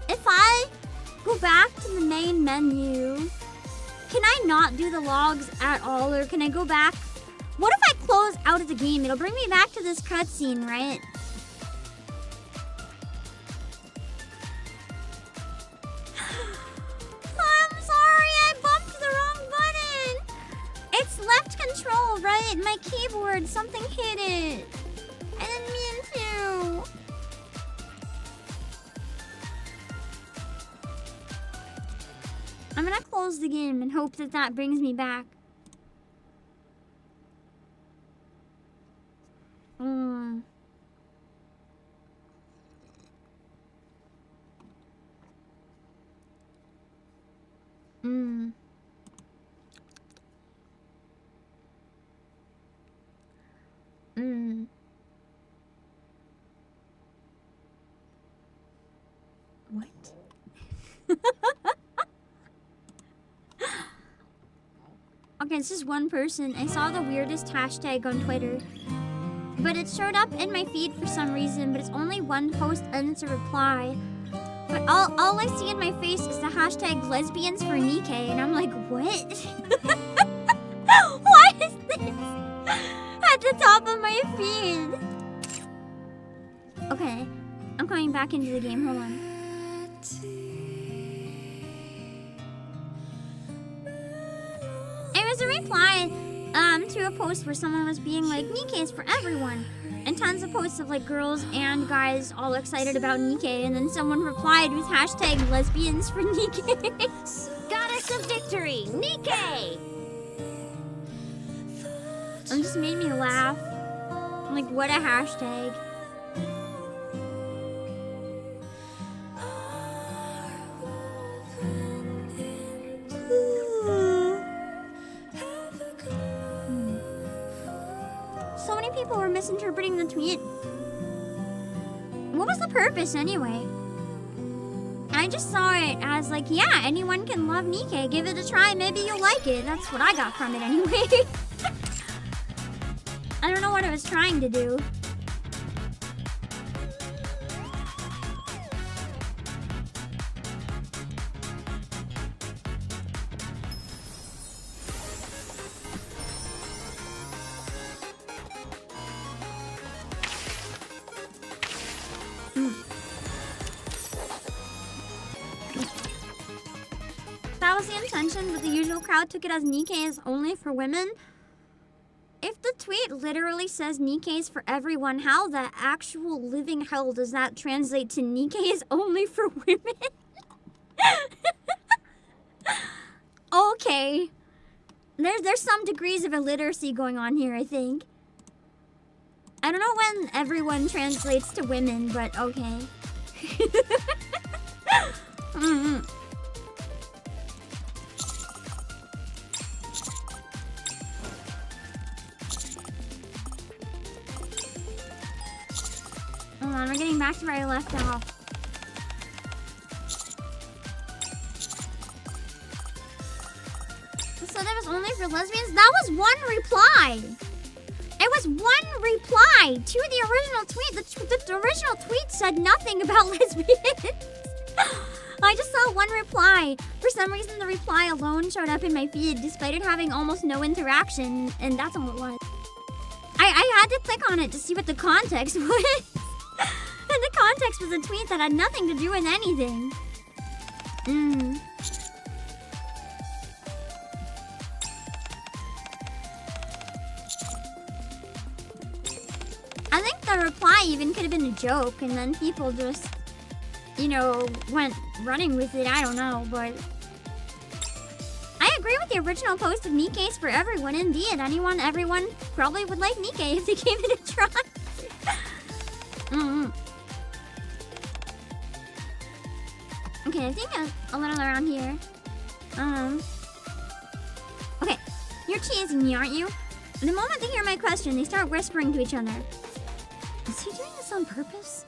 Speaker 1: If I go back to the main menu, can I not do the logs at all, or can I go back? What if I close out of the game? It'll bring me back to this cutscene, right? I'm sorry, I bumped the wrong button. It's left control, right? My keyboard, something hit it. I didn't mean to. I'm gonna close the game and hope that that brings me back. Mm. Mm. Mm. What? Okay, it's just one person. I saw the weirdest hashtag on Twitter. But it showed up in my feed for some reason, but it's only one post and it's a reply. But all I see in my face is the hashtag lesbians for NIKKE, and I'm like, what? What is this? At the top of my feed. Okay, I'm coming back into the game, hold on. It was a reply to a post where someone was being like, NIKKE is for everyone. And tons of posts of like girls and guys all excited about NIKKE, and then someone replied with hashtag lesbians for NIKKE.
Speaker 4: Goddess of victory, NIKKE!
Speaker 1: It just made me laugh. I'm like, what a hashtag. So many people were misinterpreting the tweet. What was the purpose anyway? I just saw it as like, yeah, anyone can love NIKKE. Give it a try, maybe you'll like it. That's what I got from it anyway. I don't know what it was trying to do. That was the intention, but the usual crowd took it as NIKKE is only for women. If the tweet literally says NIKKE is for everyone, how the actual living hell does that translate to NIKKE is only for women? Okay. There's some degrees of illiteracy going on here, I think. I don't know when everyone translates to women, but okay. Hold on, we're getting back to where I left off. So that was only for lesbians? That was one reply. It was one reply to the original tweet. The original tweet said nothing about lesbians. I just saw one reply. For some reason, the reply alone showed up in my feed, despite it having almost no interaction, and that's all it was. I had to click on it to see what the context was. And the context was a tweet that had nothing to do with anything. I think the reply even could have been a joke, and then people just, you know, went running with it. I don't know, but I agree with the original post of NIKKE is for everyone. Indeed, everyone probably would like NIKKE if they gave it a try. Okay, I think a little around here. Okay, you're teasing me, aren't you? The moment they hear my question, they start whispering to each other. Is he doing this on purpose?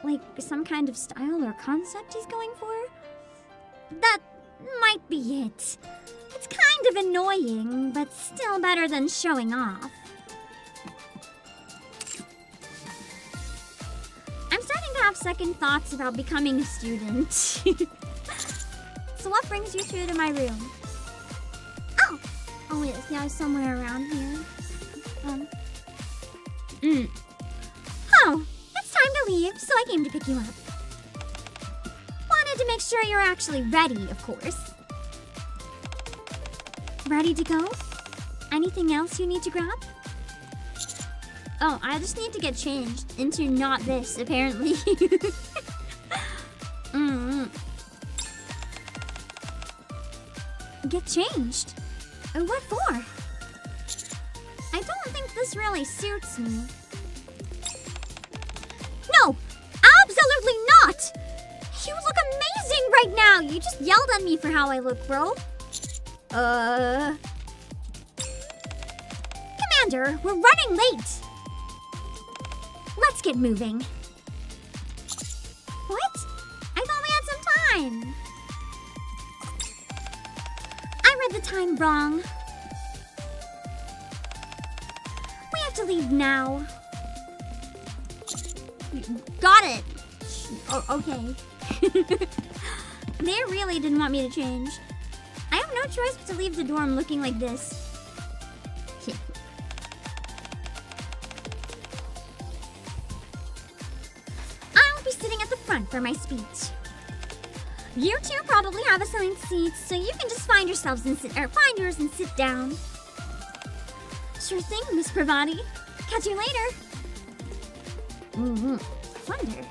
Speaker 1: Like some kind of style or concept he's going for? That might be it. It's kind of annoying, but still better than showing off. I'm starting to have second thoughts about becoming a student. So what brings you two to my room? Oh wait, yeah, somewhere around here. Oh, it's time to leave, so I came to pick you up. Wanted to make sure you're actually ready, of course. Ready to go? Anything else you need to grab? Oh, I just need to get changed into not this, apparently. get changed. What for? I don't think this really suits me. No! Absolutely not! You look amazing right now! You just yelled at me for how I look, bro. Commander, we're running late. Let's get moving. What? I thought we had some time. I read the time wrong. We have to leave now. Got it. Oh, okay. They really didn't want me to change. I have no choice but to leave the dorm looking like this. I'll be sitting at the front for my speech. You two probably have assigned seats, so you can just find yourselves and find yours and sit down. Sure thing, Miss Pravati. Catch you later. Wonder.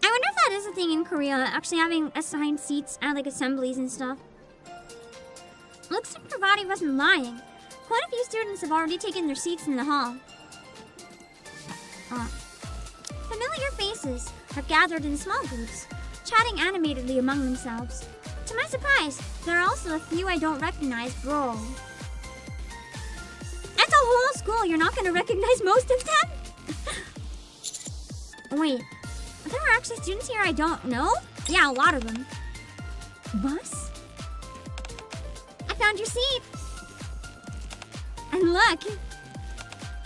Speaker 1: I wonder if that is a thing in Korea, actually having assigned seats at like assemblies and stuff. Looks like Pravati wasn't lying. Quite a few students have already taken their seats in the hall. Familiar faces have gathered in small groups, chatting animatedly among themselves. To my surprise, there are also a few I don't recognize. Bro. That's a whole school, you're not gonna recognize most of them? Wait, there are actually students here I don't know? Yeah, a lot of them. Bus? I found your seat. And look,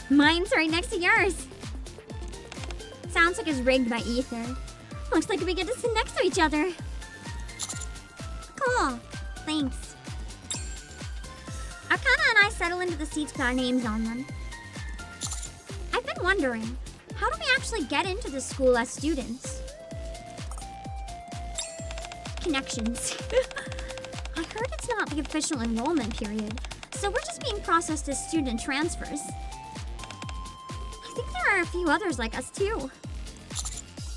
Speaker 1: mine's right next to yours. Sounds like it's rigged by Ether. Looks like we get to sit next to each other. Cool, thanks. Arcana and I settle into the seats with our names on them. I've been wondering, how do we actually get into this school as students? Connections. I heard it's not the official enrollment period, so we're just being processed as student transfers. I think there are a few others like us too.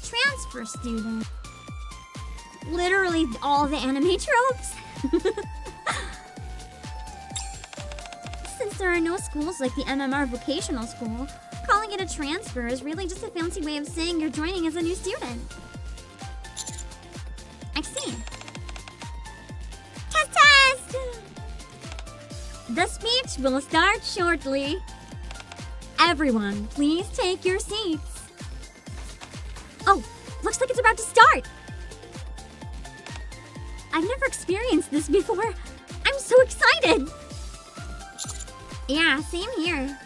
Speaker 1: Transfer student. Literally all the anime tropes. Since there are no schools like the MMR vocational school, calling it a transfer is really just a fancy way of saying you're joining as a new student. I see. Test, test! The speech will start shortly. Everyone, please take your seats. Oh, looks like it's about to start. I've never experienced this before. I'm so excited. Yeah, same here.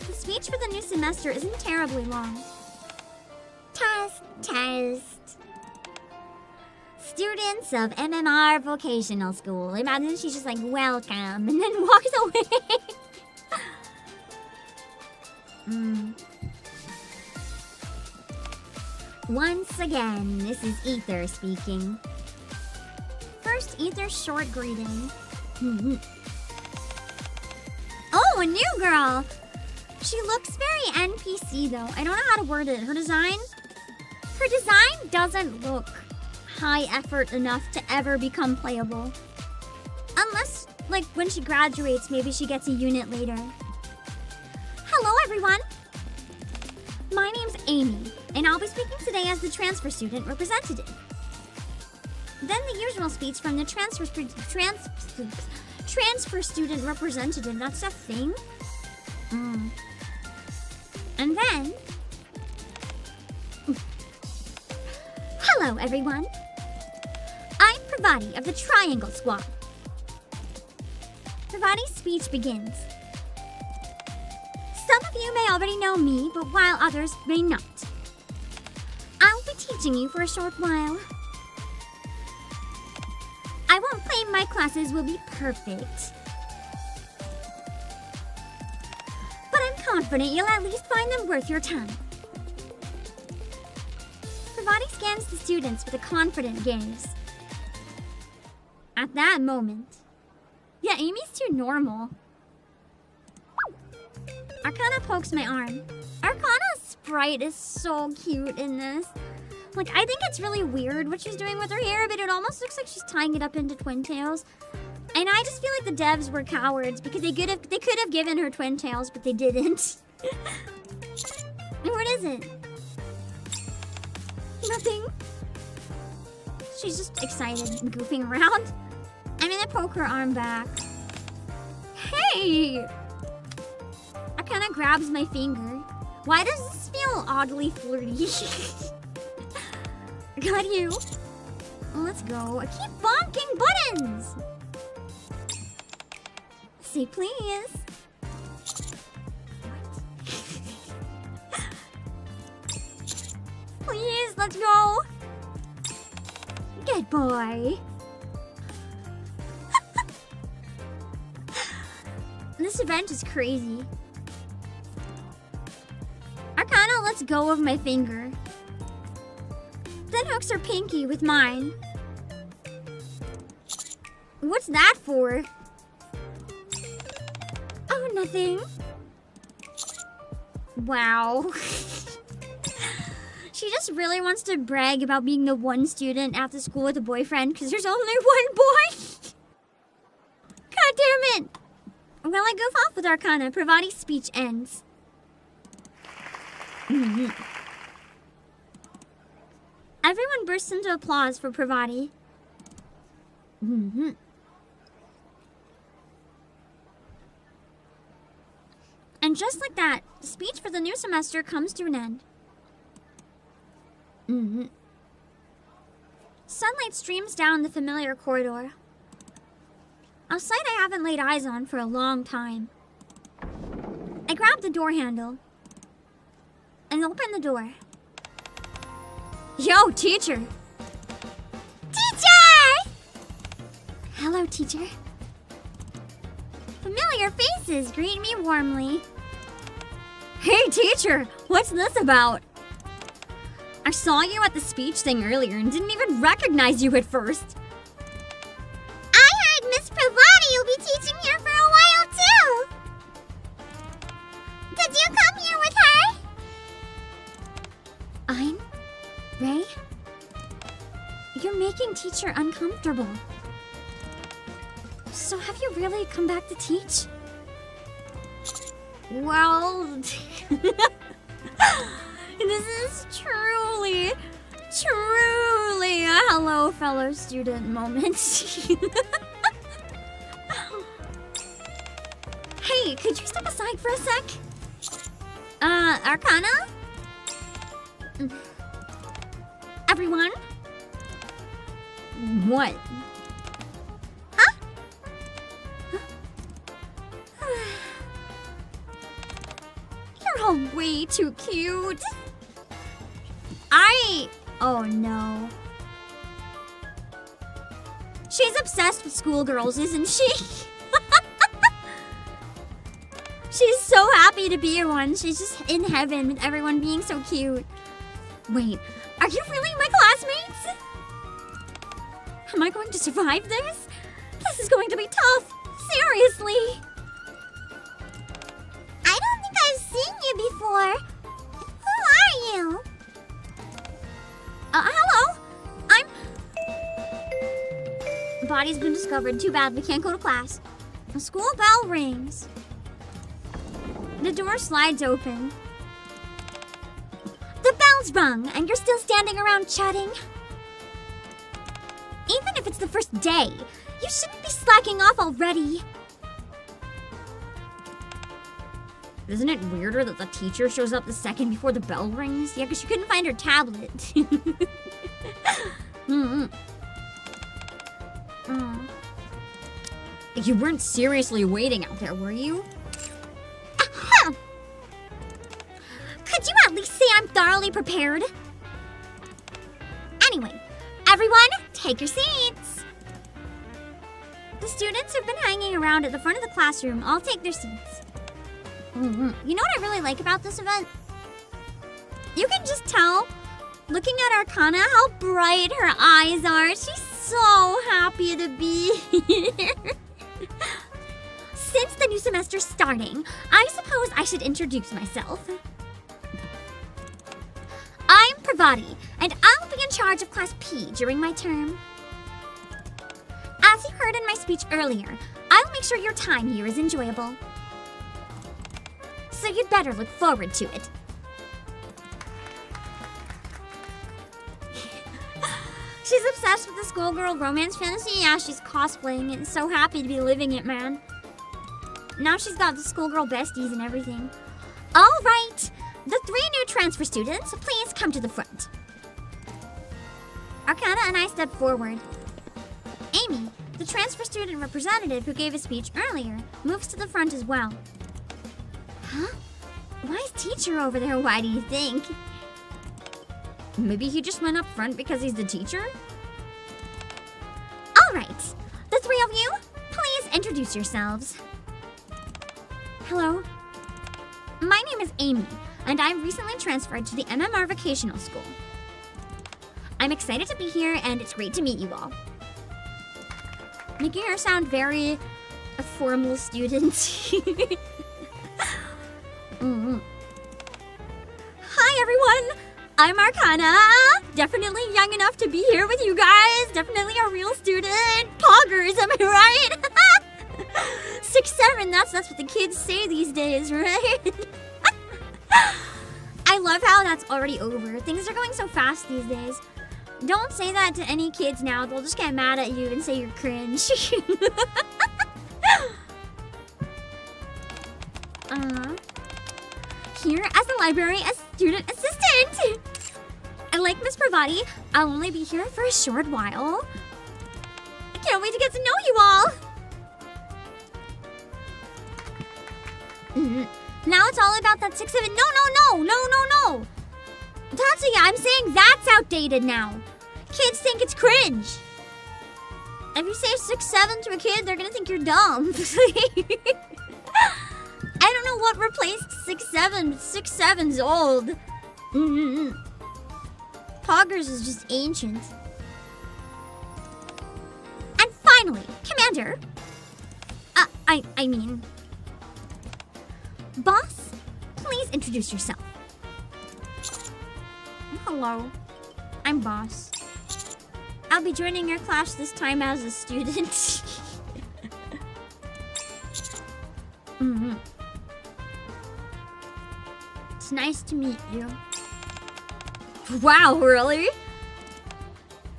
Speaker 1: The speech for the new semester isn't terribly long. Test, test. Students of MMR Vocational School. Imagine she's just like, welcome, and then walks away. Once again, this is Ether speaking. First, Ether's short greeting. Oh, a new girl! She looks very NPC though. I don't know how to word it. Her design doesn't look high effort enough to ever become playable. Unless, like, when she graduates, maybe she gets a unit later. Hello, everyone! My name's Amy, and I'll be speaking today as the transfer student representative. Then the usual speech from the transfer student representative. That's a thing? And then... Hello, everyone. I'm Pravati of the Triangle Squad. Pravati's speech begins. Some of you may already know me, but while others may not. I'll be teaching you for a short while. I won't claim my classes will be perfect. But I'm confident you'll at least find them worth your time. Pravati scans the students with a confident gaze. At that moment... Yeah, Amy's too normal. Arcana pokes my arm. Arcana's sprite is so cute in this. Like, I think it's really weird what she's doing with her hair, but it almost looks like she's tying it up into twin tails. And I just feel like the devs were cowards because they could have given her twin tails, but they didn't. What is it? Nothing. She's just excited and goofing around. I'm gonna poke her arm back. Hey! Arcana grabs my finger. Why does this feel oddly flirty? Got you. Let's go. I keep bonking buttons! Say please. Please, let's go. Good boy. This event is crazy. Arcana lets go of my finger. Then hooks her pinky with mine. What's that for? Oh, nothing. Wow. She just really wants to brag about being the one student at the school with a boyfriend because there's only one boy. God damn it. Well, I goof off with Arcana. Pravati's speech ends. Everyone bursts into applause for Pravati. And just like that, the speech for the new semester comes to an end. Sunlight streams down the familiar corridor. A sight I haven't laid eyes on for a long time. I grab the door handle and open the door. Yo, teacher! Teacher! Hello, teacher. Familiar faces greet me warmly. Hey, teacher! What's this about? I saw you at the speech thing earlier and didn't even recognize you at first. I heard Miss Pravati will be teaching here for a while, too. Did you come here with her? I'm... Ray? You're making teacher uncomfortable. So have you really come back to teach? Well... This is truly a hello fellow student moment. Hey, could you step aside for a sec? Arcana? Everyone? What? Huh? You're all way too cute. Oh no. She's obsessed with schoolgirls, isn't she? She's so happy to be one. She's just in heaven with everyone being so cute. Wait, are you really my classmates? Am I going to survive this? This is going to be tough. Seriously. I don't think I've seen you before. Who are you? Hello. Body's been discovered. Too bad we can't go to class. The school bell rings. The door slides open. The bell's rung, and you're still standing around chatting. Even if it's the first day, you shouldn't be slacking off already. Isn't it weirder that the teacher shows up the second before the bell rings? Yeah, because she couldn't find her tablet. You weren't seriously waiting out there, were you? Could you at least say I'm thoroughly prepared? Anyway, everyone, take your seats. The students who've been hanging around at the front of the classroom all take their seats. You know what I really like about this event? You can just tell, looking at Arcana, how bright her eyes are. She's so happy to be here. Since the new semester's starting, I suppose I should introduce myself. I'm Pravati, and I'll be in charge of Class P during my term. As you heard in my speech earlier, I'll make sure your time here is enjoyable. So you'd better look forward to it. She's obsessed with the schoolgirl romance fantasy. Yeah, she's cosplaying it and so happy to be living it, man. Now she's got the schoolgirl besties and everything. All right, the 3 new transfer students, please come to the front. Arcana and I step forward. Amy, the transfer student representative who gave a speech earlier, moves to the front as well. Huh? Why is teacher over there? Why do you think? Maybe he just went up front because he's the teacher? All right, the 3 of you, please introduce yourselves. Hello. My name is Amy, and I recently transferred to the MMR Vocational School. I'm excited to be here, and it's great to meet you all. Making her sound very a formal student. Hi, everyone. I'm Arcana. Definitely young enough to be here with you guys. Definitely a real student. Poggers, am I right? 6'7", that's what the kids say these days, right? I love how that's already over. Things are going so fast these days. Don't say that to any kids now. They'll just get mad at you and say you're cringe. Here as the library as student assistant. I like Miss Pravati. I'll only be here for a short while. I can't wait to get to know you all. Now it's all about that 6'7". No. Tatsuya, I'm saying that's outdated now. Kids think it's cringe. If you say 6'7" to a kid, they're gonna think you're dumb. I don't know what replaced 6'7", but 6'7's old. Poggers is just ancient. And finally, Commander. I mean... Boss, please introduce yourself. Hello, I'm Boss. I'll be joining your class this time as a student. It's nice to meet you. Wow, really?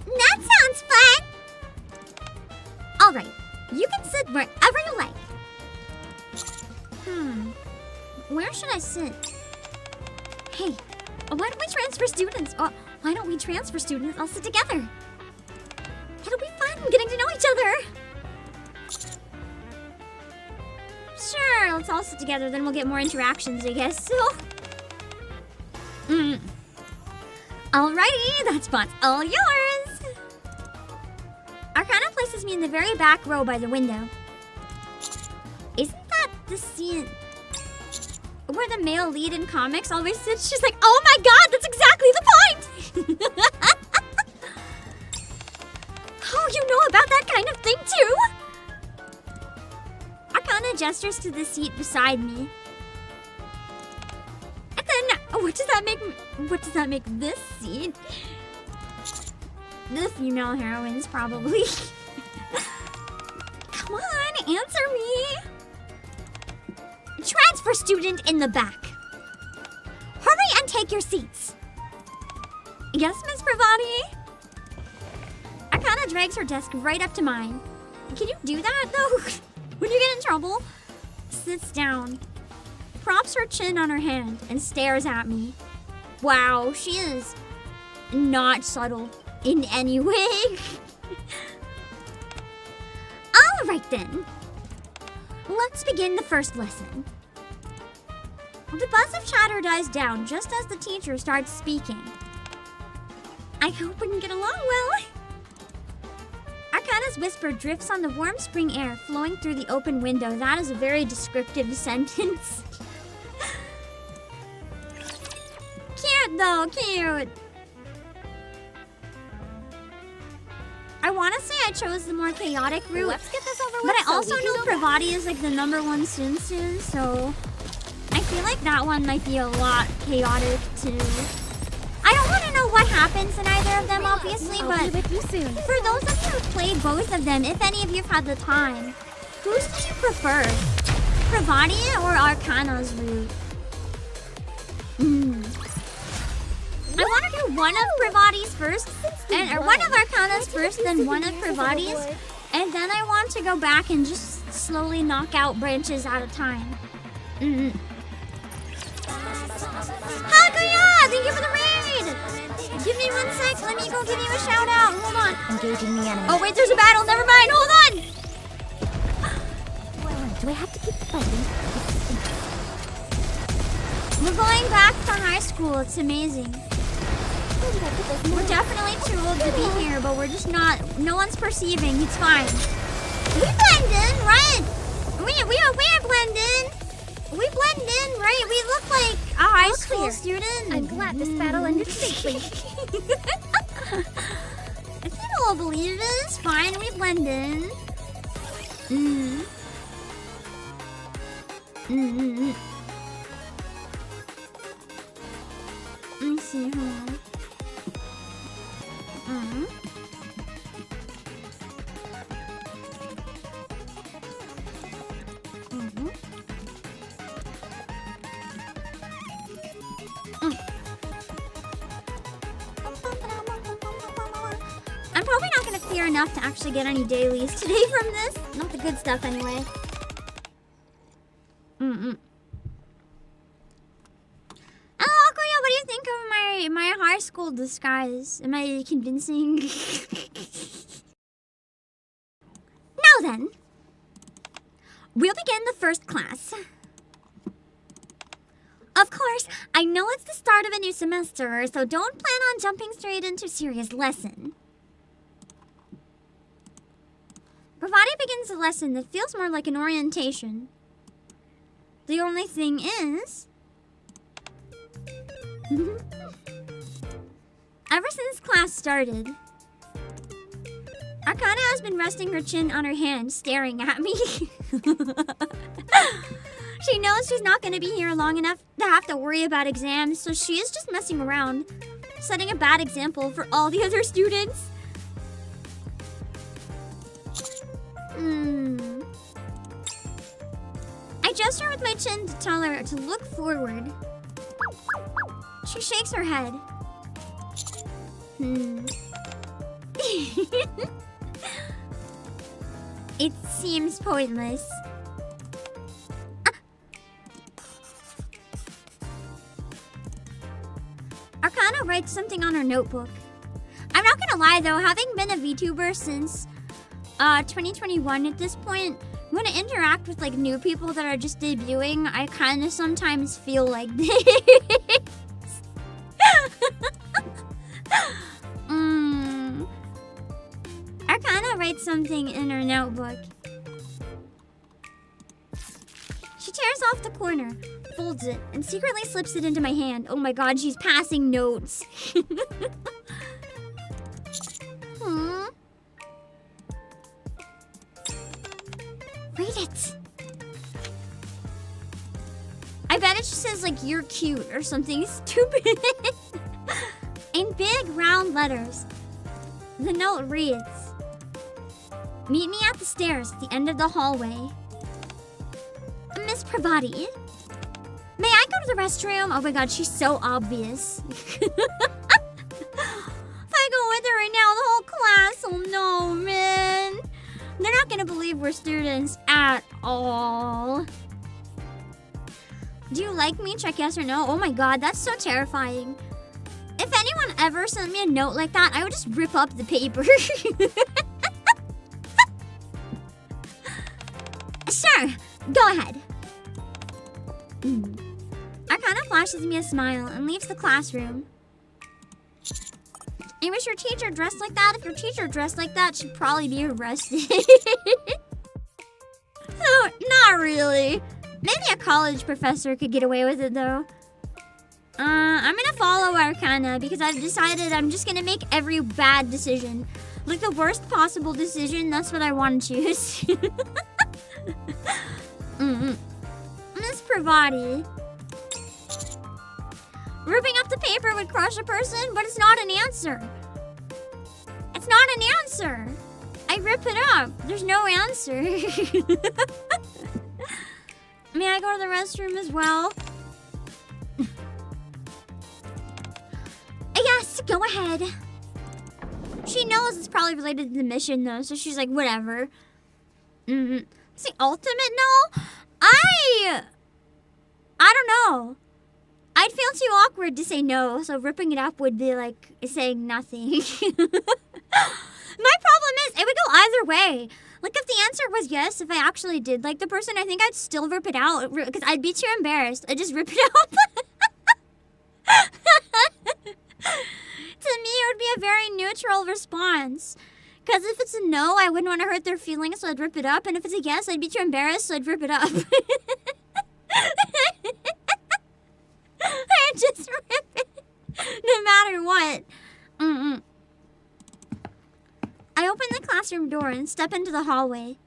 Speaker 1: That sounds fun! Alright, you can sit wherever you like. Where should I sit? Hey, why don't we transfer students? Why don't we transfer students all sit together? It'll be fun getting to know each other. Sure, let's all sit together, then we'll get more interactions, I guess. So, alrighty, that spot's all yours. Arcana places me in the very back row by the window. Isn't that the scene where the male lead in comics always sits? She's like, oh my god, that's exactly the point! Oh, you know about that kind of thing too? Arcana gestures to the seat beside me. And then, what does that make this seat? The female heroines, probably. Come on, answer me! Transfer student in the back. Hurry and take your seats. Yes, Miss Pravati? Arcana drags her desk right up to mine. Can you do that, though? When you get in trouble? Sits down, props her chin on her hand, and stares at me. Wow, she is not subtle in any way. Alright then. Let's begin the first lesson. The buzz of chatter dies down just as the teacher starts speaking. I hope we can get along well. Arcana's whisper drifts on the warm spring air flowing through the open window. That is a very descriptive sentence. Cute though, cute. I want to say I chose the more chaotic route,
Speaker 4: Let's get this over with.
Speaker 1: but I
Speaker 4: so
Speaker 1: also
Speaker 4: we can
Speaker 1: know
Speaker 4: go back.
Speaker 1: Pravati is like the #1 Sunsun, so I feel like that one might be a lot chaotic too. I don't want to know happens in either of them, obviously,
Speaker 4: I'll
Speaker 1: but
Speaker 4: be with you soon.
Speaker 1: for those of you who've played both of them, if any of you have had the time, whose do you prefer? Privadia or Arcana's route? I want to do one of Privati's first, or one of Arcana's first, then one of Privati's, and then I want to go back and just slowly knock out branches at a time. Hakuya! Thank you for the raid! Give me 1 sec, let me go give you a shout out. Hold on.
Speaker 3: Engaging the enemy.
Speaker 1: Oh wait, there's a battle, never mind, hold on!
Speaker 3: Do I have to keep fighting?
Speaker 1: We're going back to high school, it's amazing. We're definitely too old to be here, but we're just not, no one's perceiving, it's fine. We blend in, right? We blend in. We blend in, right? We look like a high school student.
Speaker 4: I'm glad this battle ended safely.
Speaker 1: If people will believe it, it's fine, we blend in. Let me see, hold on. I'm probably not gonna clear enough to actually get any dailies today from this. Not the good stuff anyway. Hello, Akuya, what do you think of my high school disguise? Am I convincing? Now then, we'll begin the first class. Of course, I know it's the start of a new semester, so don't plan on jumping straight into a serious lesson. Bravati begins a lesson that feels more like an orientation. The only thing is... ever since class started, Arcana has been resting her chin on her hand, staring at me. She knows she's not going to be here long enough to have to worry about exams, so she is just messing around, setting a bad example for all the other students. I gesture with my chin to tell her to look forward. She shakes her head. It seems pointless. Arcana writes something on her notebook. I'm not gonna lie though, having been a VTuber since 2021 at this point, when I interact with like new people that are just debuting, I kind of sometimes feel like this. Arcana writes something in her notebook. She tears off the corner, folds it, and secretly slips it into my hand. Oh my god, she's passing notes. Read it. I bet it just says like, you're cute or something stupid. In big round letters. The note reads, meet me at the stairs at the end of the hallway. Miss Pravati, may I go to the restroom? Oh my god, she's so obvious. If I go with her right now, the whole class will know, man. They're not gonna believe we're students at all. Do you like me? Check yes or no. Oh my god, that's so terrifying. If anyone ever sent me a note like that, I would just rip up the paper. Sure, go ahead. Arcana flashes me a smile and leaves the classroom. I wish your teacher dressed like that. If your teacher dressed like that, she'd probably be arrested. Oh, not really. Maybe a college professor could get away with it, though. I'm gonna follow Arcana because I've decided I'm just gonna make every bad decision. Like the worst possible decision, that's what I want to choose. Miss Pravati. Ripping up the paper would crush a person, but it's not an answer. It's not an answer. I rip it up. There's no answer. May I go to the restroom as well? Yes, go ahead. She knows it's probably related to the mission though, so she's like, whatever. It's the ultimate no? I don't know. I'd feel too awkward to say no, so ripping it up would be like saying nothing. My problem is, it would go either way. Like, if the answer was yes, if I actually did like the person, I think I'd still rip it out, because I'd be too embarrassed. I'd just rip it out. To me, it would be a very neutral response. Because if it's a no, I wouldn't want to hurt their feelings, so I'd rip it up. And if it's a yes, I'd be too embarrassed, so I'd rip it up. I'd just rip it, no matter what. I open the classroom door and step into the hallway.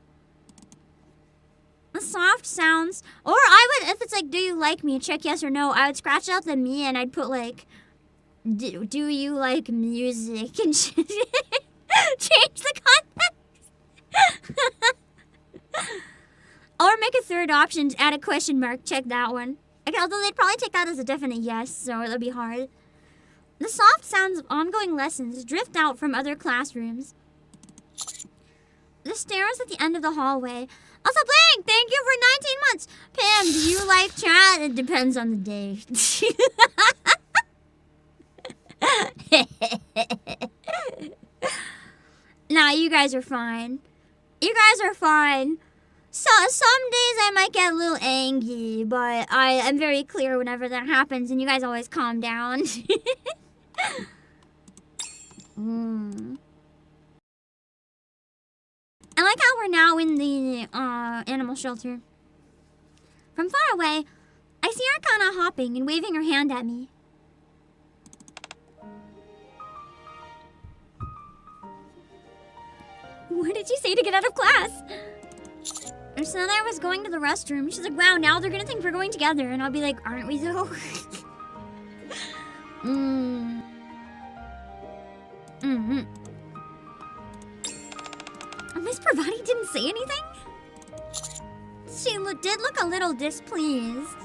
Speaker 1: The soft sounds, or I would, if it's like, do you like me, check yes or no, I would scratch out the me and I'd put like, do you like music, and change the context. Or make a third option, add a question mark, check that one. Okay, although they'd probably take that as a definite yes, so it'll be hard. The soft sounds of ongoing lessons drift out from other classrooms. The stairs at the end of the hallway. Also, Blank, thank you for 19 months. Pam, do you like chat? It depends on the day. Nah, you guys are fine. You guys are fine. So, some days I might get a little angry, but I am very clear whenever that happens, and you guys always calm down. I like how we're now in the animal shelter. From far away, I see Arcana hopping and waving her hand at me. What did you say to get out of class? And so then I was going to the restroom. She's like, wow, now they're gonna think we're going together. And I'll be like, aren't we though? Miss Pravati didn't say anything? She did look a little displeased.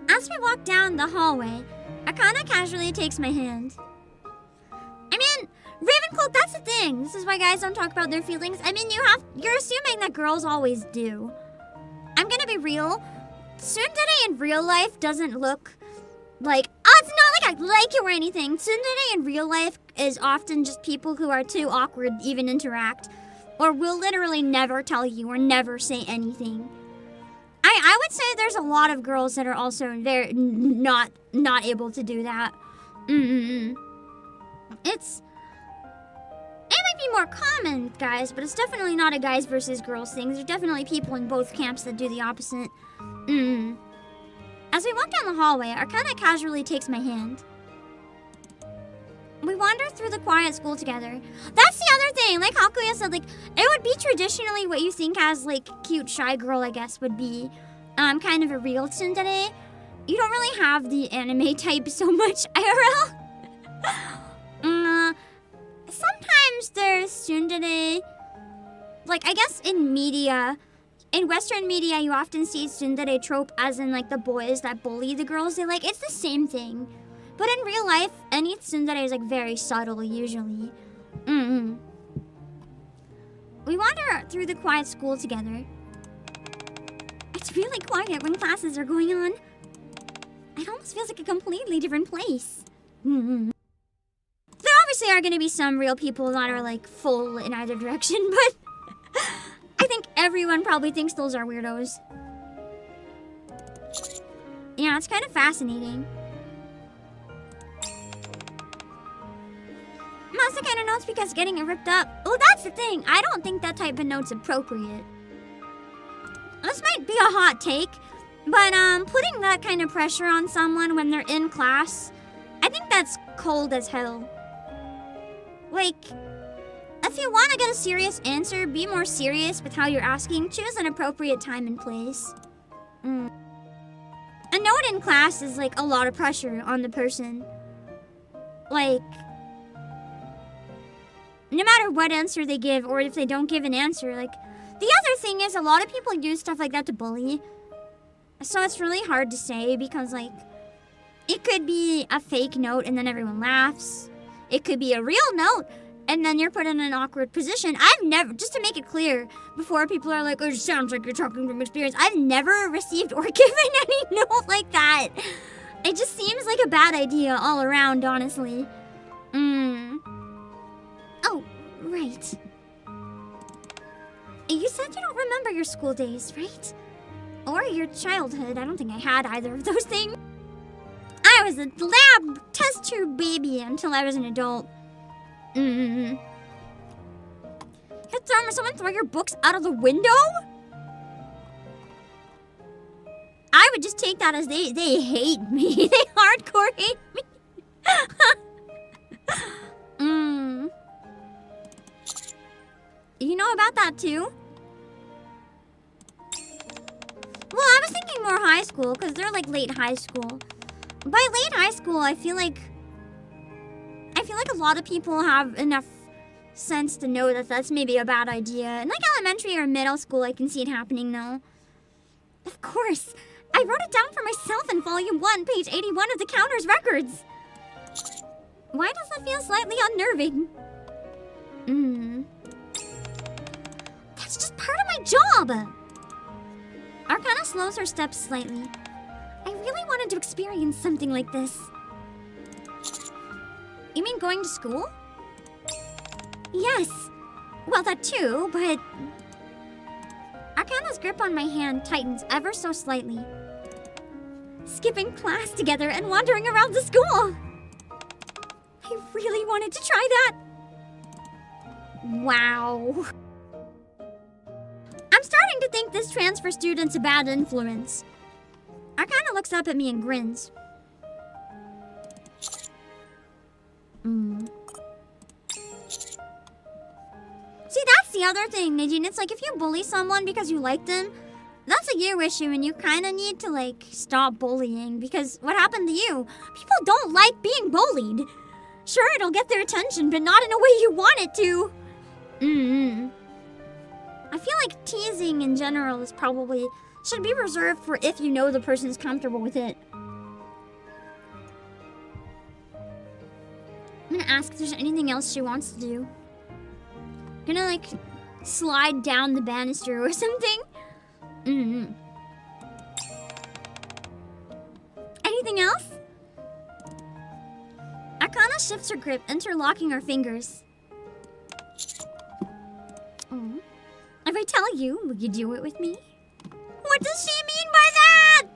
Speaker 1: As we walk down the hallway, Arcana casually takes my hand. I mean, Ravencloak, that's the thing. This is why guys don't talk about their feelings. I mean, you're assuming that girls always do. I'm gonna be real. Tsundere in real life doesn't look like... it's not like I like it or anything. Tsundere in real life is often just people who are too awkward to even interact. Or will literally never tell you or never say anything. I would say there's a lot of girls that are also very not able to do that. It might be more common, guys, but it's definitely not a guys versus girls thing. There's definitely people in both camps that do the opposite. As we walk down the hallway, Arcana casually takes my hand. We wander through the quiet school together. That's the other thing, like Hakuya said, like, it would be traditionally what you think as, like, cute shy girl, I guess, would be kind of a real tsundere. You don't really have the anime type so much, IRL. Sometimes there's tsundere, like, I guess in media, in Western media, you often see tsundere trope as in, like, the boys that bully the girls they like. It's the same thing. But in real life, any tsundere is, like, very subtle, usually. We wander through the quiet school together. It's really quiet when classes are going on. It almost feels like a completely different place. There obviously are going to be some real people that are, like, full in either direction, but I think everyone probably thinks those are weirdos. Yeah, it's kind of fascinating. Masa kind of notes because getting it ripped up. Oh, that's the thing. I don't think that type of note's appropriate. This might be a hot take, but putting that kind of pressure on someone when they're in class, I think that's cold as hell. Like, if you want to get a serious answer, be more serious with how you're asking. Choose an appropriate time and place. A note in class is like a lot of pressure on the person. Like, no matter what answer they give, or if they don't give an answer, like, the other thing is a lot of people use stuff like that to bully. So it's really hard to say because, like, it could be a fake note and then everyone laughs. It could be a real note and then you're put in an awkward position. I've never, just to make it clear, before people are like, oh, it sounds like you're talking from experience, I've never received or given any note like that. It just seems like a bad idea all around, honestly. Oh, right. You said you don't remember your school days, right? Or your childhood. I don't think I had either of those things. I was a lab test tube baby until I was an adult. Someone throw your books out of the window? I would just take that as they hate me. They hardcore hate me. You know about that too? Well, I was thinking more high school, because they're like late high school. By late high school, I feel like a lot of people have enough sense to know that that's maybe a bad idea. In like elementary or middle school, I can see it happening though. Of course. I wrote it down for myself in volume 1, page 81 of the counter's records. Why does that feel slightly unnerving? That's just part of my job. Arcana slows her steps slightly. I really wanted to experience something like this. You mean going to school? Yes. Well, that too, but... Arcana's grip on my hand tightens ever so slightly. Skipping class together and wandering around the school. I really wanted to try that. Wow. I'm starting to think this transfer student's a bad influence. Arcana looks up at me and grins. See, that's the other thing, Nadine. It's like if you bully someone because you like them, that's a you issue and you kind of need to, like, stop bullying. Because what happened to you? People don't like being bullied. Sure, it'll get their attention, but not in a way you want it to. I feel like teasing in general is probably... should be reserved for if you know the person's comfortable with it. I'm gonna ask if there's anything else she wants to do. Gonna, like, slide down the banister or something. Anything else? Arcana shifts her grip, interlocking her fingers. If I tell you, will you do it with me? What does she mean by that?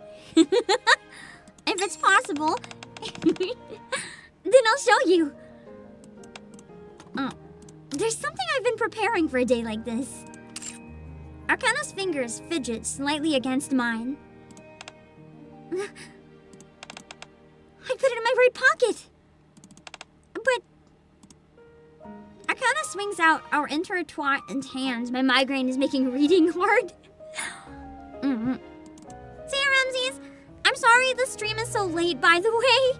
Speaker 1: If it's possible, then I'll show you. There's something I've been preparing for a day like this. Arcana's fingers fidget slightly against mine. I put it in my right pocket. But Arcana swings out our intertwined hands. My migraine is making reading hard. See you, Ramses. I'm sorry the stream is so late, by the way.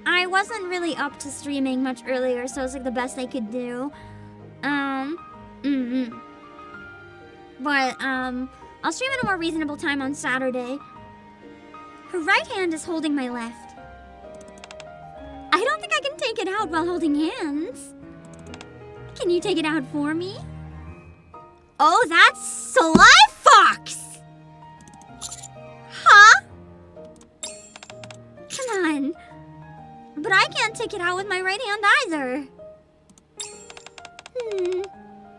Speaker 1: I wasn't really up to streaming much earlier, so it's like the best I could do. But I'll stream at a more reasonable time on Saturday. Her right hand is holding my left. I don't think I can take it out while holding hands. Can you take it out for me? Oh, that's Sly Fox! Huh? Come on. But I can't take it out with my right hand either.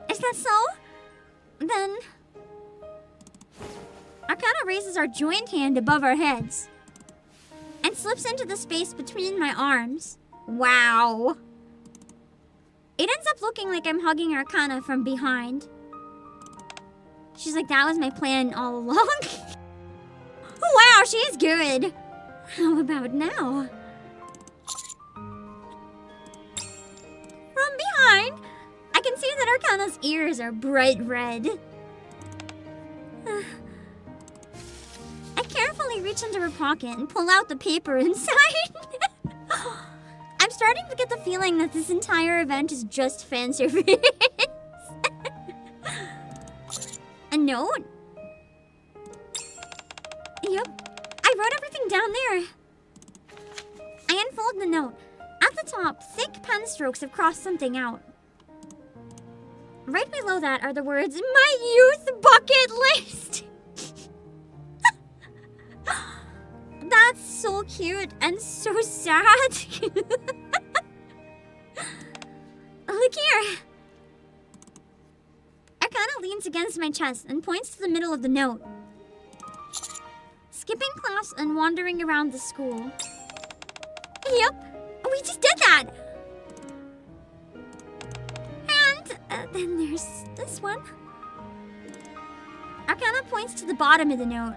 Speaker 1: Is that so? Then... Arcana raises our joined hand above our heads and slips into the space between my arms. Wow. It ends up looking like I'm hugging Arcana from behind. She's like, that was my plan all along. Wow, she's good. How about now? From behind, I can see that Arcana's ears are bright red. I reach into her pocket and pull out the paper inside. I'm starting to get the feeling that this entire event is just fan service. A note? Yep, I wrote everything down there. I unfold the note. At the top, thick pen strokes have crossed something out. Right below that are the words, "My youth bucket list." That's so cute and so sad. Look here. Arcana leans against my chest and points to the middle of the note. Skipping class and wandering around the school. Yep, we just did that. And then there's this one. Arcana points to the bottom of the note.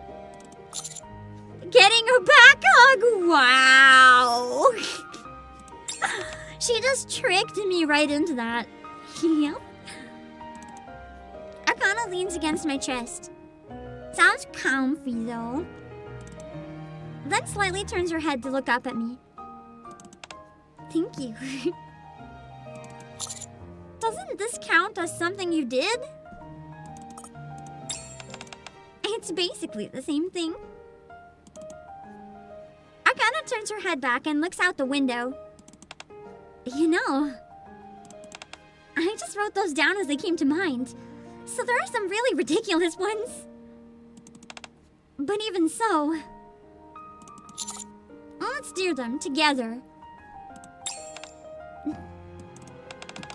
Speaker 1: Getting a back hug! Wow! She just tricked me right into that. Yep. Arcana leans against my chest. Sounds comfy though. Then slightly turns her head to look up at me. Thank you. Doesn't this count as something you did? It's basically the same thing. Arcana turns her head back and looks out the window. You know, I just wrote those down as they came to mind. So there are some really ridiculous ones. But even so, let's do them together.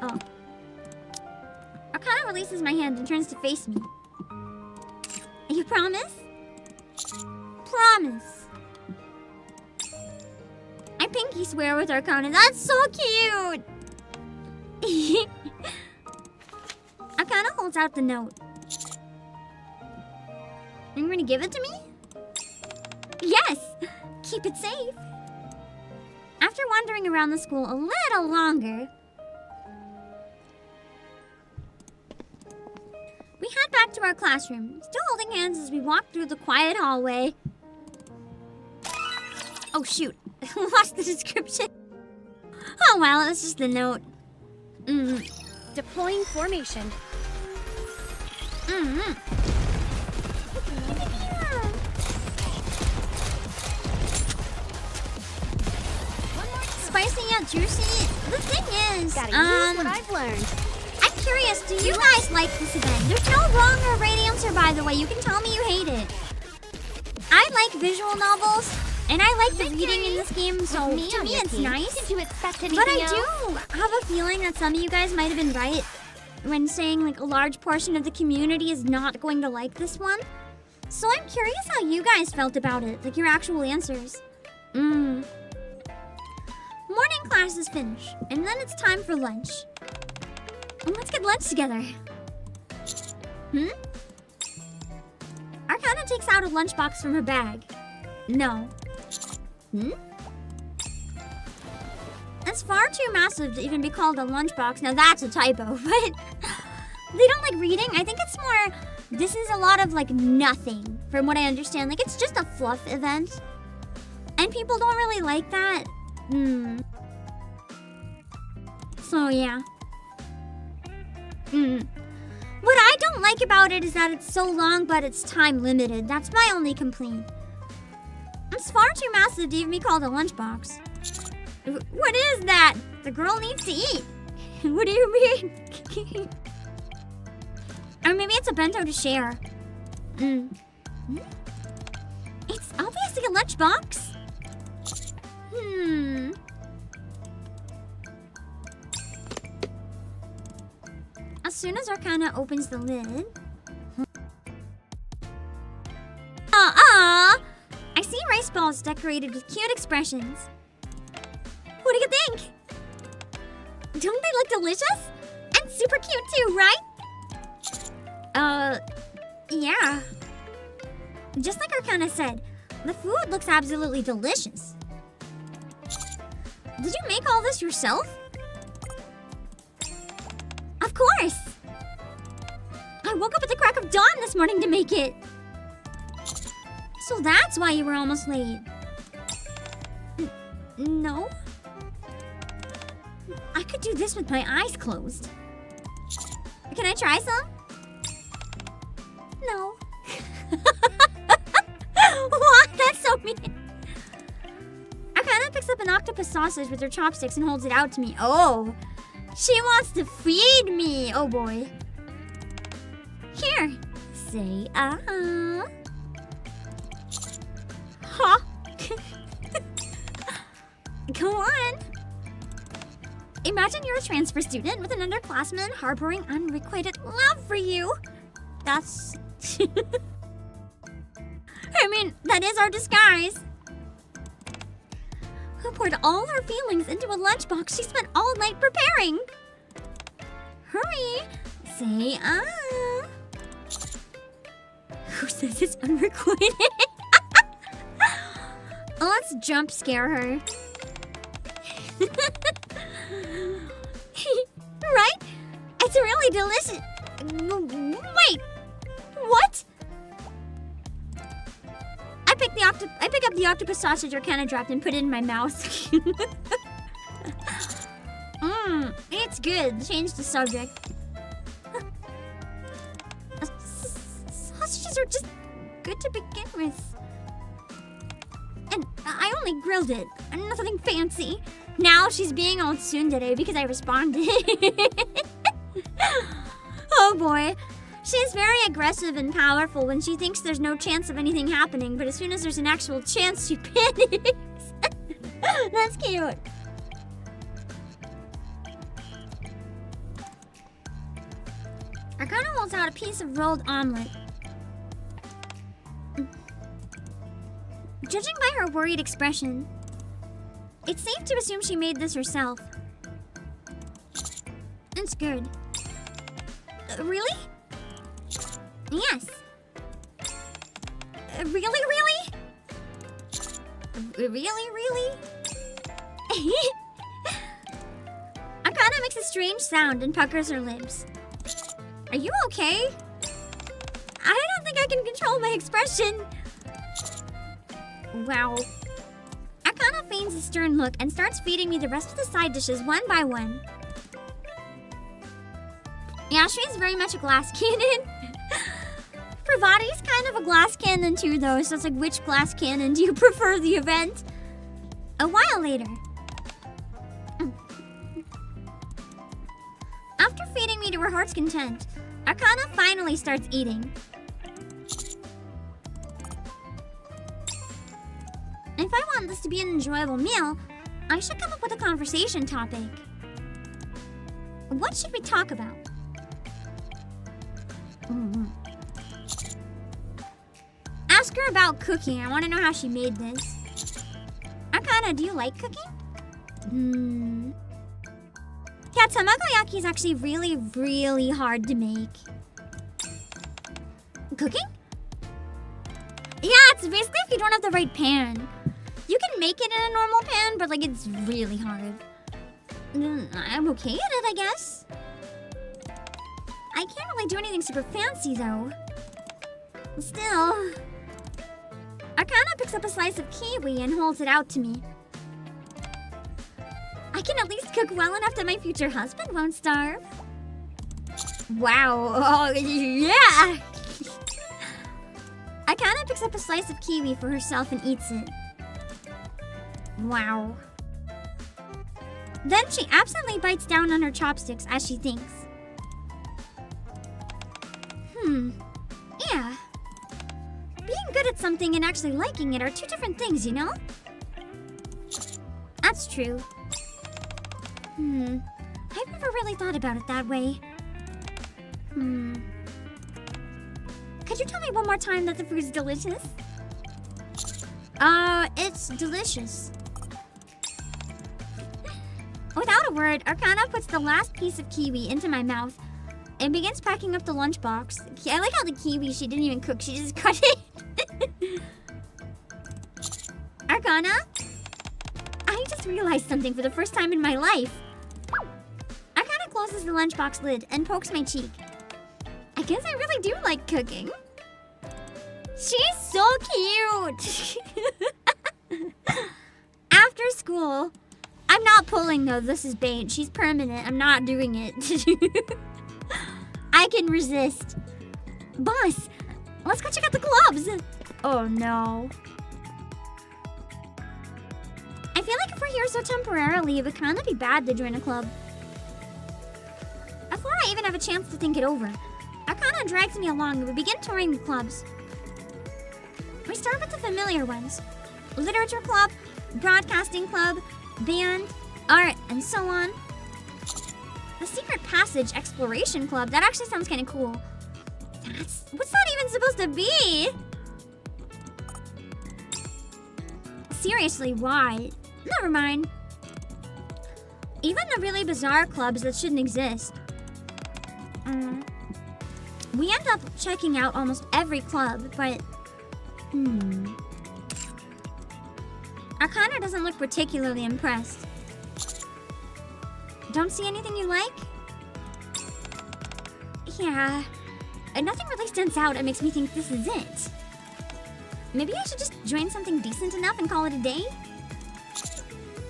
Speaker 1: Oh. Arcana releases my hand and turns to face me. You promise? Promise. I pinky swear with Arcana. That's so cute! Arcana holds out the note. You're gonna give it to me? Yes! Keep it safe. After wandering around the school a little longer, we head back to our classroom, still holding hands as we walk through the quiet hallway. Oh shoot, lost the description. Oh well, it was just the note.
Speaker 4: Deploying formation.
Speaker 1: Spicy yet juicy. The thing is,
Speaker 4: Gotta use what I've learned.
Speaker 1: I'm curious, do you guys like this event? There's no wrong or right answer, by the way. You can tell me you hate it. I like visual novels, and I like the reading in this game, so to me it's nice.
Speaker 3: Did you expect anything
Speaker 1: But I
Speaker 3: else?
Speaker 1: do have a feeling that some of you guys might have been right when saying like a large portion of the community is not going to like this one. So I'm curious how you guys felt about it, like your actual answers. Morning class is finished, and then it's time for lunch. Let's get lunch together. Arcana takes out a lunchbox from her bag. No. It's far too massive to even be called a lunchbox. Now that's a typo, but they don't like reading. I think it's more, this is a lot of like nothing, from what I understand. Like it's just a fluff event. And people don't really like that. So yeah. What I don't like about it is that it's so long, but it's time limited. That's my only complaint. It's far too massive to even be called a lunchbox. What is that? The girl needs to eat. What do you mean? Or maybe it's a bento to share. It's obviously a lunchbox. As soon as Arcana opens the lid... I see rice balls decorated with cute expressions. What do you think? Don't they look delicious? And super cute too, right? Yeah. Just like Arcana said, the food looks absolutely delicious. Did you make all this yourself? Of course! I woke up at the crack of dawn this morning to make it. So that's why you were almost late. No? I could do this with my eyes closed. Can I try some? No. What? That's so mean. Arcana picks up an octopus sausage with her chopsticks and holds it out to me. Oh, she wants to feed me. Oh boy. Here, say Huh? Go on. Imagine you're a transfer student with an underclassman harboring unrequited love for you. That's... I mean, that is our disguise. Who poured all her feelings into a lunchbox she spent all night preparing? Hurry, say Who says it's unrequited? Let's jump scare her. Right? It's really delicious. Wait, what? I pick up the octopus sausage Arcana dropped and put it in my mouth. It's good. Change the subject. Sausages are just good to begin with. And I only grilled it. Nothing fancy. Now she's being all tsundere because I responded. Oh boy. She's very aggressive and powerful when she thinks there's no chance of anything happening, but as soon as there's an actual chance, she panics. That's cute. Arcana holds out a piece of rolled omelet. Judging by her worried expression, it's safe to assume she made this herself. It's good. Really? Yes. Really? Really? Arcana makes a strange sound and puckers her lips. Are you okay? I don't think I can control my expression. Wow. Arcana feigns a stern look and starts feeding me the rest of the side dishes one by one. Yeah, she's very much a glass cannon. Pravati's kind of a glass cannon too, though, so it's like, which glass cannon do you prefer the event? A while later. After feeding me to her heart's content, Arcana finally starts eating. If I want this to be an enjoyable meal, I should come up with a conversation topic. What should we talk about? Ask her about cooking. I want to know how she made this. Arcana, do you like cooking? Yeah, tamagoyaki is actually really, really hard to make. Cooking? Yeah, it's basically if you don't have the right pan. You can make it in a normal pan, but like it's really hard. I'm okay at it, I guess. I can't really do anything super fancy though. Still. Arcana picks up a slice of kiwi and holds it out to me. I can at least cook well enough that my future husband won't starve. Wow. Oh, yeah. Arcana picks up a slice of kiwi for herself and eats it. Wow. Then she absently bites down on her chopsticks as she thinks. Yeah. Being good at something and actually liking it are two different things, you know? That's true. I've never really thought about it that way. Could you tell me one more time that the food's delicious? It's delicious. Without a word, Arcana puts the last piece of kiwi into my mouth and begins packing up the lunchbox. I like how the kiwi she didn't even cook, she just cut it. Arcana? I just realized something for the first time in my life. Arcana closes the lunchbox lid and pokes my cheek. I guess I really do like cooking. She's so cute. After school, I'm not pulling though. This is bait. She's permanent. I'm not doing it. I can resist. Boss, let's go check out the clubs. Oh no. I feel like if we're here so temporarily, it would kind of be bad to join a club. Before I even have a chance to think it over, Arcana drags me along and we begin touring the clubs. We start with the familiar ones. Literature club, broadcasting club, band, art, and so on. The secret passage exploration club, that actually sounds kind of cool. What's that even supposed to be? Seriously, why? Never mind. Even the really bizarre clubs that shouldn't exist. We end up checking out almost every club, but... Arcana doesn't look particularly impressed. Don't see anything you like? Yeah. Nothing really stands out that makes me think this is it. Maybe I should just join something decent enough and call it a day?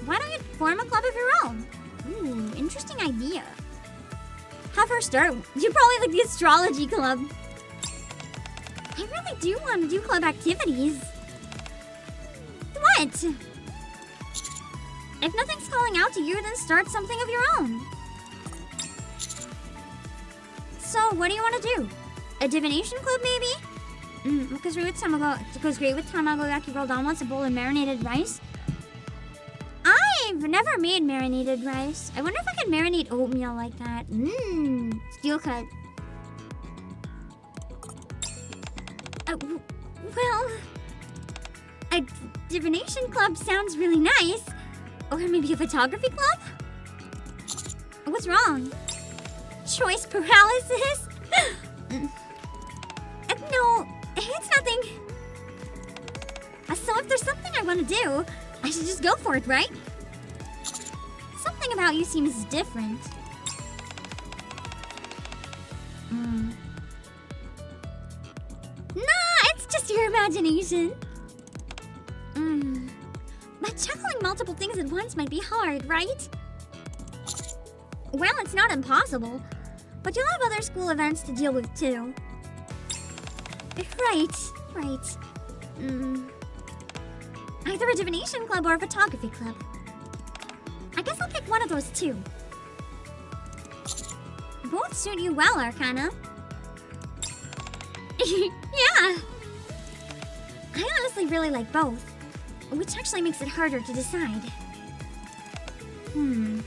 Speaker 1: Why don't you form a club of your own? Ooh, interesting idea. Have her start. You're probably like the astrology club. I really do want to do club activities. What? If nothing's calling out to you, then start something of your own. So, what do you want to do? A divination club, maybe? What goes great with tamagoyaki rolled omelets, a bowl of marinated rice? I've never made marinated rice. I wonder if I could marinate oatmeal like that. Steel cut. Well, a divination club sounds really nice. Or maybe a photography club? What's wrong? Choice paralysis? No, it's nothing. So if there's something I want to do, I should just go for it, right? Something about you seems different. Nah, it's just your imagination. But juggling multiple things at once might be hard, right? Well, it's not impossible. But you'll have other school events to deal with, too. Right. Either a divination club or a photography club. I guess I'll pick one of those two. Both suit you well, Arcana. Yeah. I honestly really like both, which actually makes it harder to decide. 10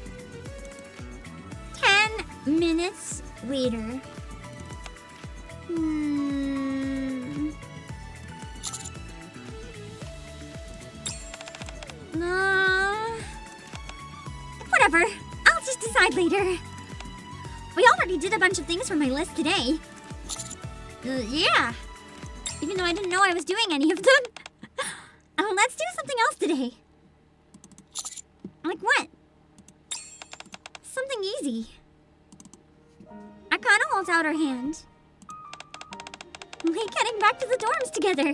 Speaker 1: minutes later. Whatever. I'll just decide later. We already did a bunch of things from my list today. Yeah. Even though I didn't know I was doing any of them. Let's do something else today. Like what? Something easy. Arcana holds out her hand. Like heading back to the dorms together.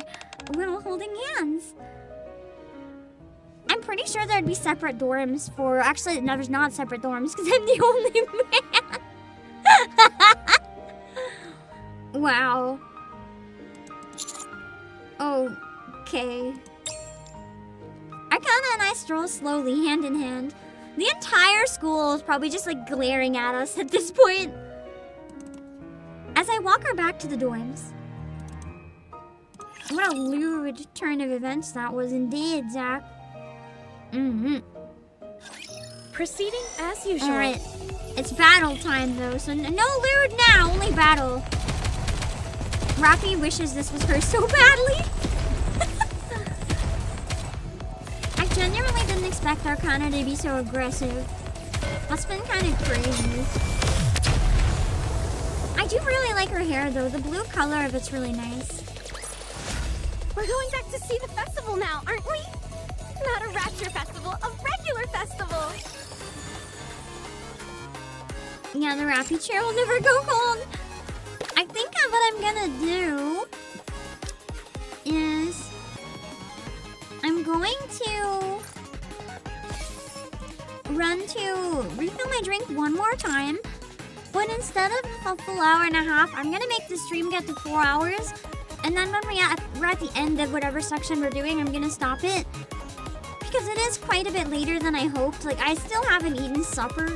Speaker 1: We're all holding hands. I'm pretty sure there'd be separate dorms for... Actually, no, there's not separate dorms because I'm the only man. Wow. Okay. Arcana and I stroll slowly, hand in hand. The entire school is probably just like glaring at us at this point. As I walk her back to the dorms. What a lewd turn of events that was indeed, Zach.
Speaker 4: Proceeding as usual.
Speaker 1: Alright. It's battle time though, so no lewd now, only battle. Rafi wishes this was her so badly. I genuinely didn't expect Arcana to be so aggressive. That's been kind of crazy. I do really like her hair though. The blue color of it's really nice.
Speaker 4: We're going back to see the festival now, aren't we? Not a rapture festival, a regular festival.
Speaker 1: Yeah, the Rafi chair will never go cold. I think what I'm gonna do is going to run to refill my drink one more time, but instead of a full hour and a half, I'm gonna make the stream get to 4 hours, and then when we're at the end of whatever section we're doing, I'm gonna stop it, because it is quite a bit later than I hoped. Like, I still haven't eaten supper.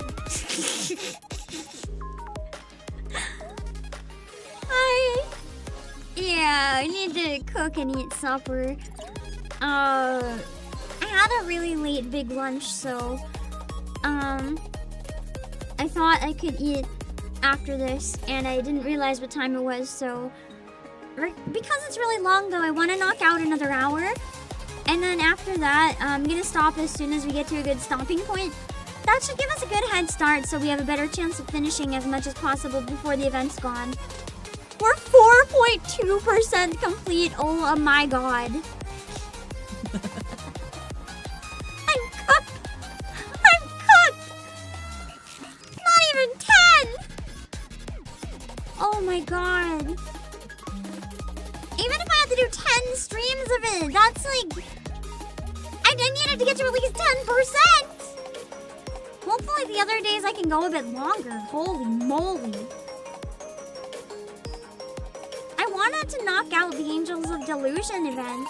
Speaker 1: I need to cook and eat supper. I had a really late big lunch, so I thought I could eat after this, and I didn't realize what time it was, so because it's really long though, I want to knock out another hour, and then after that, I'm gonna stop as soon as we get to a good stopping point. That should give us a good head start, so we have a better chance of finishing as much as possible before the event's gone. We're 4.2% complete. Oh my god. I'm cooked. I'm cooked. Not even 10. Oh my god. Even if I had to do 10 streams of it, that's like... I needed to get to at least 10%. Hopefully the other days I can go a bit longer. Holy moly. I wanted to knock out the Angels of Delusion event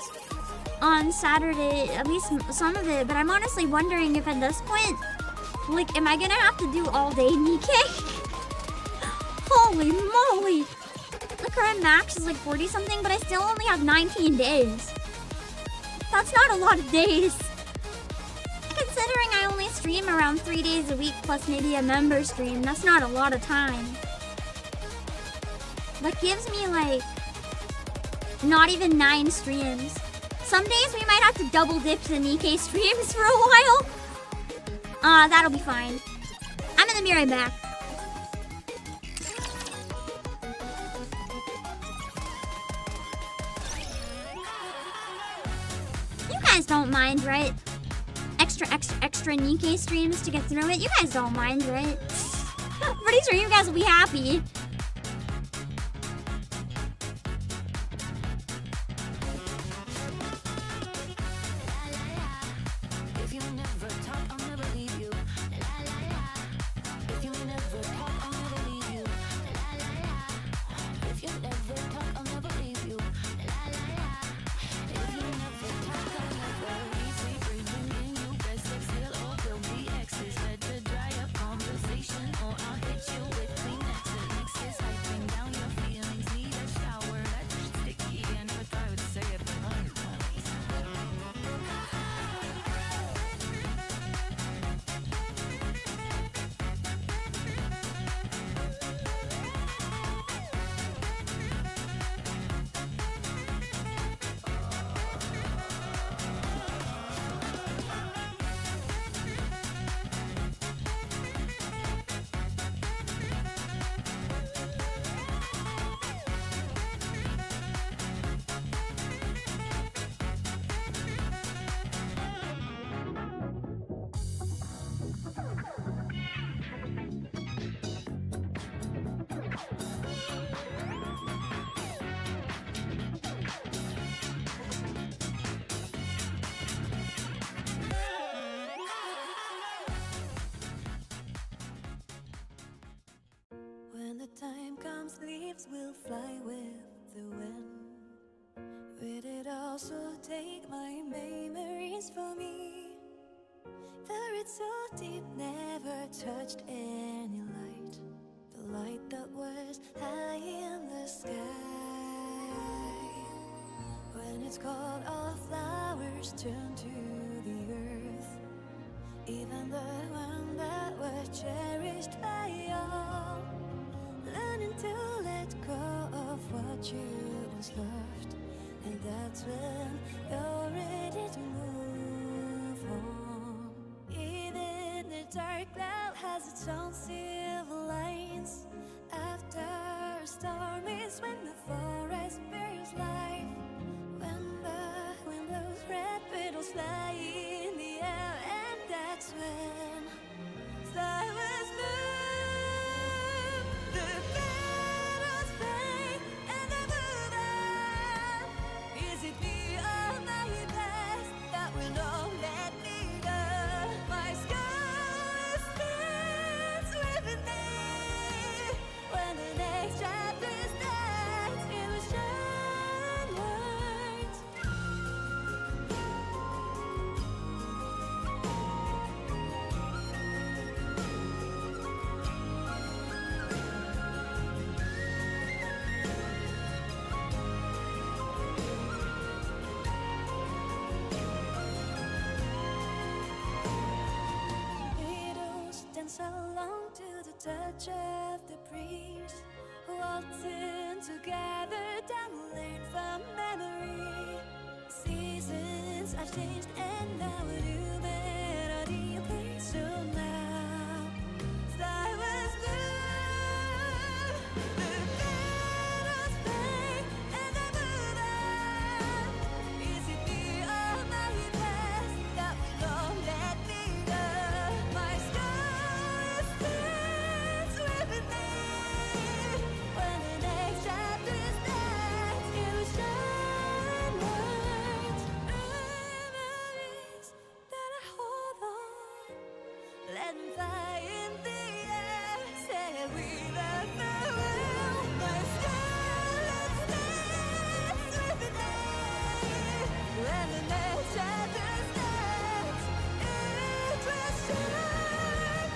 Speaker 1: on Saturday, at least some of it, but I'm honestly wondering if at this point, like, am I gonna have to do all day NIKKE? Holy moly! The current max is like 40 something, but I still only have 19 days. That's not a lot of days. Considering I only stream around 3 days a week plus maybe a member stream, that's not a lot of time. That gives me like not even 9 streams. Some days we might have to double dip the NIKKE streams for a while. That'll be fine. I'm gonna be right back. You guys don't mind, right? Extra NIKKE streams to get through it. You guys don't mind, right? Pretty sure you guys will be happy.
Speaker 5: Time comes, leaves will fly with the wind. Will it also take my memories from me? The red so deep, never touched any light. The light that was high in the sky. When it's cold, all flowers turn to the earth. Even the one that was cherished by all. Learning to let go of what you once loved, and that's when you're ready to move on. Even the dark cloud has its own silver lines. After a storm is when the forest bears life. When the wind blows, red petals fly in the air, and that's when flowers bloom. The petals fade and I move on. Is it me or my past that touch of the breeze, waltzing together down the lane from memory. Seasons have changed and now a new melody plays. So now sky was blue, the shadows play and I move on. Is it me or my past that won't let me go? My sky is stands with me when the next chapter starts. It will shine light, memories that I hold on. Let them fly in the air, say we love the world. My scarlet stands with me when the next chapter starts. It will shine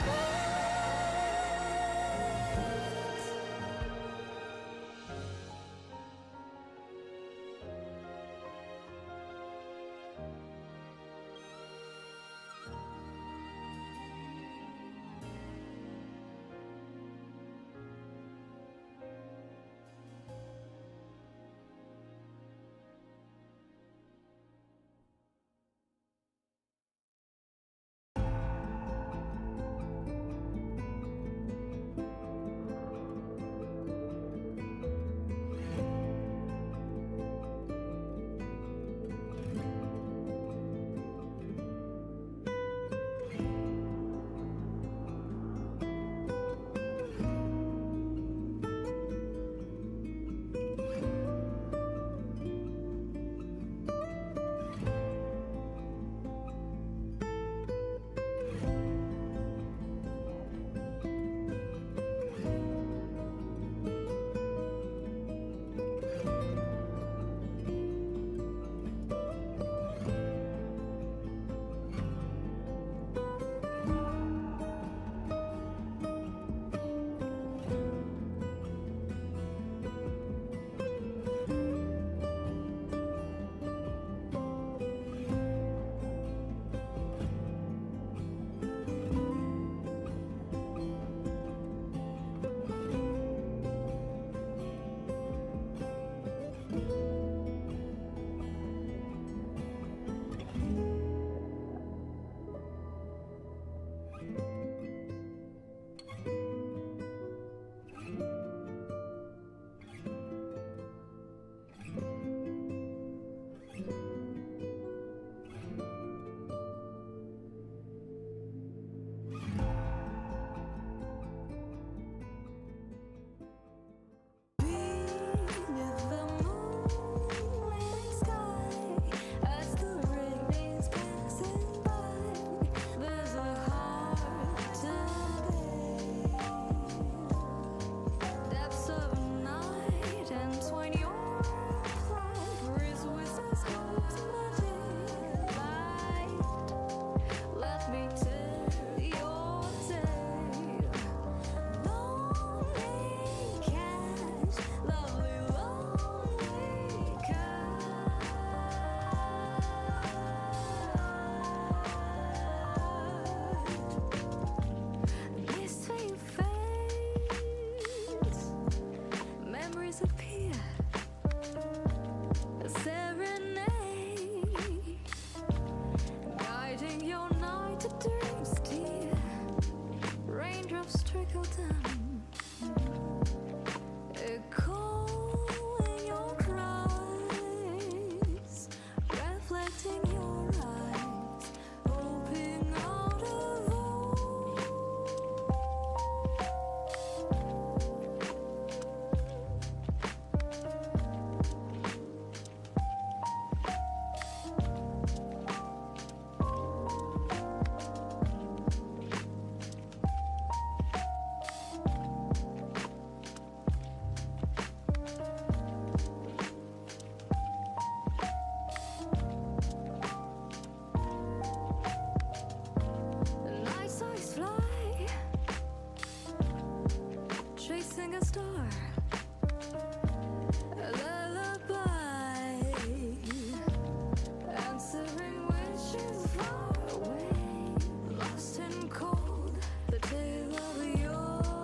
Speaker 5: beneath the moonlit sky as the rain is passing by. There's a heart to bear, depths of night and 20 your pride. Wrist whistles goes my daylight. Let me tell your tale. Lonely cat, lovely lonely cat. Mist veil fades, memories appear, a serenade, guiding your night to dreams dear. Raindrops trickle down, echoing your cries, reflecting your eyes, hoping out of night eyes fly, chasing a star, a lullaby, answering wishes far away, lost and cold, the tale of your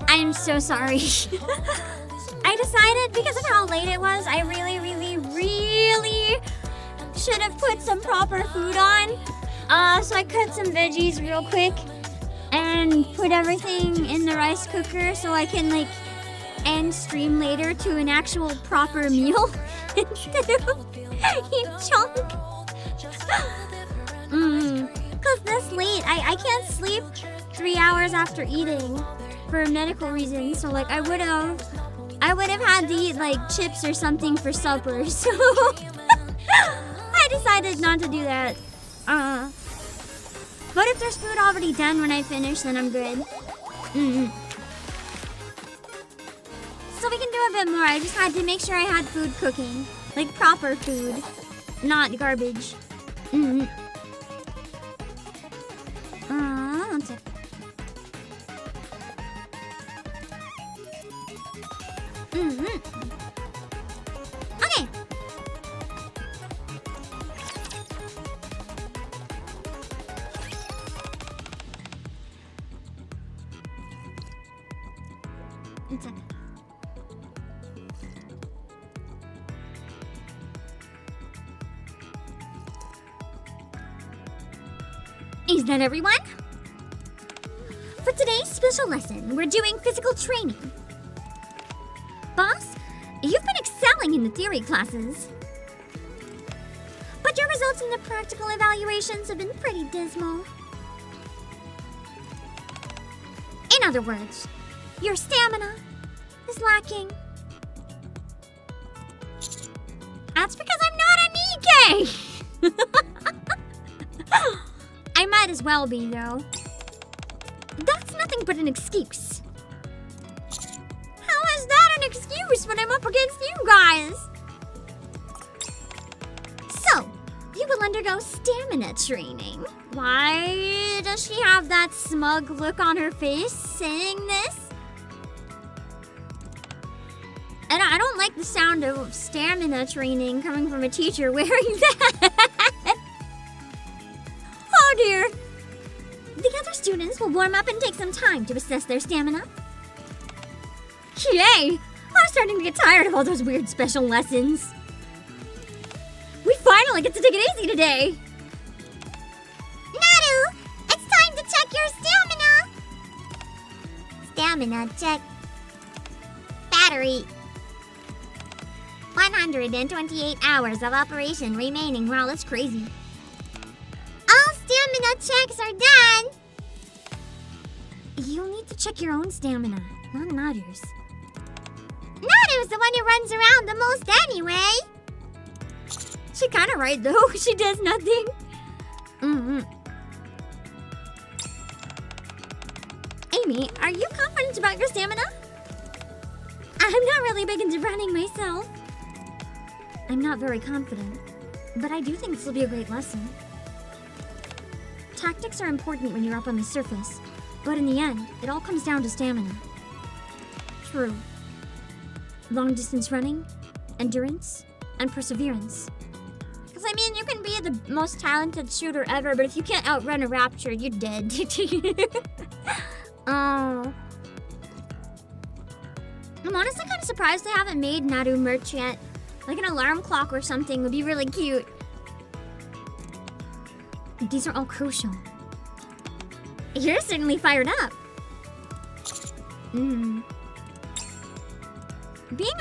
Speaker 1: I'm so sorry. I decided because of how late it was, I really should have put some proper food on. So I cut some veggies real quick and put everything in the rice cooker so I can like end stream later to an actual proper meal instead of eat junk. Cause this late, I can't sleep 3 hours after eating for medical reasons. So like I would have had to eat like chips or something for supper. So I decided not to do that. But if there's food already done when I finish, then I'm good. So we can do a bit more. I just had to make sure I had food cooking. Like proper food. Not garbage. One sec. Okay. One second. Is that everyone? For today's special lesson, we're doing physical training. Boss, you've been excelling in the theory classes. But your results in the practical evaluations have been pretty dismal. In other words, your stamina is lacking. That's because I'm not a NIKKE! I might as well be, though. That's nothing but an excuse. How is that an excuse when I'm up against you guys? So, you will undergo stamina training. Why does she have that smug look on her face saying this? And I don't like the sound of stamina training coming from a teacher wearing that. Oh dear. The other students will warm up and take some time to assess their stamina. Yay! I'm starting to get tired of all those weird special lessons. We finally get to take it easy today. Naru, it's time to check your stamina. Stamina check. Battery. 128 hours of operation remaining. Wow, that's crazy. All stamina checks are done. You'll need to check your own stamina, not Naru's. Naru's the one who runs around the most anyway. She's kind of right, though. She does nothing. Amy, are you confident about your stamina? I'm not really big into running myself. I'm not very confident, but I do think this will be a great lesson. Tactics are important when you're up on the surface, but in the end, it all comes down to stamina. True. Long distance running, endurance, and perseverance. Because I mean, you can be the most talented shooter ever, but if you can't outrun a raptor, you're dead. Oh. I'm honestly kind of surprised they haven't made Naru merch yet. Like an alarm clock or something would be really cute. These are all crucial. You're certainly fired up. Being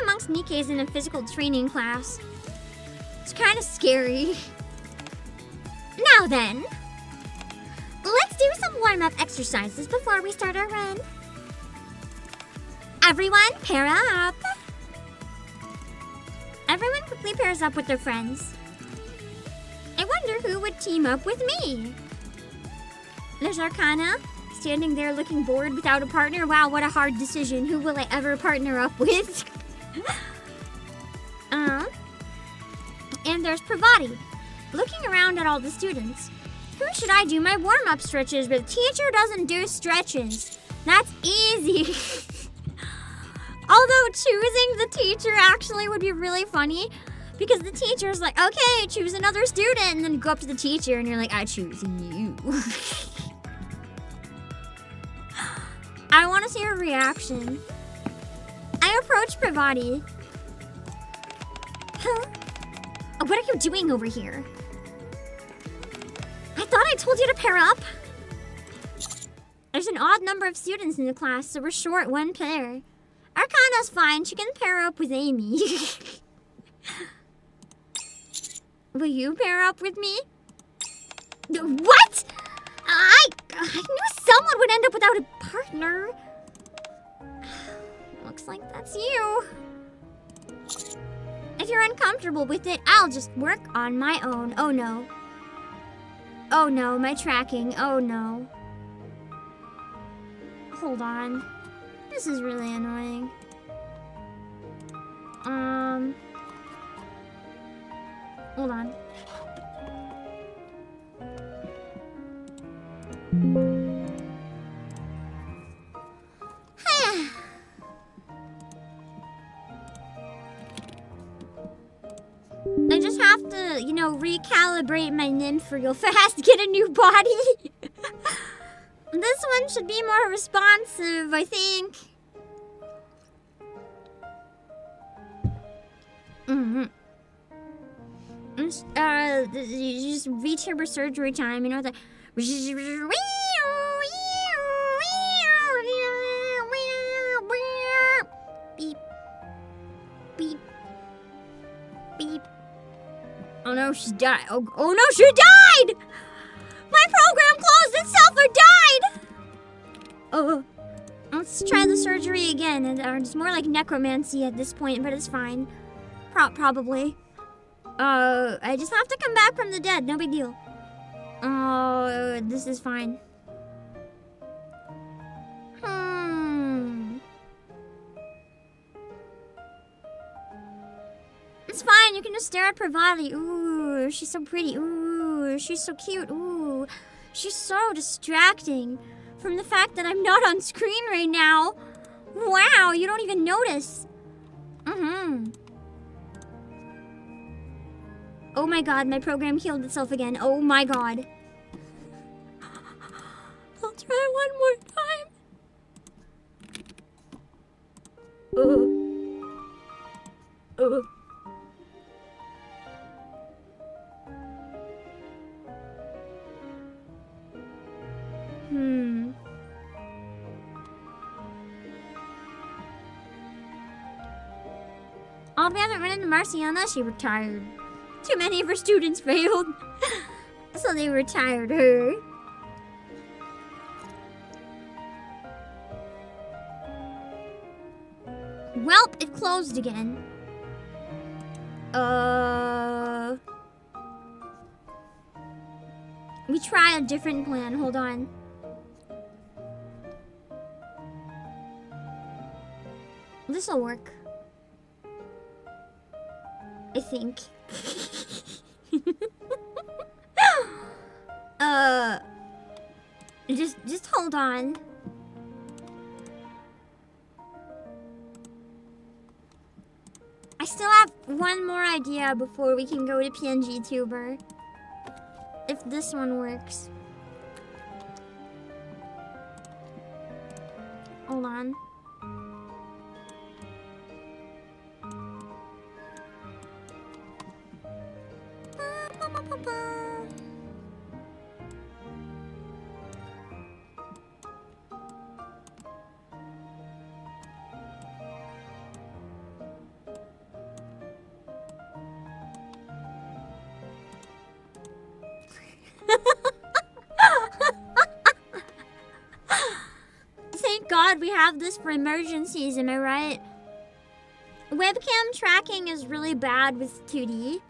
Speaker 1: amongst NIKKEs in a physical training class, it's kind of scary. Now then, let's do some warm-up exercises before we start our run. Everyone, pair up. Everyone quickly pairs up with their friends. I wonder who would team up with me. There's Arcana, standing there looking bored without a partner. Wow, what a hard decision. Who will I ever partner up with? And there's Pravati, looking around at all the students. Who should I do my warm-up stretches with? Teacher doesn't do stretches. That's easy. Although choosing the teacher actually would be really funny, because the teacher's like, okay, choose another student, and then you go up to the teacher and you're like, I choose you. I want to see her reaction. I approach Pravati. Huh? What are you doing over here? I thought I told you to pair up. There's an odd number of students in the class, so we're short one pair. Arcana's fine. She can pair up with Amy. Will you pair up with me? What? I knew someone would end up without a partner. Looks like that's you. If you're uncomfortable with it, I'll just work on my own. Oh no. Oh no, my tracking. Oh no. Hold on. This is really annoying. Hold on. I just have to, you know, recalibrate my nymph real fast, get a new body. This one should be more responsive, I think. You just Vtuber surgery time, you know, the beep, beep, beep. Oh no, she died. Oh no, she died! My program closed itself or died! Oh, let's try the surgery again. It's more like necromancy at this point, but it's fine. Probably. I just have to come back from the dead. No big deal. Oh, this is fine. It's fine. You can just stare at Pravati. Ooh, she's so pretty. Ooh, she's so cute. Ooh, she's so distracting from the fact that I'm not on screen right now. Wow, you don't even notice. Oh my god, my program healed itself again. Oh my god. I'll try one more time. Oh, we haven't run into Marciana. She retired. Too many of her students failed. So they retired her. Welp, it closed again. We try a different plan. Hold on. This'll work. I think. Just hold on. I still have one more idea before we can go to PNG Tuber. If this one works. Hold on. Thank God we have this for emergencies, am I right? Webcam tracking is really bad with 2D.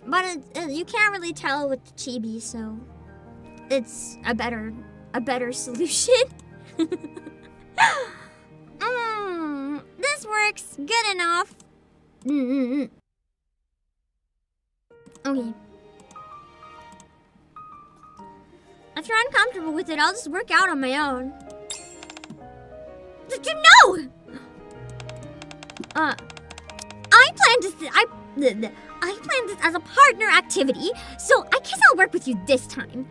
Speaker 1: But you can't really tell with the chibi, so it's a better solution. This works good enough. Okay. If you're uncomfortable with it, I'll just work out on my own. No! I plan this as a partner activity, so I guess I'll work with you this time.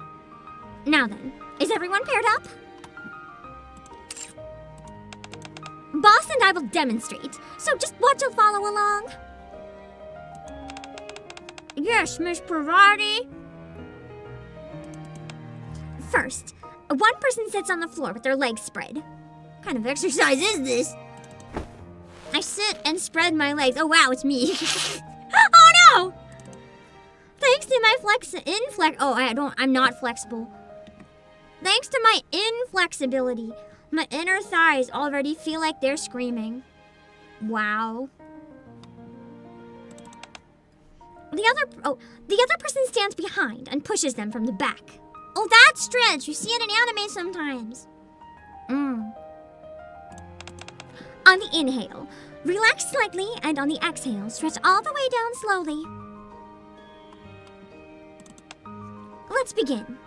Speaker 1: Now then, Is everyone paired up? Boss and I will demonstrate, so just watch and follow along. Yes, Miss Pravati. First, one person sits on the floor with their legs spread. What kind of exercise is this? I sit and spread my legs. Oh wow, it's me. Oh no! Thanks to my I'm not flexible. Thanks to my inflexibility, my inner thighs already feel like they're screaming. Wow. The other person stands behind and pushes them from the back. Oh, that stretch! You see it in anime sometimes. On the inhale, relax slightly, and on the exhale, stretch all the way down slowly. Let's begin.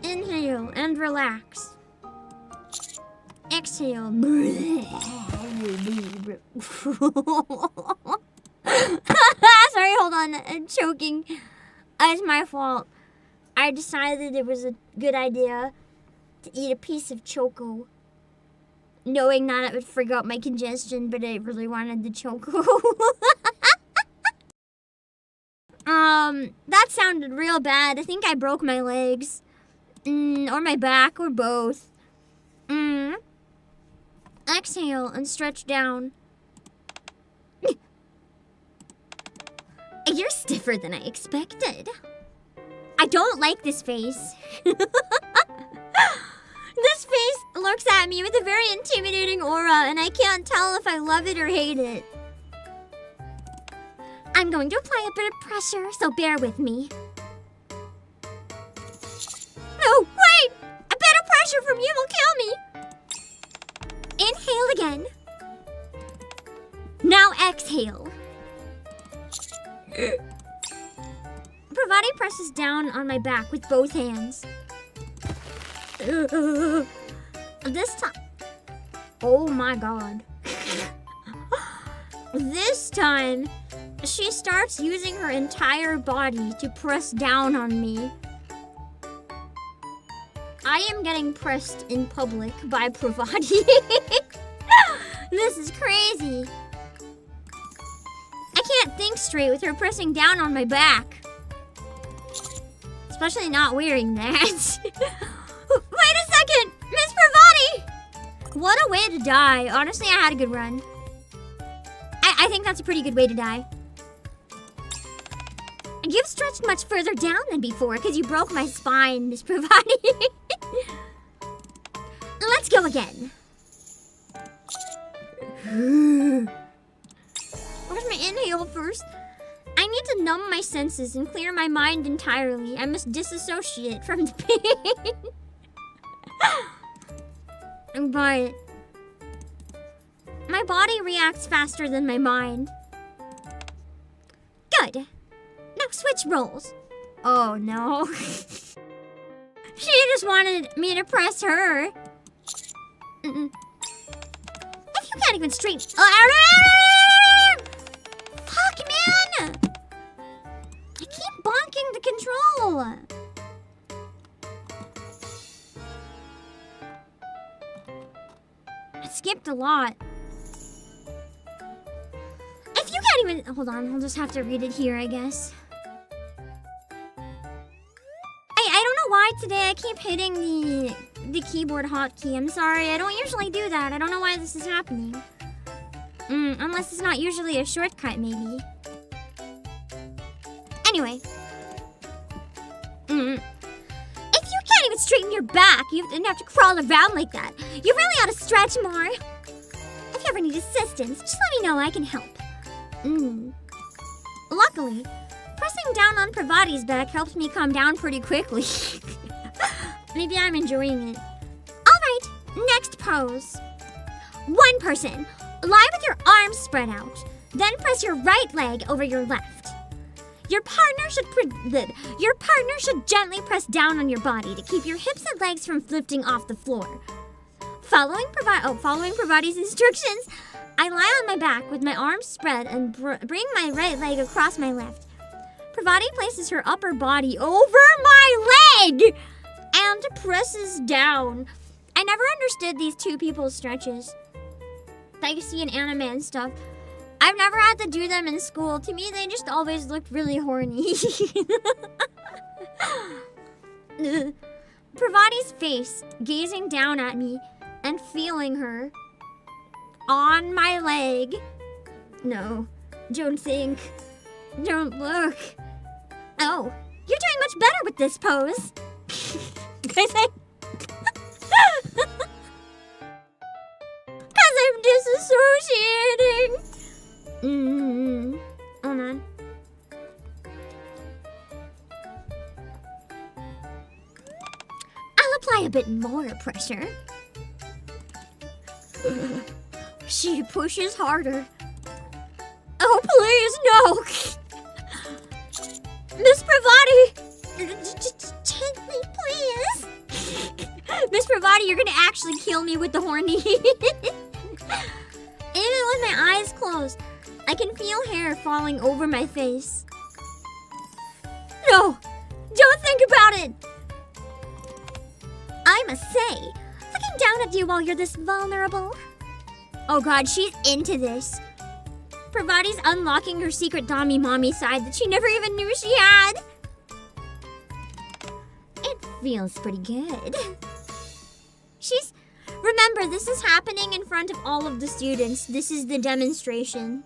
Speaker 1: Inhale and relax. Exhale. Sorry, hold on. I'm choking. It's my fault. I decided it was a good idea to eat a piece of choco, knowing that it would freak out my congestion, but I really wanted the choco. That sounded real bad. I think I broke my legs. Or my back, or both. Exhale and stretch down. You're stiffer than I expected. I don't like this face. This face looks at me with a very intimidating aura, and I can't tell if I love it or hate it. I'm going to apply a bit of pressure, so bear with me. No, wait! A bit of pressure from you will kill me. Inhale again. Now exhale. Pravati presses down on my back with both hands. This time... Oh my god. This time, she starts using her entire body to press down on me. I am getting pressed in public by Pravati. This is crazy. I can't think straight with her pressing down on my back. Especially not wearing that. Wait a second! Miss Pravati! What a way to die. Honestly, I had a good run. I think that's a pretty good way to die. You've stretched much further down than before because you broke my spine, Miss Pravati. Let's go again. Where's my inhale first? I need to numb my senses and clear my mind entirely. I must disassociate from the pain. But my body reacts faster than my mind. Good. Now switch roles. Oh no. She just wanted me to press her. If you can't even straighten... Fuck, man! I keep bonking the control. I skipped a lot. If you can't even... Hold on, I'll just have to read it here, I guess. I don't know why today I keep hitting the keyboard hotkey. I'm sorry, I don't usually do that. I don't know why this is happening. Unless it's not usually a shortcut, maybe. Anyway. If you can't even straighten your back, you have to crawl around like that. You really ought to stretch more. If you ever need assistance, just let me know, I can help. Luckily, pressing down on Pravati's back helps me calm down pretty quickly. Maybe I'm enjoying it. Alright, next pose. One person, lie with your arms spread out. Then press your right leg over your left. Your partner should gently press down on your body to keep your hips and legs from lifting off the floor. Following Pravati's instructions, I lie on my back with my arms spread and bring my right leg across my left. Pravati places her upper body over my leg and presses down. I never understood these two people's stretches that you see in anime and stuff. I've never had to do them in school. To me, they just always looked really horny. Pravati's face, gazing down at me and feeling her on my leg. No, don't think. Don't look. Oh, you're doing much better with this pose. I say. Because I'm disassociating. Hold on. I'll apply a bit more pressure. She pushes harder. Oh, please, no. Miss Pravati. Gently, please. Miss Pravati, you're gonna actually kill me with the horny. Even with my eyes closed, I can feel hair falling over my face. No, don't think about it. I must say, looking down at you while you're this vulnerable. Oh god, she's into this. Pravati's unlocking her secret Dommy Mommy side that she never even knew she had. It feels pretty good. Remember, this is happening in front of all of the students. This is the demonstration.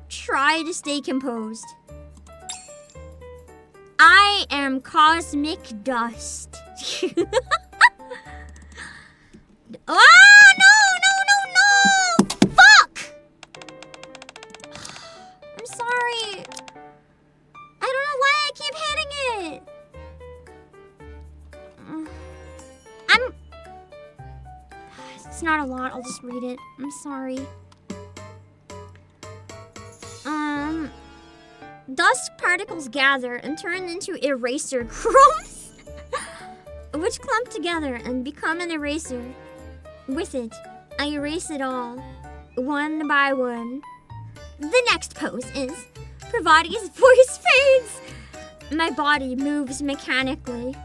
Speaker 1: Try to stay composed. I am cosmic dust. Ah, no! Fuck! I'm sorry. I don't know why I keep hitting it. It's not a lot. I'll just read it. I'm sorry. Dust particles gather and turn into eraser crumbs, which clump together and become an eraser. With it, I erase it all, one by one. The next pose is Pravati's voice fades. My body moves mechanically.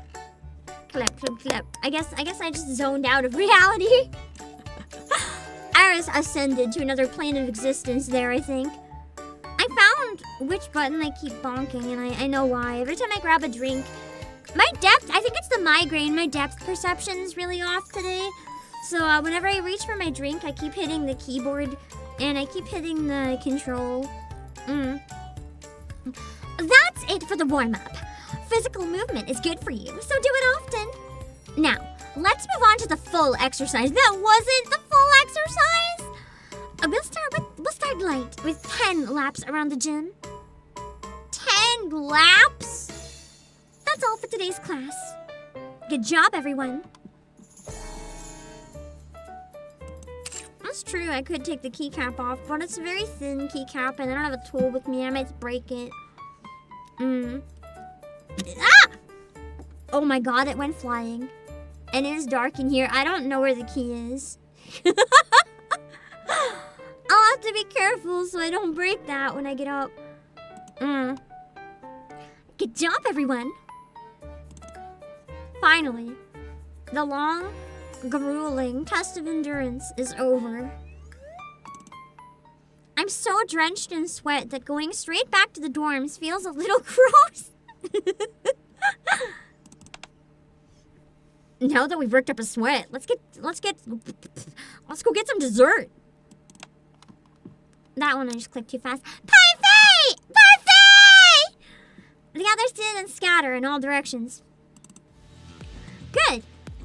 Speaker 1: Clip, clip, clip. I guess I just zoned out of reality. Iris ascended to another plane of existence there, I think. I found which button I keep bonking, and I know why. Every time I grab a drink, my depth, I think it's the migraine, my depth perception is really off today. So whenever I reach for my drink, I keep hitting the keyboard, and I keep hitting the control. That's it for the warm-up. Physical movement is good for you, so do it often. Now, let's move on to the full exercise. That wasn't the full exercise. We'll start light with 10 laps around the gym. 10 laps? That's all for today's class. Good job, everyone. That's true, I could take the keycap off, but it's a very thin keycap and I don't have a tool with me. I might break it. Ah! Oh my god, it went flying. And it is dark in here. I don't know where the key is. I'll have to be careful so I don't break that when I get up. Good job, everyone. Finally, the long, grueling test of endurance is over. I'm so drenched in sweat that going straight back to the dorms feels a little gross. Now that we've worked up a sweat, let's go get some dessert. That one I just clicked too fast. Parfait! Parfait! The others didn't scatter in all directions. Good.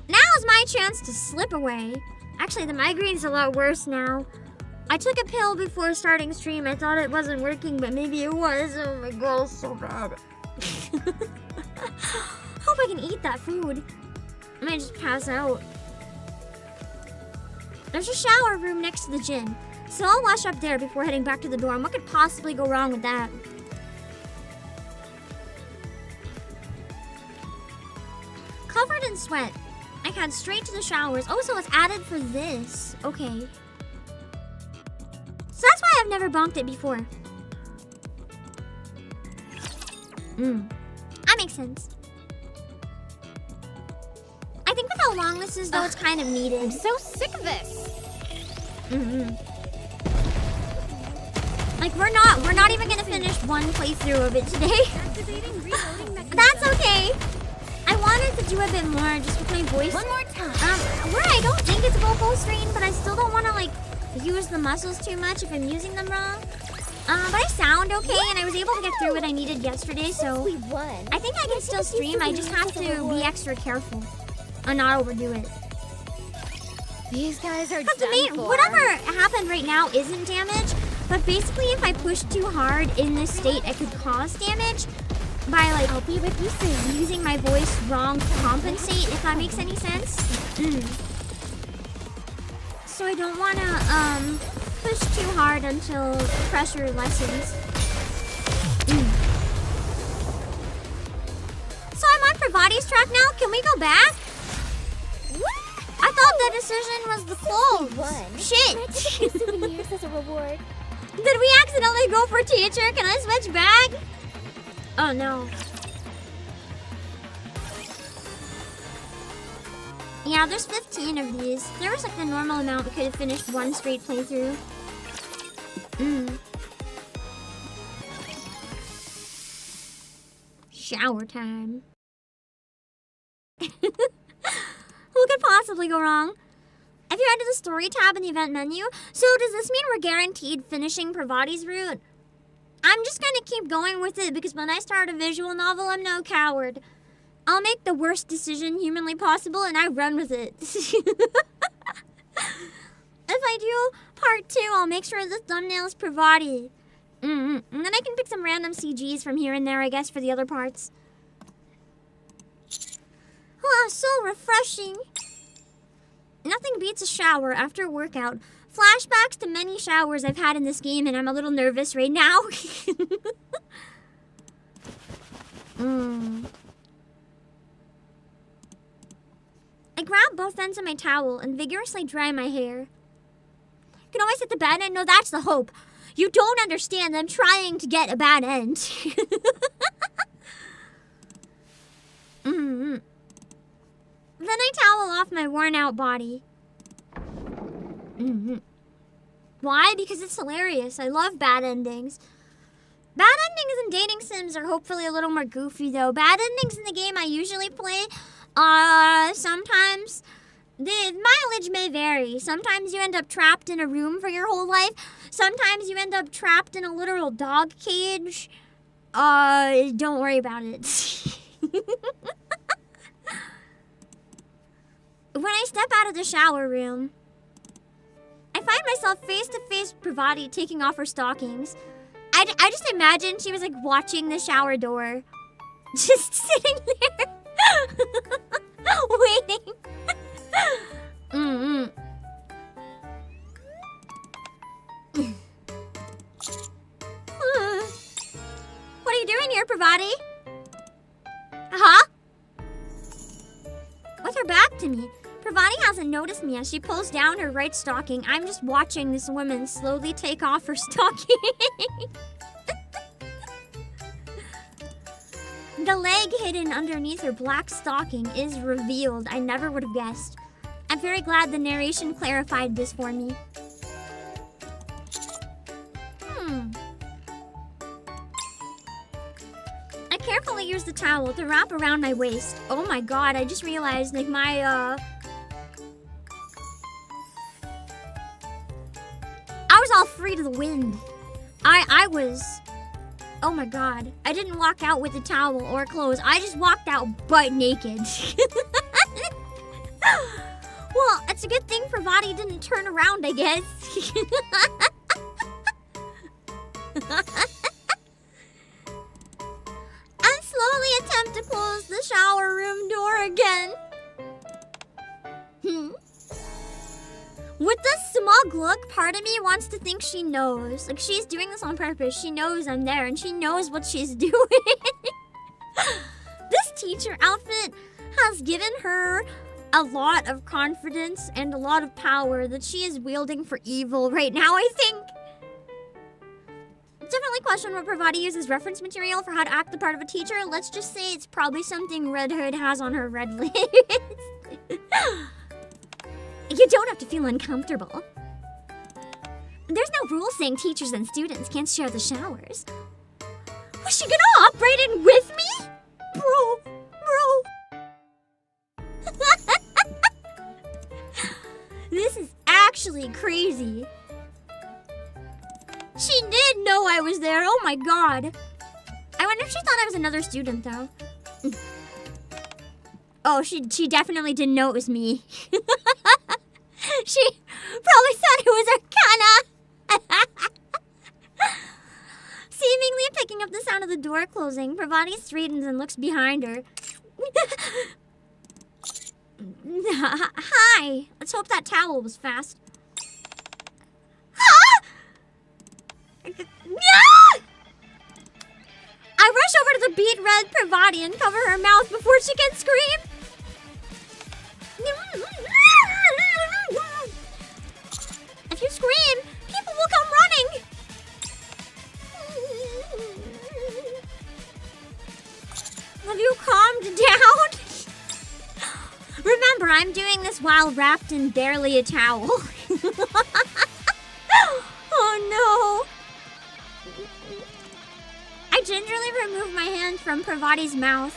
Speaker 1: Now is my chance to slip away. Actually, the migraine's a lot worse now. I took a pill before starting stream. I thought it wasn't working, but maybe it was. Oh my god, it's so bad. Hope I can eat that food. I might just pass out. There's a shower room next to the gym, so I'll wash up there before heading back to the dorm. What could possibly go wrong with that? even sweat. I head straight to the showers. Oh, so it's added for this. Okay. So that's why I've never bonked it before. That makes sense. I think with how long this is, though, it's kind of needed.
Speaker 4: I'm so sick of this.
Speaker 1: Like, we're not even gonna finish one playthrough of it today.
Speaker 4: Activating reloading mechanism.
Speaker 1: That's okay. I wanted to do a bit more just with my voice.
Speaker 3: One more time.
Speaker 1: Where I don't think it's vocal strain, but I still don't want to, like, use the muscles too much if I'm using them wrong. But I sound okay, and I was able to get through what I needed yesterday, so
Speaker 4: We won.
Speaker 1: I think I can still stream. I just have to be extra careful and not overdo it.
Speaker 4: These guys are
Speaker 1: Because to me, whatever happened right now isn't damage, but basically if I push too hard in this state, it could cause damage by, like,
Speaker 4: I'll be with you soon.
Speaker 1: using my voice wrong to compensate, if that makes any sense. So I don't want to push too hard until pressure lessens. So I'm on Pravati's track now. Can we go back? I thought the decision was the clothes.
Speaker 4: won.
Speaker 1: Shit.
Speaker 4: Souvenirs as a reward.
Speaker 1: Did we accidentally go for teacher? Can I switch back? Oh no. Yeah, there's 15 of these. There was like the normal amount we could have finished one straight playthrough. Shower time. Who could possibly go wrong? If you head to the story tab in the event menu, so does this mean we're guaranteed finishing Pravati's route? I'm just gonna keep going with it because when I start a visual novel, I'm no coward. I'll make the worst decision humanly possible and I run with it. If I do part 2, I'll make sure the thumbnail is Pravati. And then I can pick some random CGs from here and there, I guess, for the other parts. Oh, so refreshing. Nothing beats a shower after a workout. Flashbacks to many showers I've had in this game, and I'm a little nervous right now. I grab both ends of my towel and vigorously dry my hair. I can always hit the bad end. No, that's the hope. You don't understand. I'm trying to get a bad end. Then I towel off my worn-out body. Why? Because it's hilarious. I love bad endings. Bad endings in dating sims are hopefully a little more goofy, though. Bad endings in the game I usually play, sometimes the mileage may vary. Sometimes you end up trapped in a room for your whole life. Sometimes you end up trapped in a literal dog cage. Don't worry about it. When I step out of the shower room, I find myself face to face with Pravati taking off her stockings. I just imagine she was like watching the shower door. Just sitting there. Waiting. What are you doing here, Pravati? Huh? With her back to me, Pravati hasn't noticed me as she pulls down her right stocking. I'm just watching this woman slowly take off her stocking. The leg hidden underneath her black stocking is revealed. I never would have guessed. I'm very glad the narration clarified this for me. I carefully use the towel to wrap around my waist. Oh my god, I just realized like my I was all free to the wind. I was, oh my god. I didn't walk out with a towel or clothes. I just walked out butt naked. Well, it's a good thing Pravati didn't turn around, I guess. I slowly attempt to close the shower room door again. With this smug look, part of me wants to think she knows. Like, she's doing this on purpose. She knows I'm there, and she knows what she's doing. This teacher outfit has given her a lot of confidence and a lot of power that she is wielding for evil right now, I think. Definitely question what Pravati uses reference material for how to act the part of a teacher. Let's just say it's probably something Red Hood has on her red lips. You don't have to feel uncomfortable. There's no rule saying teachers and students can't share the showers. Was she gonna hop right in with me? Bro. This is actually crazy. She did know I was there, oh my god. I wonder if she thought I was another student, though. Oh, she definitely didn't know it was me. She probably thought it was Arcana. Seemingly picking up the sound of the door closing, Pravati straightens and looks behind her. Hi. Let's hope that towel was fast. Huh? I rush over to the beet red Pravati and cover her mouth before she can scream. If you scream, people will come running. Have you calmed down? Remember, I'm doing this while wrapped in barely a towel. Oh no. I gingerly remove my hand from Pravati's mouth.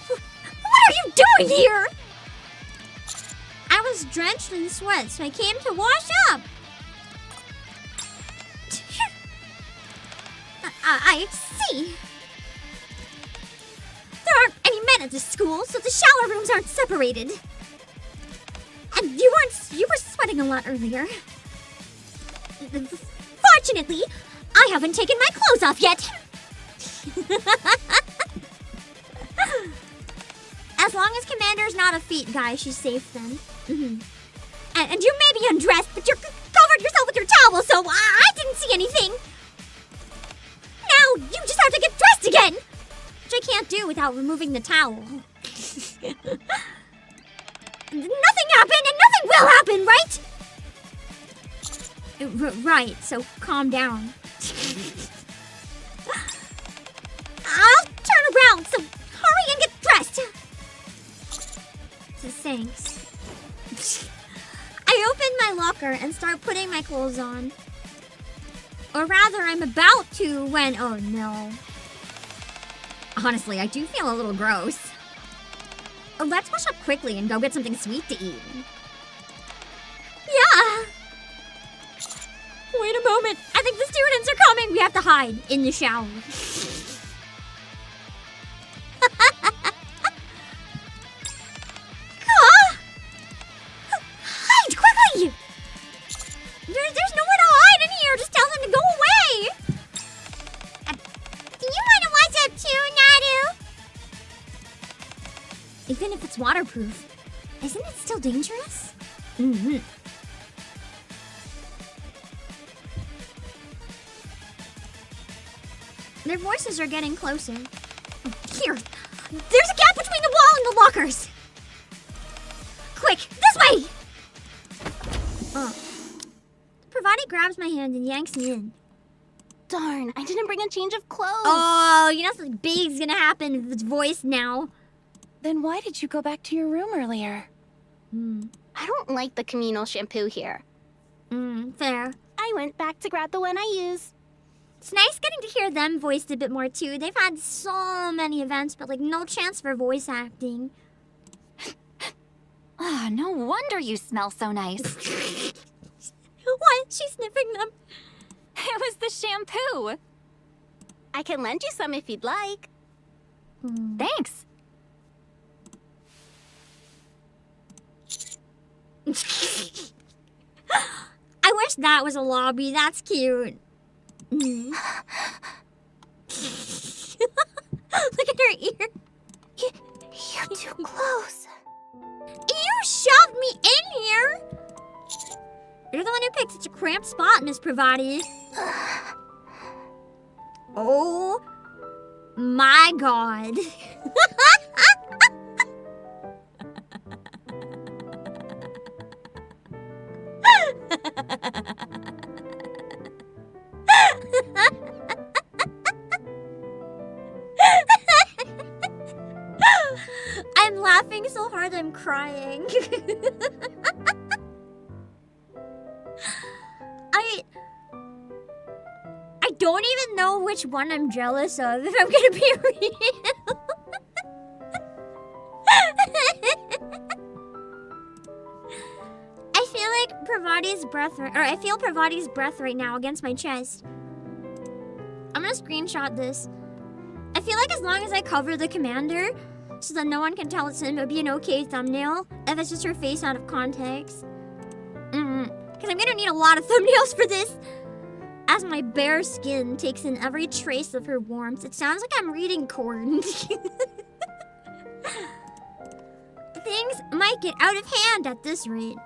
Speaker 1: What are you doing here? I was drenched in sweat, so I came to wash up. I see. There aren't any men at this school, so the shower rooms aren't separated. And you were sweating a lot earlier. Fortunately, I haven't taken my clothes off yet. As long as Commander's not a feet guy, she's safe then. And you may be undressed, but you covered yourself with your towel, so I didn't see anything. Now you just have to get dressed again, which I can't do without removing the towel. Nothing happened and nothing will happen, right? Right, so calm down. I'll turn around, so hurry and get dressed. Thanks. I open my locker and start putting my clothes on. Or rather, I'm about to when... Oh, no. Honestly, I do feel a little gross. Let's wash up quickly and go get something sweet to eat. Yeah! Wait a moment. I think the students are coming. We have to hide in the shower. Hide quickly! There's nowhere to hide in here. Just tell them to go away. Do you want to wash up too, Naru? Even if it's waterproof, isn't it still dangerous? Their voices are getting closer. Here! There's a gap between the wall and the lockers! Quick, this way! Pravati grabs my hand and yanks me in.
Speaker 4: Darn, I didn't bring a change of clothes.
Speaker 1: Oh, you know something big's gonna happen with its voice now.
Speaker 6: Then why did you go back to your room earlier?
Speaker 4: I don't like the communal shampoo here.
Speaker 1: Fair.
Speaker 4: I went back to grab the one I use.
Speaker 1: It's nice getting to hear them voiced a bit more too. They've had so many events, but like no chance for voice acting.
Speaker 3: Ah, no wonder you smell so nice.
Speaker 1: What? She's sniffing them.
Speaker 3: It was the shampoo.
Speaker 4: I can lend you some if you'd like.
Speaker 3: Thanks.
Speaker 1: I wish that was a lobby. That's cute. Look at her ear.
Speaker 4: You're too close.
Speaker 1: You shoved me in here. You're the one who picked such a cramped spot, Miss Pravati. Oh. My god. I'm laughing so hard I'm crying. I don't even know which one I'm jealous of, if I'm gonna be real. I feel like Pravati's breath, I feel Pravati's breath right now against my chest. I'm gonna screenshot this. I feel like as long as I cover the commander, so that no one can tell it's him, it would be an okay thumbnail if it's just her face out of context. Because I'm gonna need a lot of thumbnails for this. As my bare skin takes in every trace of her warmth, it sounds like I'm reading corn. Things might get out of hand at this rate.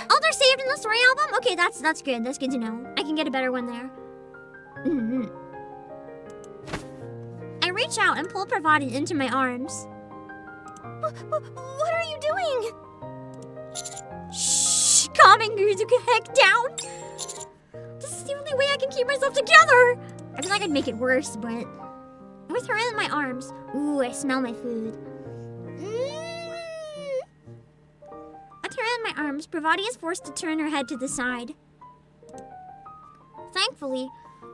Speaker 1: Oh, they're saved in the story album? Okay, that's good. That's good to know. I can get a better one there. I reach out and pull Pravati into my arms.
Speaker 4: What are you doing?
Speaker 1: Shh, calming Yuzuka heck down. This is the only way I can keep myself together. I feel like I'd make it worse, but with her in my arms. Ooh, I smell my food. With her in my arms, Pravati is forced to turn her head to the side. Thankfully,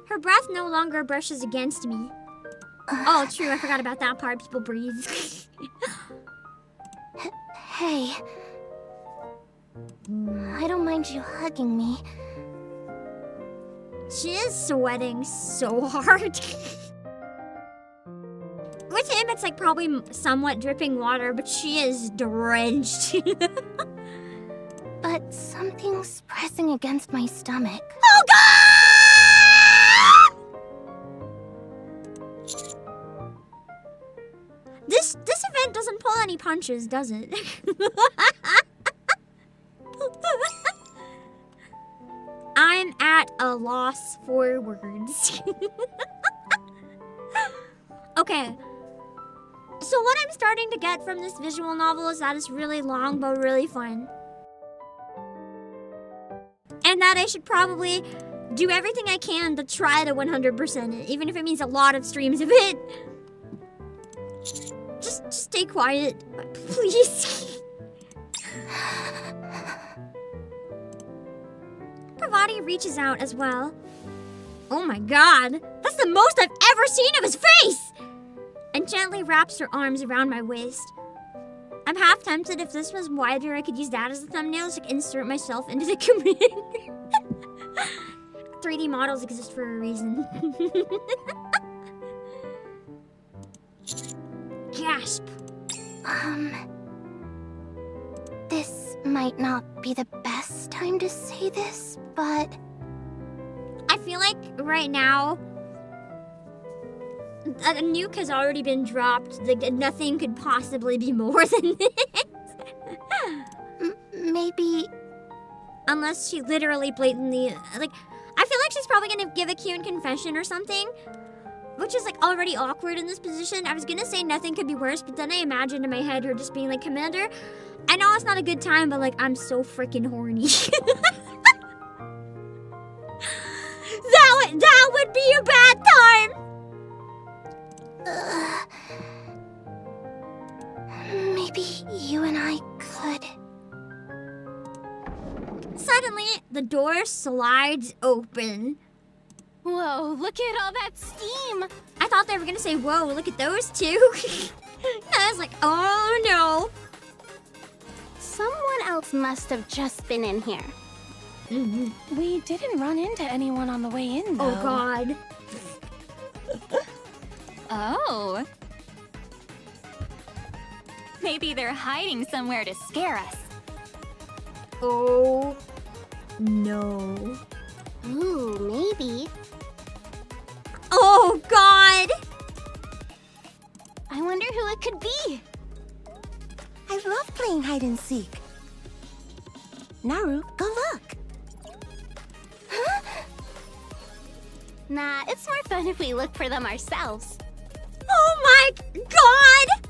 Speaker 1: her breath no longer brushes against me. Oh, true, I forgot about that part. People breathe.
Speaker 4: Hey. I don't mind you hugging me.
Speaker 1: She is sweating so hard. With him, it's like probably somewhat dripping water, but she is drenched.
Speaker 4: But something's pressing against my stomach.
Speaker 1: Oh god! This event doesn't pull any punches, does it? I'm at a loss for words. Okay. So what I'm starting to get from this visual novel is that it's really long but really fun. And that I should probably do everything I can to try to 100% it, even if it means a lot of streams of it. Just stay quiet, please. Pravati reaches out as well. Oh my god, that's the most I've ever seen of his face! And gently wraps her arms around my waist. I'm half tempted if this was wider, I could use that as a thumbnail to insert myself into the community. 3D models exist for a reason. Gasp.
Speaker 4: This might not be the best time to say this, but
Speaker 1: I feel like right now, a nuke has already been dropped. Like, nothing could possibly be more than this.
Speaker 4: maybe...
Speaker 1: Unless she literally blatantly, like, I feel like she's probably gonna give a cute confession or something, which is like already awkward in this position. I was gonna say nothing could be worse, but then I imagined in my head her just being like, Commander, I know it's not a good time, but like, I'm so freaking horny. That would be a bad time.
Speaker 4: Maybe you and I could...
Speaker 1: Suddenly, the door slides open.
Speaker 6: Whoa, look at all that steam!
Speaker 1: I thought they were gonna say, whoa, look at those two. I was like, oh no.
Speaker 4: Someone else must have just been in here.
Speaker 6: We didn't run into anyone on the way in, though.
Speaker 1: Oh god.
Speaker 3: Oh. Maybe they're hiding somewhere to scare us.
Speaker 1: Oh no.
Speaker 4: Ooh, maybe.
Speaker 1: Oh god.
Speaker 4: I wonder who it could be. I love playing hide and seek. Naru, go look. Huh? Nah, it's more fun if we look for them ourselves.
Speaker 1: Oh my god!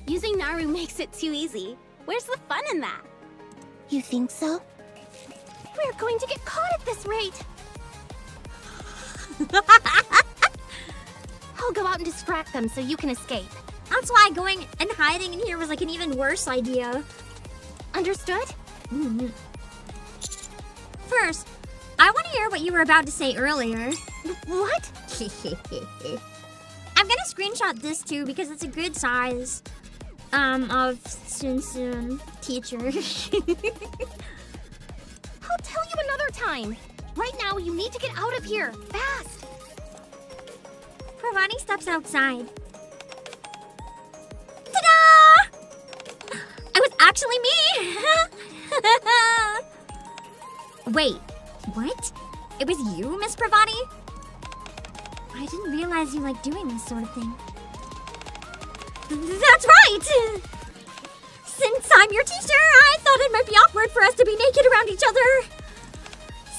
Speaker 4: Using Naru makes it too easy. Where's the fun in that? You think so? We're going to get caught at this rate. I'll go out and distract them so you can escape.
Speaker 1: That's why going and hiding in here was like an even worse idea.
Speaker 4: Understood?
Speaker 1: First, I want to hear what you were about to say earlier.
Speaker 4: What?
Speaker 1: I'm gonna screenshot this too because it's a good size of Soon teacher.
Speaker 4: I'll tell you another time. Right now, you need to get out of here. Fast.
Speaker 1: Pravani steps outside. Ta-da! It was actually me! Wait, what? It was you, Miss Pravani? I didn't realize you like doing this sort of thing. That's right! Since I'm your teacher, I thought it might be awkward for us to be naked around each other.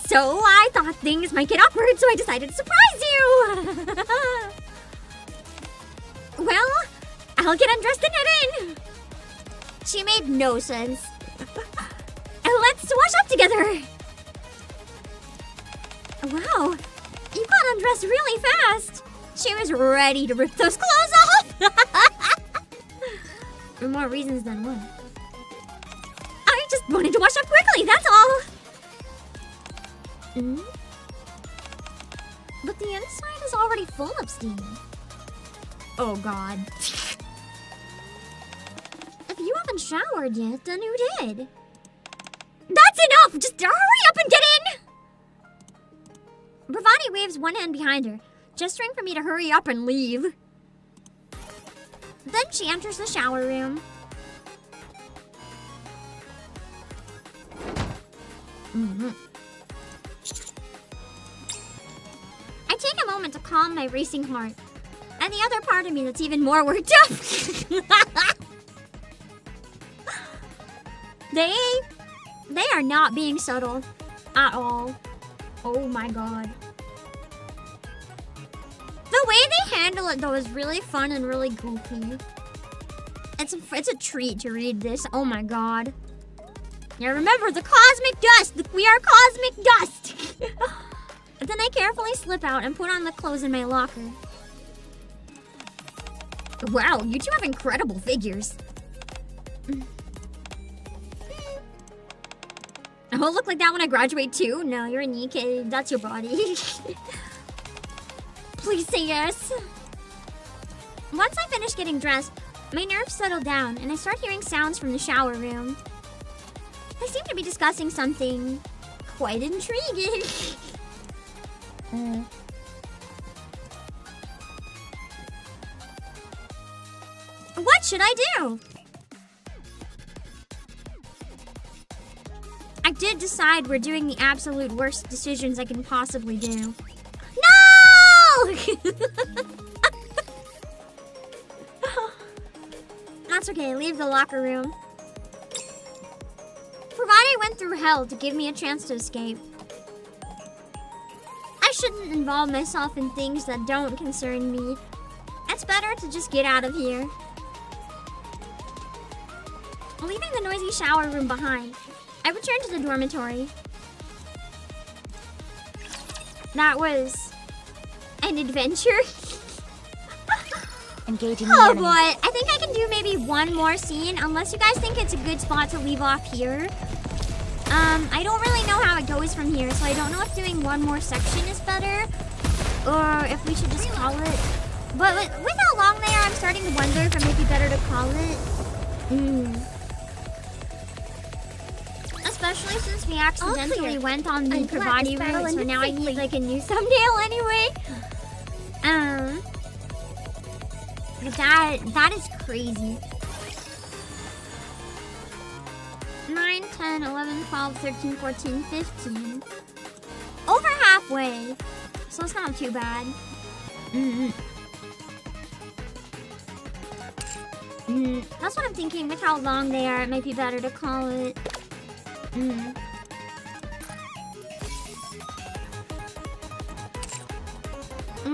Speaker 1: So I thought things might get awkward, so I decided to surprise you! Well, I'll get undressed and head in. She made no sense. And let's wash up together. Wow, you got undressed really fast. She was ready to rip those clothes off. For more reasons than one. I just wanted to wash up quickly, that's all. But the inside is already full of steam. Oh god. If you haven't showered yet, then who did? That's enough! Just hurry up and get in! Bravani waves one hand behind her, gesturing for me to hurry up and leave. Then she enters the shower room. I take a moment to calm my racing heart. And the other part of me that's even more worked up. They are not being subtle at all. Oh my god. The way they handle it though is really fun and really goofy. It's a treat to read this. Oh my god. Now remember the cosmic dust. We are cosmic dust. And then I carefully slip out and put on the clothes in my locker. Wow, you two have incredible figures. I'll look like that when I graduate too. No, you're a NIKKE. That's your body. Please say yes. Once I finish getting dressed, my nerves settle down and I start hearing sounds from the shower room. They seem to be discussing something quite intriguing. What should I do? I did decide we're doing the absolute worst decisions I can possibly do. No! That's okay, leave the locker room. Provided I went through hell to give me a chance to escape. I shouldn't involve myself in things that don't concern me. It's better to just get out of here. Leaving the noisy shower room behind, I returned to the dormitory. That was an adventure.
Speaker 3: Engaging
Speaker 1: Oh
Speaker 3: the
Speaker 1: boy,
Speaker 3: enemy.
Speaker 1: I think I can do maybe one more scene, unless you guys think it's a good spot to leave off here. I don't really know how it goes from here, so I don't know if doing one more section is better, or if we should just call it. But with how long they are, I'm starting to wonder if it might be better to call it. Especially since we accidentally went on the Pravani route, so now I need like a new thumbnail anyway. But that is crazy. 9, 10, 11, 12, 13, 14, 15. Over halfway. So it's not too bad. That's what I'm thinking. With how long they are, it might be better to call it. We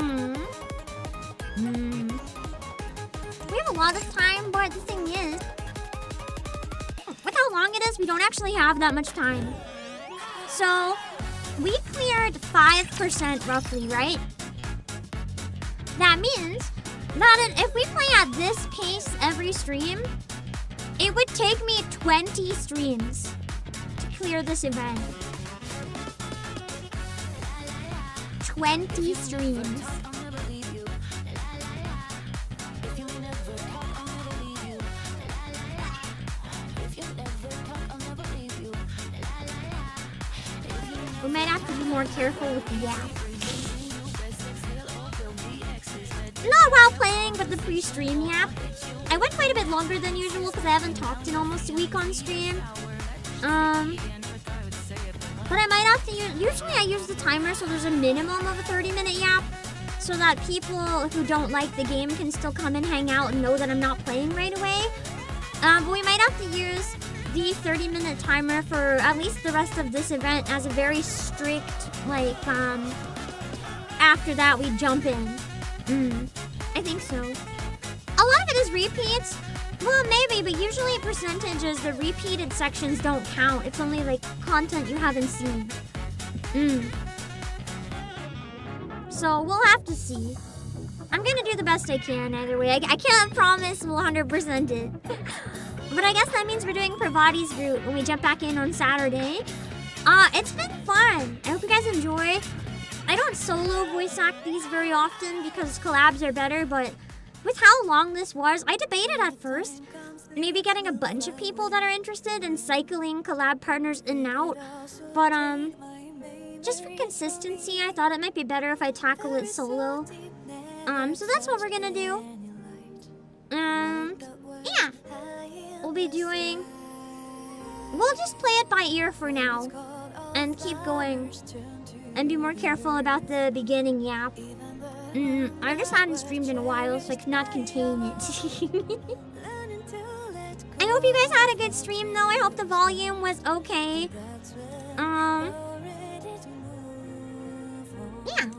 Speaker 1: have a lot of time, but the thing is, with how long it is, we don't actually have that much time. So, we cleared 5% roughly, right? That means that if we play at this pace every stream, it would take me 20 streams to clear this event. 20 streams. We might have to be more careful with the yap. Not while playing, but the pre-stream yap. I went quite a bit longer than usual because I haven't talked in almost a week on stream. But I might have to use... Usually I use the timer so there's a minimum of a 30-minute yap, so that people who don't like the game can still come and hang out and know that I'm not playing right away. But we might have to use the 30-minute timer for at least the rest of this event as a very strict, like, after that we jump in. I think so. A lot of it is repeats. Well, maybe, but usually percentages, the repeated sections don't count. It's only, like, content you haven't seen. So, we'll have to see. I'm gonna do the best I can either way. I can't promise we'll 100% it. But I guess that means we're doing Pravati's route when we jump back in on Saturday. It's been fun. I hope you guys enjoy. I don't solo voice act these very often because collabs are better, but with how long this was, I debated at first maybe getting a bunch of people that are interested in cycling collab partners in and out. But, just for consistency, I thought it might be better if I tackle it solo. So that's what we're gonna do. Yeah. We'll be doing... We'll just play it by ear for now. And keep going. And be more careful about the beginning yap. I just hadn't streamed in a while, so I could not contain it. I hope you guys had a good stream, though. I hope the volume was okay. Yeah.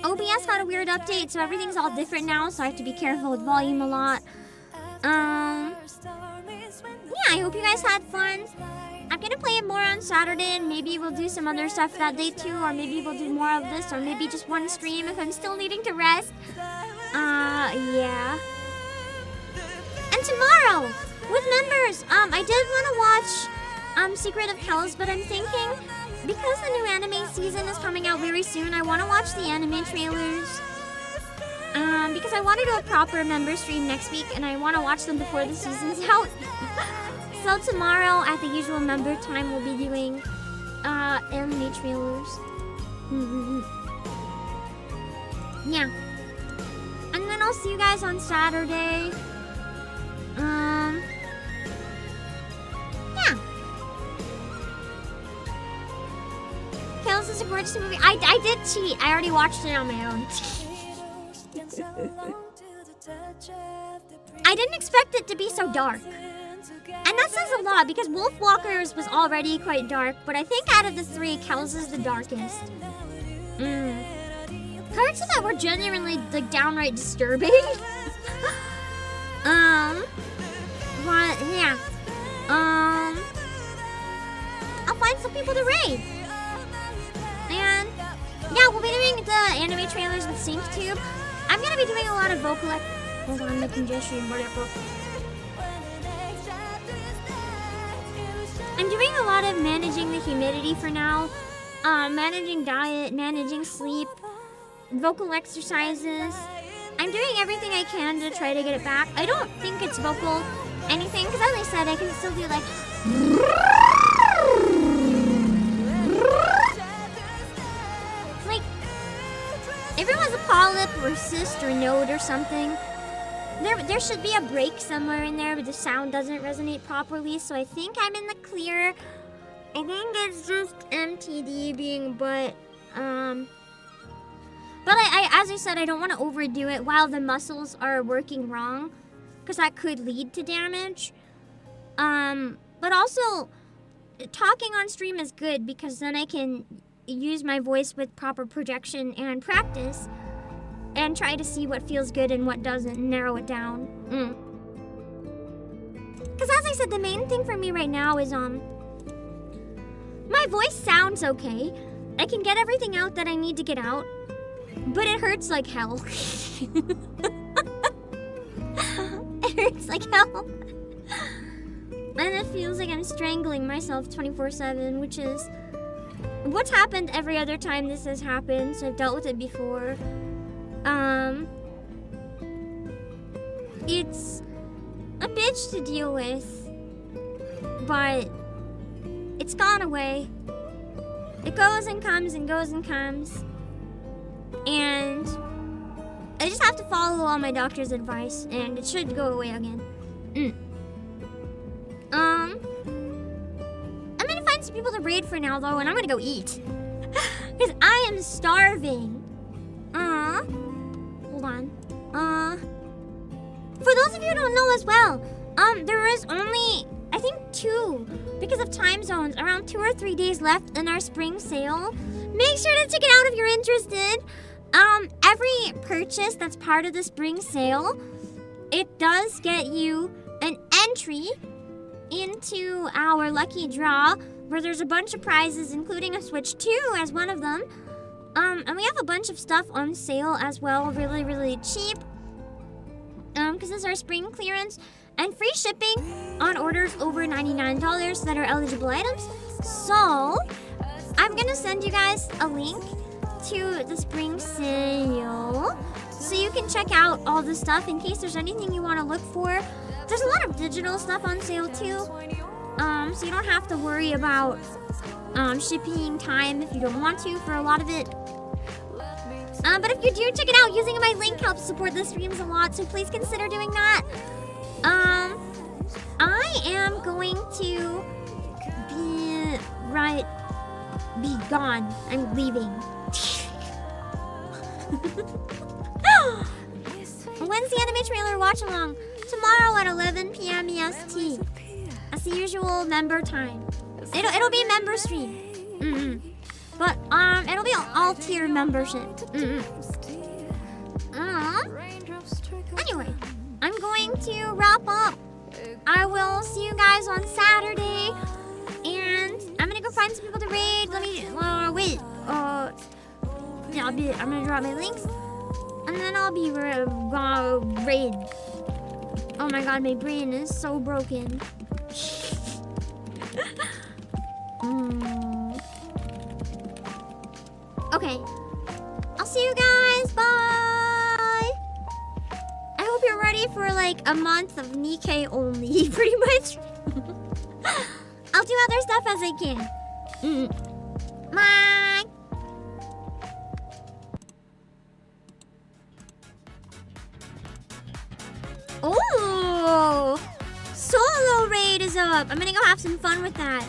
Speaker 1: OBS had a weird update, so everything's all different now, so I have to be careful with volume a lot. Yeah, I hope you guys had fun. I'm gonna play it more on Saturday, and maybe we'll do some other stuff that day too, or maybe we'll do more of this, or maybe just one stream if I'm still needing to rest. Yeah. And tomorrow, with members, I did want to watch, Secret of Kells, but I'm thinking, because the new anime season is coming out very soon, I want to watch the anime trailers. Because I want to do a proper member stream next week, and I want to watch them before the season's out. So tomorrow, at the usual member time, we'll be doing, anime trailers. Yeah. And then I'll see you guys on Saturday. Yeah. Kells is a gorgeous movie. I did cheat. I already watched it on my own. I didn't expect it to be so dark. And that says a lot because Wolfwalkers was already quite dark, but I think out of the three, Kells is the darkest. Parts of that were genuinely, like, downright disturbing. But, yeah. I'll find some people to raid. And, yeah, we'll be doing the anime trailers with SyncTube. I'm gonna be doing a lot of vocal... Hold on, I'm making gesture and whatever. I'm doing a lot of managing the humidity for now. Managing diet, managing sleep, vocal exercises. I'm doing everything I can to try to get it back. I don't think it's vocal anything, because as I said, I can still do like... Like, if it was a polyp or cyst or node or something, there should be a break somewhere in there, but the sound doesn't resonate properly, so I think I'm in the clear. I think it's just MTD being, but I as I said, I don't want to overdo it while the muscles are working wrong, because that could lead to damage. But also, talking on stream is good, because then I can use my voice with proper projection and practice. and try to see what feels good and what doesn't and narrow it down. Because as I said, the main thing for me right now is, my voice sounds okay. I can get everything out that I need to get out, but it hurts like hell. It hurts like hell. And it feels like I'm strangling myself 24/7, which is what's happened every other time this has happened, so I've dealt with it before. It's a bitch to deal with, but it's gone away. It goes and comes and goes and comes, and I just have to follow all my doctor's advice, and it should go away again. I'm gonna find some people to raid for now, though, and I'm gonna go eat. Because I am starving. Hold on. For those of you who don't know as well, there is only, I think 2, because of time zones, around 2 or 3 days left in our spring sale. Make sure to check it out if you're interested. Every purchase that's part of the spring sale, it does get you an entry into our lucky draw, where there's a bunch of prizes, including a Switch 2 as one of them. And we have a bunch of stuff on sale as well, really, really cheap. Because this is our spring clearance, and free shipping on orders over $99 that are eligible items. So, I'm gonna send you guys a link to the spring sale, so you can check out all the stuff in case there's anything you want to look for. There's a lot of digital stuff on sale too, so you don't have to worry about shipping time if you don't want to for a lot of it. But if you do check it out, using my link helps support the streams a lot, so please consider doing that. I am going to be gone. I'm leaving. When's the anime trailer watch along? Tomorrow at 11 p.m. EST. That's the usual member time. It'll be a member stream. But it'll be an all-tier membership. Anyway, I'm going to wrap up. I will see you guys on Saturday, and I'm gonna go find some people to raid. Let me wait. Yeah, I'm gonna drop my links, and then I'll be raid. Oh my god, my brain is so broken. Okay, I'll see you guys. Bye. I hope you're ready for like a month of NIKKE only, pretty much. I'll do other stuff as I can. Bye. Oh, solo raid is up. I'm gonna go have some fun with that.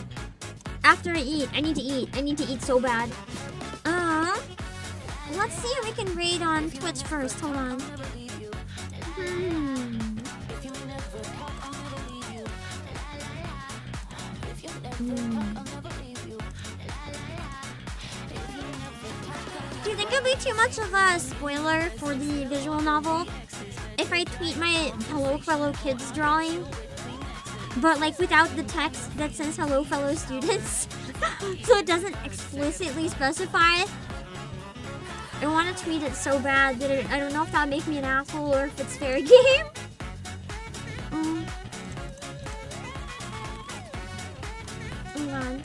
Speaker 1: After I eat, I need to eat. I need to eat so bad. Let's see if we can raid on Twitch first. Hold on. Do you think it'll be too much of a spoiler for the visual novel if I tweet my Hello Fellow Kids drawing, but like without the text that says hello fellow students? So it doesn't explicitly specify? I want to tweet it so bad that I don't know if that'll make me an asshole or if it's fair game. Hang on.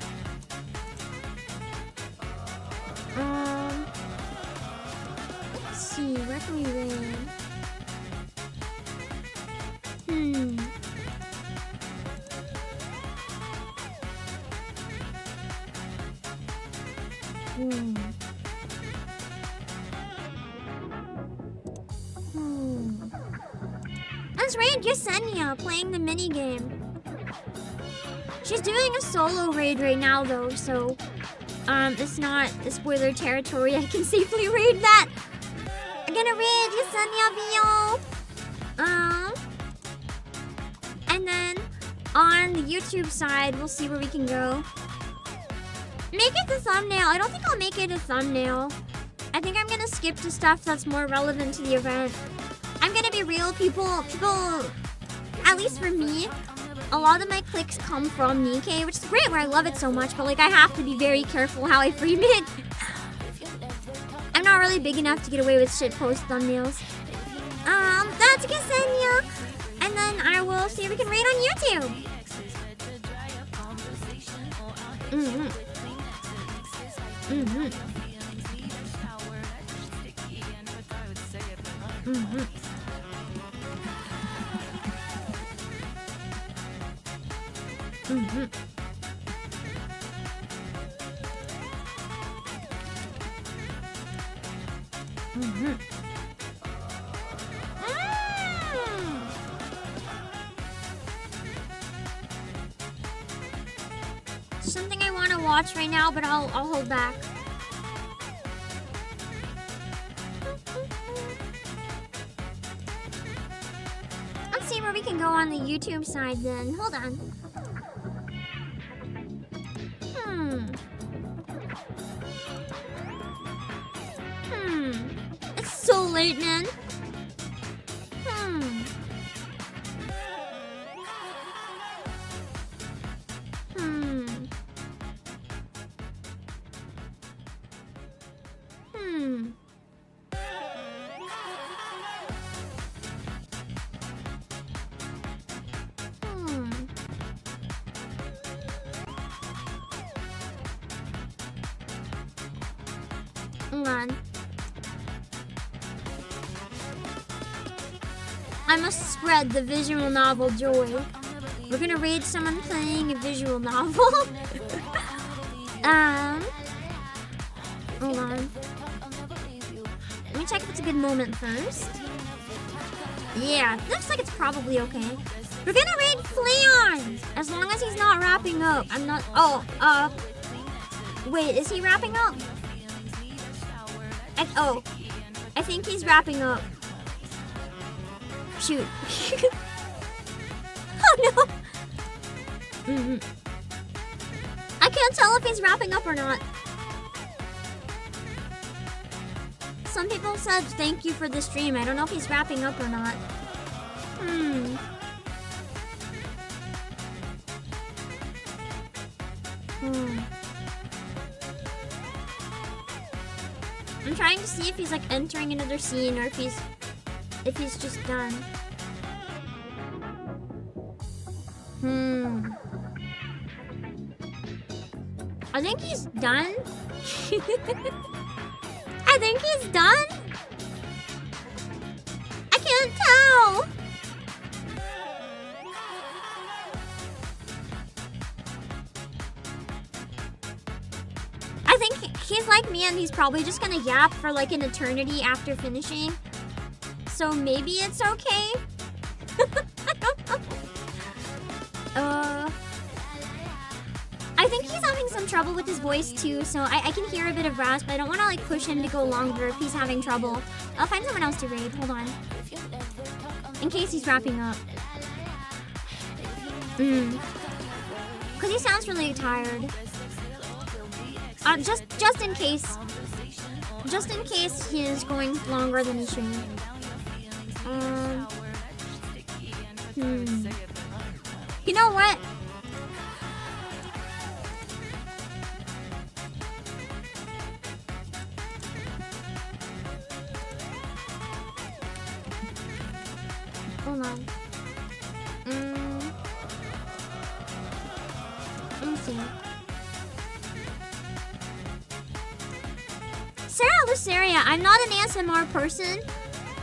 Speaker 1: Let's see, where can we raid? Let's raid Yesenia playing the minigame. She's doing a solo raid right now though, so it's not a spoiler territory. I can safely raid that. I'm gonna raid Yesenia Vio. And then on the YouTube side, we'll see where we can go. Make it the thumbnail. I don't think I'll make it a thumbnail. I think I'm gonna skip to stuff that's more relevant to the event. I'm gonna be real, people, at least for me, a lot of my clicks come from NIKKE, which is great, where I love it so much, but like I have to be very careful how I frame it. I'm not really big enough to get away with shitpost thumbnails. That's Ksenia, and then I will see if we can raid on YouTube. Something I want to watch right now, but I'll hold back. Let's see where we can go on the YouTube side then. Hold on. It's so late, man. Hold on. I must spread the visual novel joy. We're gonna raid someone playing a visual novel. Hold on. Let me check if it's a good moment first. Yeah, looks like it's probably okay. We're gonna raid Fleon! As long as he's not wrapping up. I'm not. Wait, is he wrapping up? I think he's wrapping up. Shoot. Oh no! I can't tell if he's wrapping up or not. Some people said thank you for the stream. I don't know if he's wrapping up or not. I'm trying to see if he's like entering another scene or if he's just done. I think he's done. I think he's done. I can't tell. I think he's like me and he's probably just gonna yap for like an eternity after finishing. So maybe it's okay. I don't know. I think he's having some trouble with his voice too, so I can hear a bit of rasp. I don't want to like push him to go longer if he's having trouble. I'll find someone else to raid. Hold on. In case he's wrapping up. Because he sounds really tired. Just in case. Just in case he is going longer than he should. You know what? Hold on. Let me see. Sarah Luceria, I'm not an ASMR person,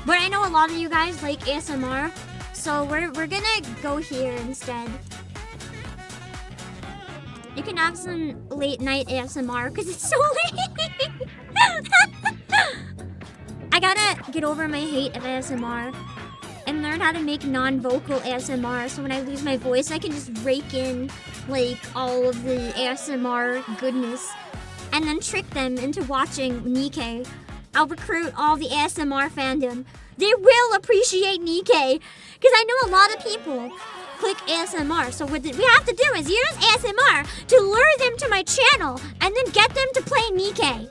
Speaker 1: but I know a lot of you guys like ASMR, so we're gonna go here instead. You can have some late night ASMR because it's so late. I gotta get over my hate of ASMR and learn how to make non-vocal ASMR, so when I lose my voice I can just rake in like all of the ASMR goodness and then trick them into watching NIKKE. I'll recruit all the ASMR fandom. They will appreciate NIKKE because I know a lot of people click ASMR, so what we have to do is use ASMR to lure them to my channel and then get them to play NIKKE.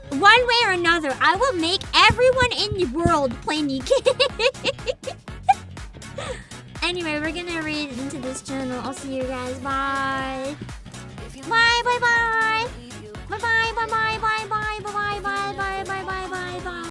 Speaker 1: One way or another, I will make everyone in the world play NIKKE. Anyway, we're gonna read into this channel. I'll see you guys. Bye. Bye, bye, bye. Bye, bye, bye, bye.